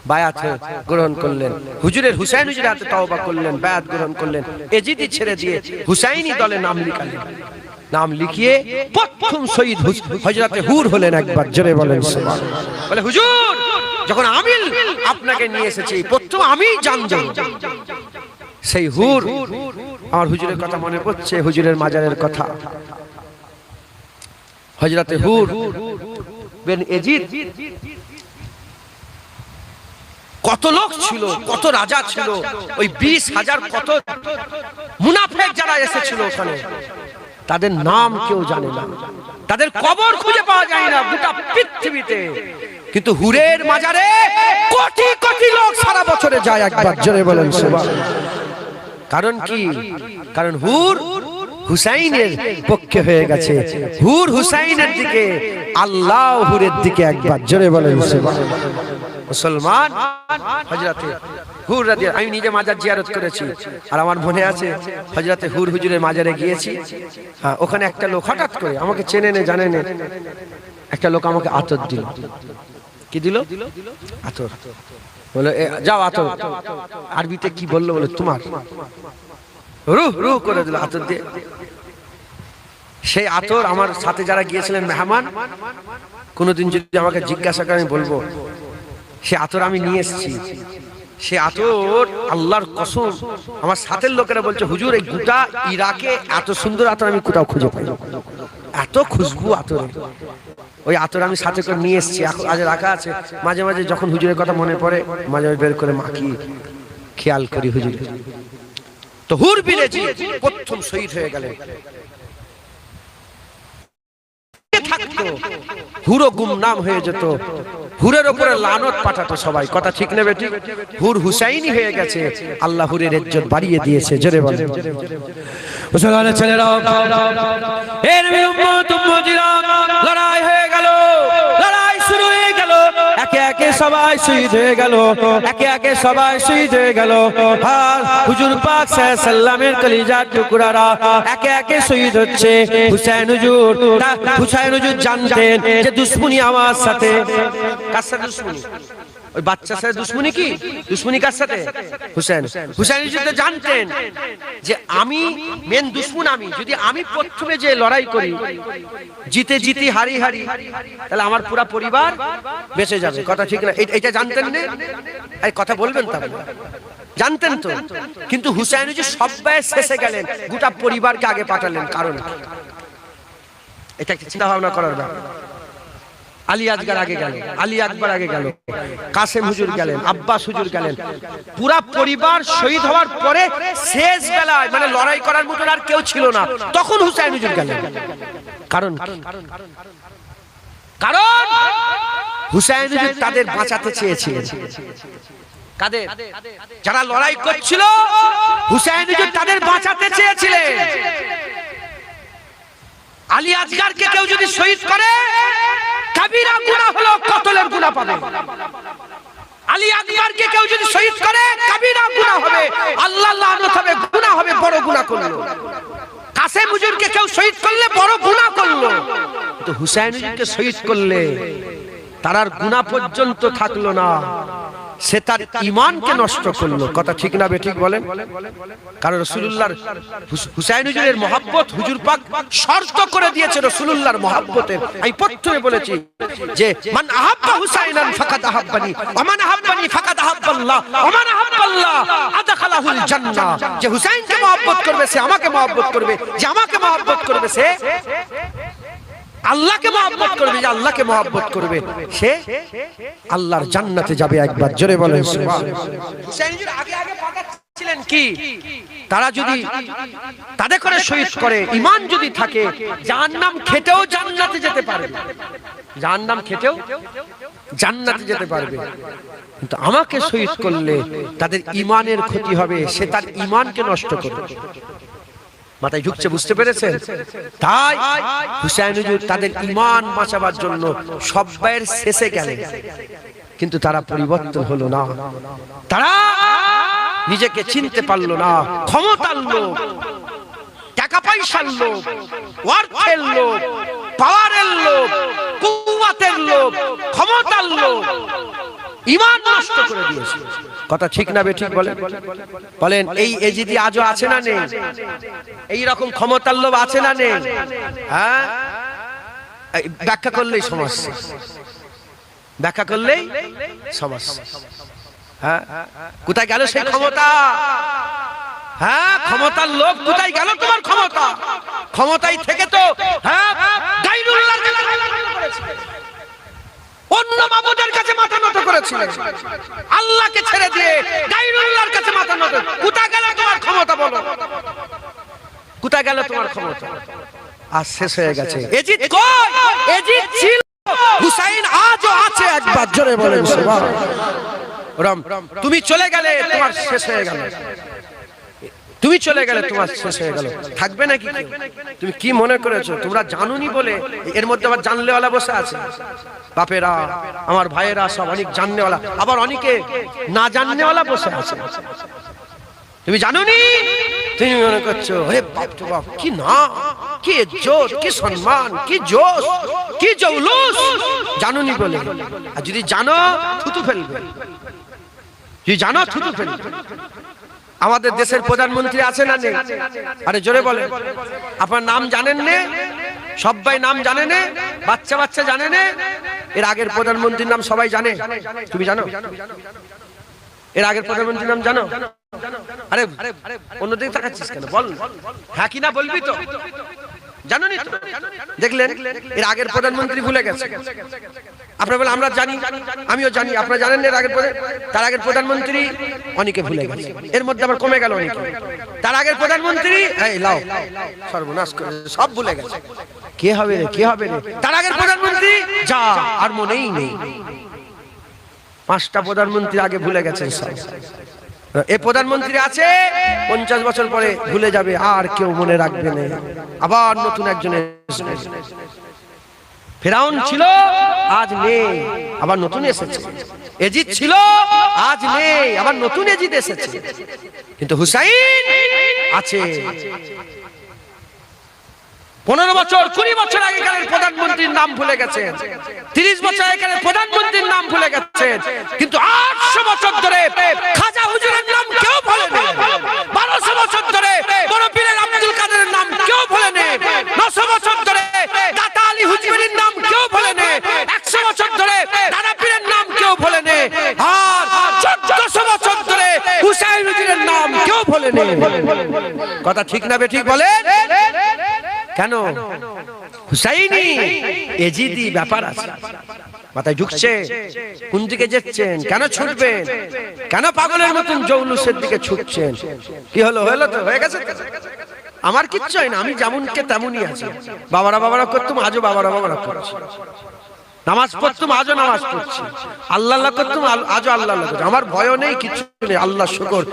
বায়াত গ্রহণ করলেন। হুজুরের হুসাইন হুজুরের হাতে তওবা করলেন, বায়াত গ্রহণ করলেন। এজিদি ছেড়ে দিয়ে হুসাইনি দলে নাম লিখালেন। নাম লিখিয়ে প্রথম শহীদ হযরতে হুর হলেন। একবার জোরে বলেন সুবহানাল্লাহ। বলে হুজুর যখন আমি আপনাকে নিয়ে এসেছি প্রথম আমি জান দেব। সেই হুর, আমার হুজুরের কথা মনে পড়ছে, হুজুরের মাজারের কথা। হযরতে হুর বিন এজিদ, কত লোক ছিল, কত রাজা ছিল, ওই 20,000 কত মুনাফিক যারা এসেছিল ওখানে, তাদের নাম কেউ জানে না, তাদের কবর খুঁজে পাওয়া যায় না গোটা পৃথিবীতে। কিন্তু হুরের মাজারে কোটি কোটি লোক সারা বছরে যায়। একবার জোরে বলেন সুবহানাল্লাহ। কারণ কি? কারণ হুর হুসাইনের পক্ষে হয়ে গেছে। হুর হুসাইনের দিকে, আল্লাহ হুরের দিকে। একবার জোরে বলেন সুবহানাল্লাহ। মুসলমান হযরতে হুর রাদিয়াল্লাহু, আমি নিজে মাজার জিয়ারত করেছি, আর আমার মনে আছে হযরতে হুর হুজুরের মাজারে গিয়েছি। হ্যাঁ, ওখানে একটা লোক হঠাৎ করে আমাকে চেনে নে জানে নে, একটা লোক আমাকে আতর দিল। কি দিল? আতর। বলে যাও আতর। আরবিতে কি বললো? বলে তোমার। রুহ রুহ করে দিল আতর দিয়ে। সেই আতর আমার সাথে যারা গিয়েছিলেন মেহমান, কোনোদিন যদি আমাকে জিজ্ঞাসা করেন বলবো সে আতর আমি নিয়ে এসেছি। সে আতর আল্লাহর কসম, আমার সাথের লোকেরা বলছে হুজুর এই গোটা ইরাকে এত সুন্দর আতর আমি কোথাও খুঁজে পাই, এত খুশবু আতর। ওই আতর আমি সাথে করে নিয়ে এসেছি, আজ রাখা আছে। মাঝে মাঝে যখন হুজুরের কথা মনে পড়ে মাঝে মাঝে বের করে মাখি, খেয়াল করি হুজুর। তো হুর বিন এজিদ প্রথম শহীদ হয়ে গেলেন। থাকতো হুরও গুমনাম হয়ে যেত, হুরের উপরে লানত পাঠাতো সবাই। কথা ঠিক নেবে ঠিক? হুর হুসাইনি হয়ে গেছে, আল্লাহ হুরের ইজ্জত বাড়িয়ে দিয়েছে। জোরে বলেন মুসলমানের ছেলেরা, এই নবীর উম্মত উম্মতিরা, লড়াই হয়ে গেল, লড়াই শুরু হয়ে গেল। একে একে সবাই শহীদ হয়ে গেল, একে একে সবাই শহীদ হয়ে গেল। আর হুজুর পাক সাল্লাল্লাহু আলাইহি সাল্লামের কলিজার টুকরারা একে একে শহীদ হচ্ছে। হুসাইন হুজুর জানতেন যে দুশমনি আমার সাথে। কার সাথে দুশমনি? ওই বাচ্চার সাথে দুশমনি। কি দুশমনি? কার সাথে? হুসাইন। হুসাইন হুজুর জানতেন যে আমি মেন দুশমন আমি, যদি আমি প্রথমে যে লড়াই করি, জিতে জিতে হারি হারি, তাহলে আমার পুরো পরিবার বেঁচে যাবে। কথা ঠিক না? এটা জানতেন না? এই কথা বলবেন তা জানতেন তো। কিন্তু হুসাইন হুজুর সবাই শেষে গেলেন, গোটা পরিবারকে আগে পাঠালেন। কারণ এটা চিন্তা ভাবনা করার ব্যাপার। আলী আসগার আগে গেল, আলী আকবর আগে গেল, কাসেম হুজুর গেলেন, আব্বাস হুজুর গেলেন। পুরা পরিবার শহীদ হওয়ার পরে শেষ বেলায় মানে লড়াই করার মতো আর কেউ ছিল না, তখন হুসাইন হুজুর গেলেন। কারণ কারণ হুসাইন হুজুর তাদের বাঁচাতে চেয়েছিলেন। কাদের? যারা লড়াই করছিল, হুসাইন হুজুর তাদের বাঁচাতে চেয়েছিলেন। আলী আসগারকে কেউ যদি শহীদ করে, কাবিরা গুনাহ হলো কতলের গুনাহ পাবে। আলী আকবরকে কেউ যদি শহীদ করে, কাবিরা গুনাহ হবে, আল্লাহ লানত হবে, গুনাহ হবে, বড় গুনাহ করলো। কাসেম হুজুরকে কেউ শহীদ করলে বড় গুনাহ করলো। তো হুসাইন হুজুরকে শহীদ করলে তার আর গুনাহ পর্যন্ত থাকলো না, সে তার ঈমানকে নষ্ট করলো। কথা ঠিক না বেঠিক বলেন? কারণ রাসূলুল্লাহর হুসাইন হুজুরের মহব্বত হুজুর পাক শর্ত করে দিয়েছে রাসূলুল্লাহর মহব্বতের। আমি প্রথমে বলেছি যে মান আহাব্বা হুসাইনান ফাকাদ আহাব্বানি ওয়া মান আহাব্বানি ফাকাদ আহাব্বাল্লাহ ওয়া মান আহাব্বাল্লাহ আদখালাহুল জান্নাহ। যে হুসাইনকে মহব্বত করবে সে আমাকে মহব্বত করবে, যে আমাকে মহব্বত করবে সে আল্লাহকে মহব্বত করবে, যে আল্লাহকে মহব্বত করবে সে আল্লাহর জান্নাতে যাবে। একবার জোরে বলেন সুবহানাল্লাহ। হুসাইন হুজুর আগে আগে পাঠাচ্ছিলেন কি, তারা যদি তাদের করে শহীদ করে, ঈমান যদি থাকে, জাহান্নাম খেটেও জান্নাতে যেতে পারবে, জাহান্নাম খেটেও জান্নাতে যেতে পারবে। কিন্তু আমাকে শহীদ করলে তাদের ঈমানের ক্ষতি হবে, সে তার ঈমানকে নষ্ট করবে। মাথায় ঢুকছে? বুঝতে পেরেছেন? তাই হুসাইন হুজুর তাদের ঈমান বাঁচাবার জন্য সবাইয়ের শেষে গেলেন, কিন্তু তারা পরিবর্তন হলো না, তারা নিজেকে চিনতে পারলো না। ক্ষমতার লোভ, টাকা পয়সার লোভ, অর্থের লোভ, পাওয়ারের লোভ, কুওয়াতের লোভ, ক্ষমতার লোভ ঈমান নষ্ট করে দিয়েছে। কথা ঠিক না বেঠিক বলেন? বলেন এই এজিদি আজও আছে না নেই? এই রকম ক্ষমতার লোভ আছে না নেই? হ্যাঁ, ব্যাখ্যা করলেই সমস্যা, ব্যাখ্যা করলেই সমস্যা। হ্যাঁ, কোথায় গেল সেই ক্ষমতা? হ্যাঁ, ক্ষমতার লোভ কোথায় গেল? তোমার ক্ষমতা, ক্ষমতায় থেকে তো হ্যাঁ গায়রুল্লাহর কাছে অন্য মাবুদের কাছে মাথা নত করেছিলেন, আল্লাহকে ছেড়ে দিয়ে গায়রুল্লাহর কাছে মাথা নত। কোথায় গেল তোমার ক্ষমতা? বলো, কোথায় গেল তোমার ক্ষমতা? আজ শেষ হয়ে গেছে। এজিদ কই? এজিদ ছিল, হুসাইন আজও আছে। একবার জোরে বলেন সুবহানাল্লাহ। তুমি চলে গেলে তোমার শেষ হয়ে গেল, তুমি চলে গেলে তোমার শেষ হয়ে গেল। থাকবে নাকি? তুমি কি মনে করেছো তোমরা জানুনি বলে? এর মধ্যে আবার জানলেওয়ালা বসে আছে। বাপেরা, আমার ভাইয়েরা সব অনেক জাননেওয়ালা, আবার অনেকে না জাননেওয়ালা বসে আছে। তুমি জানুনি, তুমি মনে করছো হে বাপ তো বাপ, কি না, কি ইজ্জত, কি সম্মান, কি জোশ, কি জৌলুস, জানুনি বলে। আর যদি জানো থুতু ফেলবে, যদি জানো থুতু ফেলবে। আমাদের দেশের প্রধানমন্ত্রী আছে না নেই? আরে জোরে বলে। আপনার নাম জানেন না? সবাই নাম জানে না? বাচ্চা বাচ্চা জানে না? এর আগের প্রধানমন্ত্রীর নাম সবাই জানে? তুমি জানো এর আগের প্রধানমন্ত্রীর নাম জানো? আরে অন্যদিকে তাকাচ্ছিস কেন? বল, হ্যাঁ কি না বলবি তো? জানোনি তো? দেখলেন এর আগের প্রধানমন্ত্রী ভুলে গেছে। আপনারা বলে আমরা জানি, আমিও জানি, আপনারা জানেন এর আগের তার আগের প্রধানমন্ত্রী অনেকে ভুলে গেছে। এর মধ্যে আবার কমে গেল অনেকে। তার আগের প্রধানমন্ত্রী এই লাও সর্বনাশ করে সব ভুলে গেছে। কে হবে রে, কে হবে রে? তার আগের প্রধানমন্ত্রী যা আর মনেই নেই। 5টা প্রধানমন্ত্রী আগে ভুলে গেছেন সব। এ প্রধানমন্ত্রী আছে 50 বছর পরে ভুলে যাবে, আর কেউ মনে রাখবে না। আবার নতুন একজন আসবে। ফিরাউন ছিল, আজ নেই, আবার নতুন এসেছে। এজিদ ছিল, আজ নেই, আবার নতুন এজিদ এসেছে। কিন্তু হুসাইন আছে। 15 বছর 20 বছর আগেকার প্রধানমন্ত্রীর নাম ভুলে গেছেন, 30 বছর আগেকার প্রধানমন্ত্রীর নাম ভুলে গেছেন, কিন্তু 800 বছর ধরে খাজা হুজুরের নাম কেউ ভুলেনি। 1200 বছর ধরে বড় পীরের আব্দুল কাদেরের নাম কেউ ভুলেনি। 900 বছর ধরে দাতা আলী হুজুরের নাম কেউ ভুলেনি। 100 বছর ধরে দাদা পীরের নাম কেউ ভুলেনি। আর 1400 বছর ধরে হুসাইন হুজুরের নাম কেউ ভুলেনি। কথা ঠিক না বেঠিক বলেন? কেন? হুসাইনি এজিদি ব্যাপার আছে, মাথায় ঢুকছে। কোন দিকে যাচ্ছেন? কেন ছুটবেন? কেন পাগলের মতন জৌলুসের দিকে ছুটছেন? কি হলো? হলো তো হয়ে গেছে। আমার কিচ্ছু হয় না, আমি যেমন কে তেমনই আছি। বাবারা বাবারা করতুম, আজও বাবারা বাবারা করছি। নামাজ পড়তুম, আজও নামাজ পড়ছি। আল্লাহ আল্লাহ করতুম, আজও আল্লাহ আল্লাহ করছি। আমার ভয় নেই, কিচ্ছু নেই, আল্লাহ শুকর।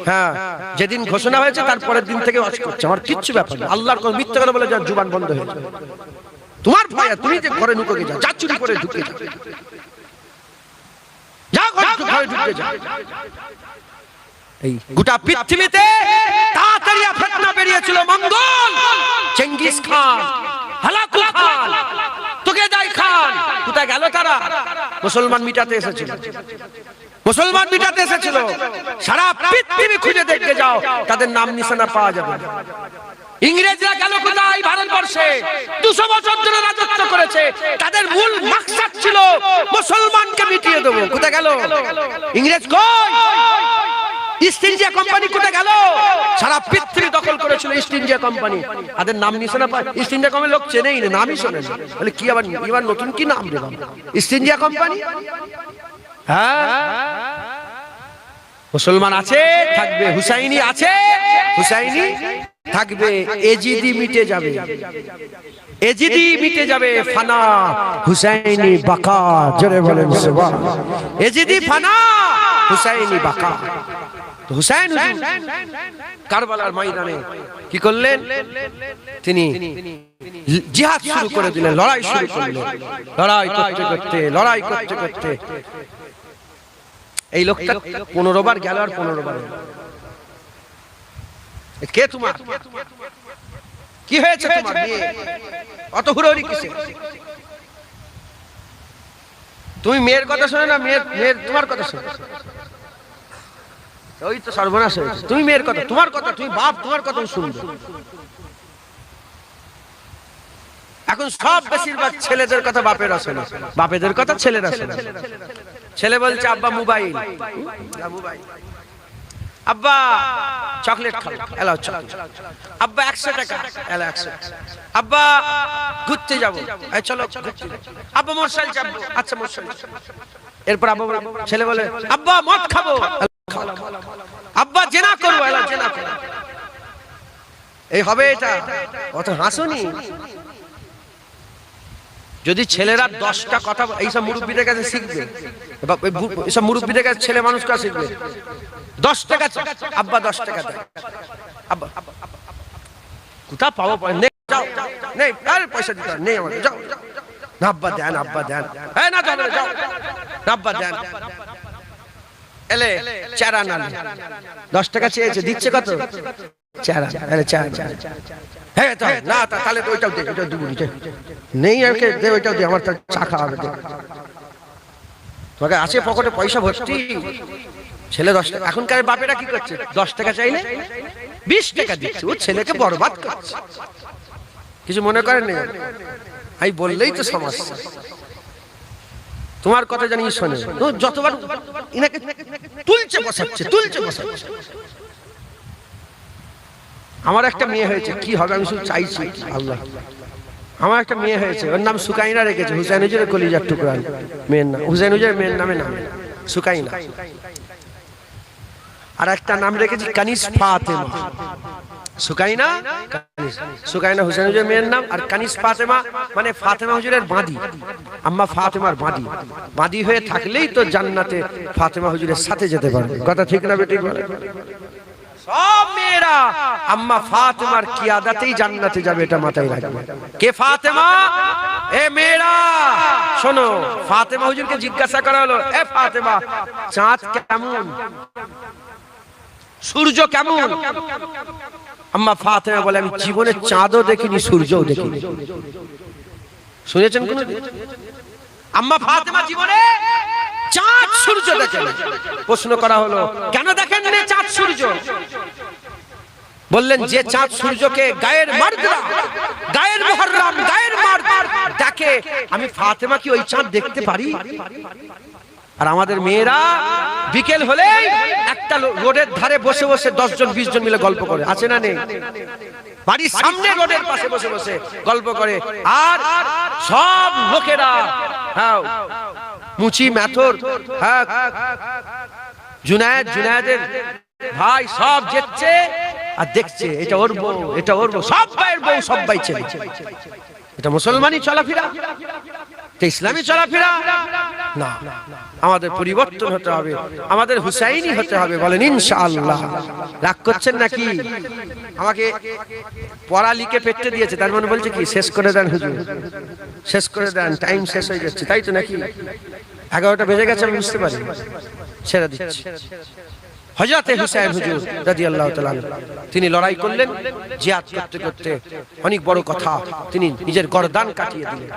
হ্যাঁ, যেদিন ঘোষণা হয়েছে তারপরের দিন থেকে ওয়াজ করছি। আমার কিচ্ছু ব্যাপার না। আল্লাহর কথা মিথ্যা কথা বলে যার জুবান বন্ধ হয়ে যায়। তোমার ভয়, তুমি যে ঘরে ঢুকে যাও, যা চুরি করে ঢুকে যাও, যা ঘরে ঢুকে যাও। এই গোটা পৃথিবীতে তাতারিয়া ফিতনা বেরিয়েছিল। মঙ্গল, চেঙ্গিস খান, হালাকু খান, তুগেদাই খান, কোথায় গেল তারা? মুসলমান মিটাতে এসেছিল, মুসলমান মিটাতে এসেছিল। সারা পৃথিবী খুঁজে দেখতে যাও, তাদের নাম নিশানা পাওয়া যাবে। ইংরেজরা গেল কোথায়? ভারতবর্ষে 200 বছর ধরে রাজত্ব করেছে। তাদের মূল মাকসাদ ছিল মুসলমানকে মিটিয়ে দেবো। কোথায় গেল ইংরেজ? কই? ইস্ট ইন্ডিয়া কোম্পানি কোথায় গেল? সারা পৃথিবী দখল করেছিল ইস্ট ইন্ডিয়া কোম্পানি। তাদের নাম নিশানা পায়। ইস্ট ইন্ডিয়া কোম্পানি লোক চেনেই না, নামই শোনেন। বলে কি আবার এবার নতুন কি নাম দেব? East India company. হ্যাঁ, মুসলমান আছে, থাকবে। হুসাইনি আছে, হুসাইনি থাকবে। এজিদি মিটে যাবে, এজিদি মিটে যাবে। ফানা, হুসাইনি বাকা। জোরে বলেন সুবহানাল্লাহ। এজিদি ফানা, হুসাইনি বাকা। তো হুসাইন কারবালার ময়দানে কি করলেন? তিনি জিহাদ শুরু করে দিলেন, লড়াই শুরু করলেন। লড়াই করতে করতে, লড়াই করতে করতে এই লোকটা 15 বার গেল, আর 15 বার কে তোমার? কি হয়েছে তোমার মেয়ে অত হুড়োহুড়ি কিসে? তুমি মেয়ের কথা শোনো না মেয়ের তোমার কথা শোনো? ওই তো সর্বনাশ হয়েছে। তুমি মেয়ের কথা, তোমার কথা, তুমি বাপ, তোমার কথা শুনবে। এখন সব বেশিরভাগ ছেলেদের কথা বাপেরা শোনে, বাপেদের কথা ছেলেরা শোনে। ছেলে বলছে আব্বা মোবাইল, আব্বা চকলেট খাও, এলাও চকলেট, আব্বা 100 টাকা, এলাও 100, আব্বা ঘুরতে যাবো, এই চলো ঘুরতে, আব্বা মশাল যাবো, আচ্ছা মশাল। এরপর আব্বা ছেলে বলে আব্বা মদ খাবো, আব্বা জেনা করবো, এলাও জেনা করবো। এই হবে এটা? অত হাসুনি। যদি ছেলেরা 10টা কথা এইসব মুরব্বীদের কাছে শিখবে, এইসব মুরব্বীদের কাছে ছেলে মানুষ কাছে শিখবে, 10 টাকা আব্বা 10 টাকা দেয়, আব্বা কোথা পাবো, যাও নেই, আর পয়সা দিতে নেই আমাকে, যাও না আব্বা দেন, আব্বা দেন, এই না যাও যাও না আব্বা দেন। এলে চারা না 10 টাকা চেয়েছে, দিচ্ছে কত? চারা, আরে চারা, হ্যাঁ তো না তাহলে তো ওইটাও দে, ওইটাও দিব, নেই আমাকে দে, ওইটাও দে, আমার চা খাওয়া হবে। তোমাকে আছে পকেটে পয়সা ভর্তি, ছেলে 10 টাকা। এখনকার বাপেরা কি করছে? 10 টাকা চাইলে 20 টাকা দিচ্ছে, ও ছেলেকে বরবাদ করছে। কিছু মনে করেন না, আমি বললেই তো সমস্যা। তোমার কথা জানি শোনে, তো যতবার ইনাকে তুলছে বসাচ্ছে, তুলছে বসাচ্ছে। আমার একটা মেয়ে হয়েছে, কি হবে আমি শুধু চাইছি আল্লাহ। আমার একটা মেয়ে হয়েছে, ওর নাম সুকাইনা রেখেছে, হুসাইন হুজুরের কলিজার টুকরা মেয়ের নাম, হুসাইন হুজুরের মেয়ের নামে নাম সুকাইনা। আর একটা নাম রেখেছি কানিস ফাতেমা। সুকাইনা, সুকাইনা হুসাইন হুজুরের মেয়ের নাম, আর কানিস ফাতেমা মানে ফাতেমা হুজুরের বাঁধি, আম্মা ফাতেমার বাঁধি। বাঁধি হয়ে থাকলেই তো জান্নাতে ফাতেমা হুজুরের সাথে যেতে পারবে। কথা ঠিক না বেটি? সব মেয়েরা আম্মা ফাতেমার কিয়াদাতেই জান্নাতে যাবে, এটা মাথায় রাখবে। কে ফাতেমা? এ মেয়েরা শোনো, ফাতেমা হুজুরকে জিজ্ঞাসা করা হলো, এ ফাতেমা চাঁদ কেমন, সূর্য কেমন? আম্মা ফাতেমা বলে আমি জীবনে চাঁদও দেখিনি, সূর্যও দেখিনি। শুনেছেন কোনদিন? আম্মা ফাতেমা জীবনে চাঁদ সূর্য দেখেন। প্রশ্ন করা হলো কেন দেখেন না চাঁদ সূর্য? বললেন যে চাঁদ সূর্যকে গায়ের মার্দরা, গায়ের মুহররম, গায়ের মার্দ ডাকে, আমি ফাতেমা কি ওই চাঁদ দেখতে পারি? আর আমাদের মেয়েরা বিকেল হলেই একটা রোডের ধারে বসে বসে 10 জন 20 জন মিলে গল্প করে, আছে না নেই? বাড়ির সামনে রোডের পাশে বসে বসে গল্প করে। আর সব লোকেরা, হ্যাঁ মুচি মেথর, হ্যাঁ জুনায়েদের ভাই সব যেচ্ছে আর দেখছে, এটা ওর বউ, এটা ওর বউ, সব ভাইয়ের বউ, সব ভাই ছেলে। এটা মুসলমানি চলাফেরা? এটা ইসলামী চলাফেরা না। আমাদের পরিবর্তন হতে হবে, আমাদের হুসাইনি হতে হবে। বলেন ইনশাআল্লাহ। রাগ করছেন নাকি? আমাকে পড়া লিখে পেটে দিয়েছে, তার মানে বলছে কি শেষ করে দেন হুজুর, শেষ করে দেন, টাইম শেষ হয়ে যাচ্ছে, তাই তো নাকি? 11টা বেজে গেছে, আমি বুঝতে পারি, ছেড়ে দিচ্ছি। হযরতে হুসাইন হুজুর রাদিয়াল্লাহু তাআলা তিনি লড়াই করলেন, জিহাদ করতে করতে অনেক বড় কথা, তিনি নিজের গর্দান কাটিয়ে দিলেন।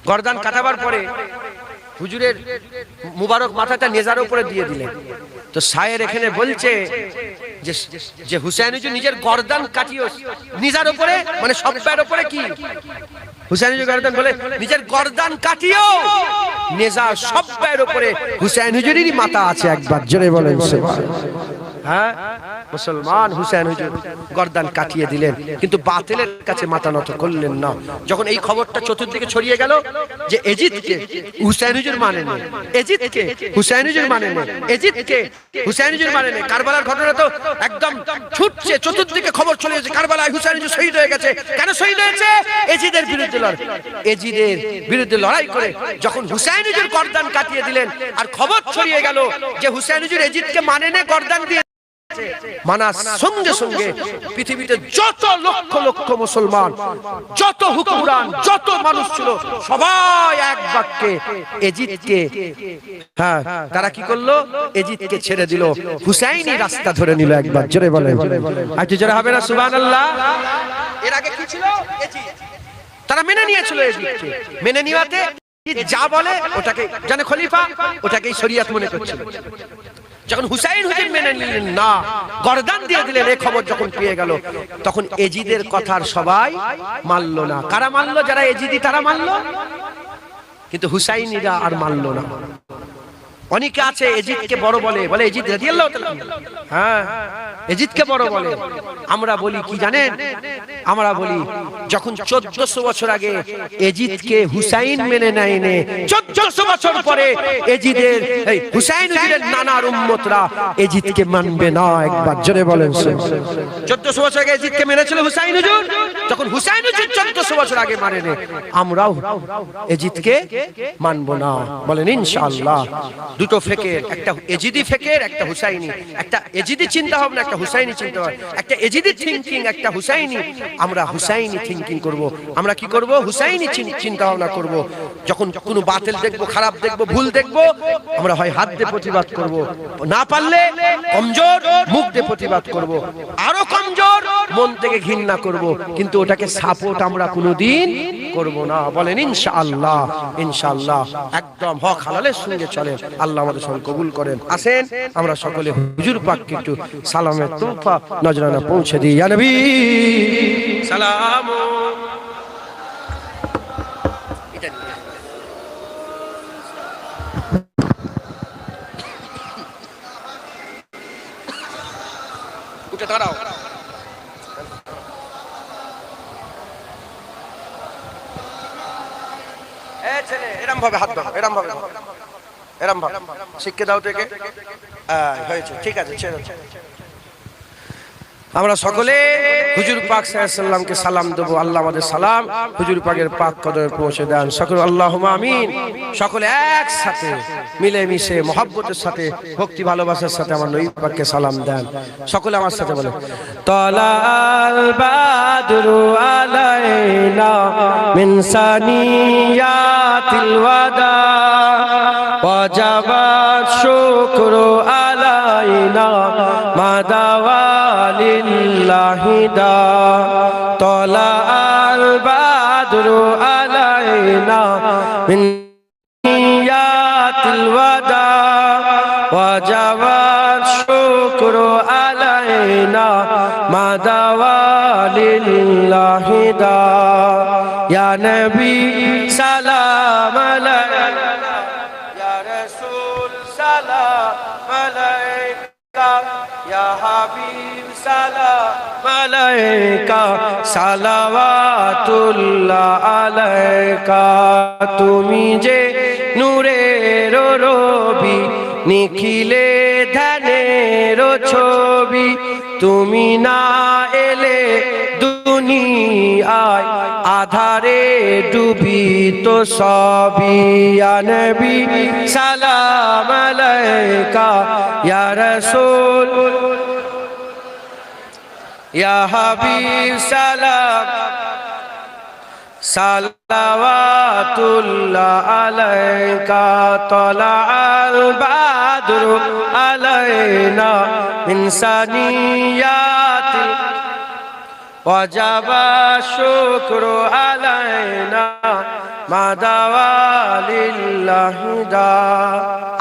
গর্দান কাটাবার পরে হুজুরের মুবারক মাথাটা নেজার উপরে দিয়ে দিলেন। তো শায়ের এখানে বলছে যে হুসাইন হুজুর নিজের গর্দান কাটিয়ে নেজার উপরে, মানে সব্বার উপরে কি হুসাইন হুজুর গর্দান বলে নিজের গর্দান কাটিয়েও নেজা সব্বার উপরে হুসাইন হুজুরেরই মাথা আছে। একবার জোরে বলেন সুবহানাল্লাহ। হ্যাঁ মুসলমান হুসাইন হুজুর গর্দান কাটিয়ে দিলেন, কিন্তু বাতিলের কাছে মাথা নত করলেন না। যখন এই খবরটা চতুর্দিকে ছড়িয়ে গেল যে এজিদকে হুসাইন হুজুর মানে না, এজিদকে হুসাইন হুজুর মানে না, এজিদকে হুসাইন হুজুর মানে না, কারবালার ঘটনা তো একদম ছুটছে, চতুর্দিকে খবর ছড়িয়ে গেছে কারবালায় হুসাইন হুজুর শহীদ হয়ে গেছে। কেন শহীদ হয়েছে? এজিদের বিরুদ্ধে এজিদের বিরুদ্ধে লড়াই করে যখন হুসাইন হুজুর গর্দান কাটিয়ে দিলেন, আর খবর ছড়িয়ে গেল যে হুসাইন হুজুর এজিদকে মানে না, গর্দান দিয়ে মানার সঙ্গে সঙ্গে পৃথিবীতে যত লক্ষ লক্ষ মুসলমান, যত হুকুমরান, যত মানুষ ছিল, সবাই এক বাক্যে এজিদকে, হ্যাঁ তারা কি করলো? এজিদকে ছেড়ে দিল, হুসাইনি রাস্তা ধরে নিল। একবার জোরে বলেন, আর জোরে হবে না সুবহানাল্লাহ? এর আগে কি ছিল? এজিদ। তারা মেনে নিয়েছিল এজিদকে, মেনে নেওয়াতে যা বলে ওটাকে জানে খলিফা, ওটাকেই শরীয়ত মনে করছিল। যখন হুসাইন হুজুর মেনে নিলেন না, গর্দান দিয়ে দিলেন, এই খবর যখন পেয়ে গেল, তখন এজিদের কথার সবাই মানল না। কারা মানল? যারা এজিদি তারা মানল, কিন্তু হুসাইনিরা আর মানল না। অনেকে আছে এজিদকে বড় বলে, বলে এজিদ রাদিয়াল্লাহু তাআলা, হ্যাঁ এজিদকে বড় বলে। আমরা বলি কি জানেন? আমরা বলি যখন 1400 বছর আগে এজিদকে হুসাইন মেনে নেয়নি, 1400 বছর পরে এজিদের এই হুসাইন হুজুরের নানার উম্মতরা এজিদকে মানবে না। একবার জোরে বলেন। 1400 বছর আগে এজিদকে মেনেছিল হুসাইন হুজুর, তখন হুসাইন হুজুর 1400 বছর আগে মানেনি, আমরাও এজিদকে মানব না। বলেন ইনশাআল্লাহ। দুটো ফেকের, একটা এজিদি ফেকের, একটা হুসাইনি। একটা এজিদি চিন্তা ভাবনা, একটা হুসাইনি চিন্তা ভাবনা। একটা এজিদি থিংকিং, একটা হুসাইনি। আমরা হুসাইনি থিংকিং করব। আমরা কি করব? হুসাইনি চিন্তা ভাবনা করব। যখন কোনো বাতিল দেখবো, খারাপ দেখবো, ভুল দেখবো, আমরা হয় হাত দিয়ে প্রতিবাদ করব, না পারলে কমজোর মুখ দিয়ে প্রতিবাদ করব, আরো কমজোর মন থেকে ঘৃণা করব, কিন্তু ওটাকে সাপোর্ট আমরা কোনোদিন করব না। বলেন ইনশাআল্লাহ। ইনশাআল্লাহ একদম হক হালালের সঙ্গে চলেন। আল্লাহ আমাদের সঙ্গে কবুল করেন। আসেন আমরা সকলে হুজুর পাককে একটু সালামের তোহফা নজরানা পৌঁছে দিই। ইয়া নবী সালাম। উঠে দাঁড়াও। ছেলে এরম ভাবে হাত দাও, এরম ভাবে, এরম ভাবে শিখে দাও থেকে হয়েছে, ঠিক আছে ছেড়ে। আমরা সকলে হুজুর পাক সাল্লাল্লাহু আলাইহি ওয়াসাল্লামকে সালাম দেব। আল্লাহ আমাদের সালাম হুজুর পাকের পাক কদমে পৌঁছে দেন। সকলে আল্লাহুম্মা আমিন। সকলে একসাথে মিলে মিশে মহব্বতের সাথে, ভক্তি ভালোবাসার সাথে আমার নবী পাককে সালাম দেন। সকলে আমার সাথে বলেন তালাল বাদরু আলাইনা মিন সানিয়াতিল ওয়াদা ওয়াজাবা শুকরু আলাইনা মাদাওয়ালিল্লাহি দা তালাল বাদরু আলাইনা মিন সানিয়াতিল ওয়াদা ওয়াজাবা শুকরু আলাইনা মাদাওয়ালিল্লাহি দা ইয়া নবী সালাম আলাইকা ইয়া রাসূল সালাম আলাইকা ইয়া হাবিব সালাম আলাইকা সালাওয়াতুল্লাহ আলাইকা। তুমি যে নূরের রবি, নিখিলে ধ্যানের ছবি, তুমি না এলে দুনিয়ায় আধারে ডুবি তো সবই। ইয়া নবী সালাম আলাইকা ইয়া রাসূল ইয়া হাবিব সালাম সালাওয়াতুল্লাহ আলাইকা তালাআল বাদরু আলাইনা মিন সানিয়াতিল ওয়াজাবা শুকরু আলাইনা মাদাওয়ালিল্লাহি দা।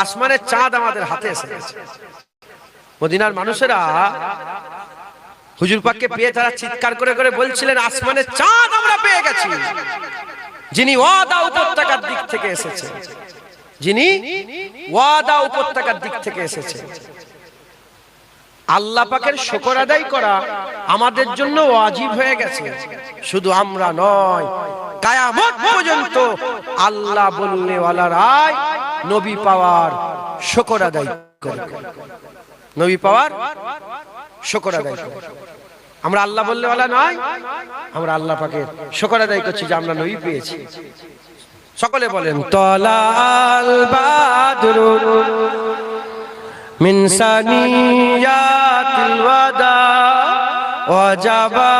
আসমানের চাঁদ আমাদের হাতে এসে গেছে। মদিনার মানুষেরা হুজুর পাককে পেয়ে তারা চিৎকার করে করে বলছিলেন, আসমানের চাঁদ আমরা পেয়ে গেছি, যিনি ওয়াদা উপত্যকার দিক থেকে এসেছে, যিনি ওয়াদা উপত্যকার দিক থেকে এসেছে। আল্লাহ পাকের শুকর আদায় করা আমাদের জন্য ওয়াজিব হয়ে গেছে। শুধু আমরা নয়, কিয়ামত পর্যন্ত আল্লাহ বললে ওয়ালারাই নবী পাওয়ার শুকর আদায় করে, নবী পাওয়ার শুকর আদায় করে। আমরা আল্লাহ বললে ওয়ালা নয়, আমরা আল্লাহ পাকের শুকর আদায় করছি যে আমরা নবী পেয়েছি। সকলে বলেন তালাল বাদরু মিন সানিয়াতিল ওয়াদা ওয়াজাবা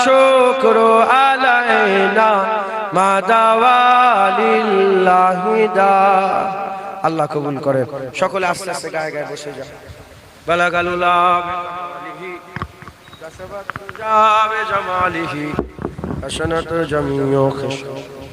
শুকরু আলাইনা মাদাওয়ালিল্লাহি দা। আল্লাহ কবুল করে। সকলে আস্তে আস্তে গায়ে গায়ে বসে যাও। বালাগালুল্লাহ كسبت تجاب جماله حسنت جميع خصال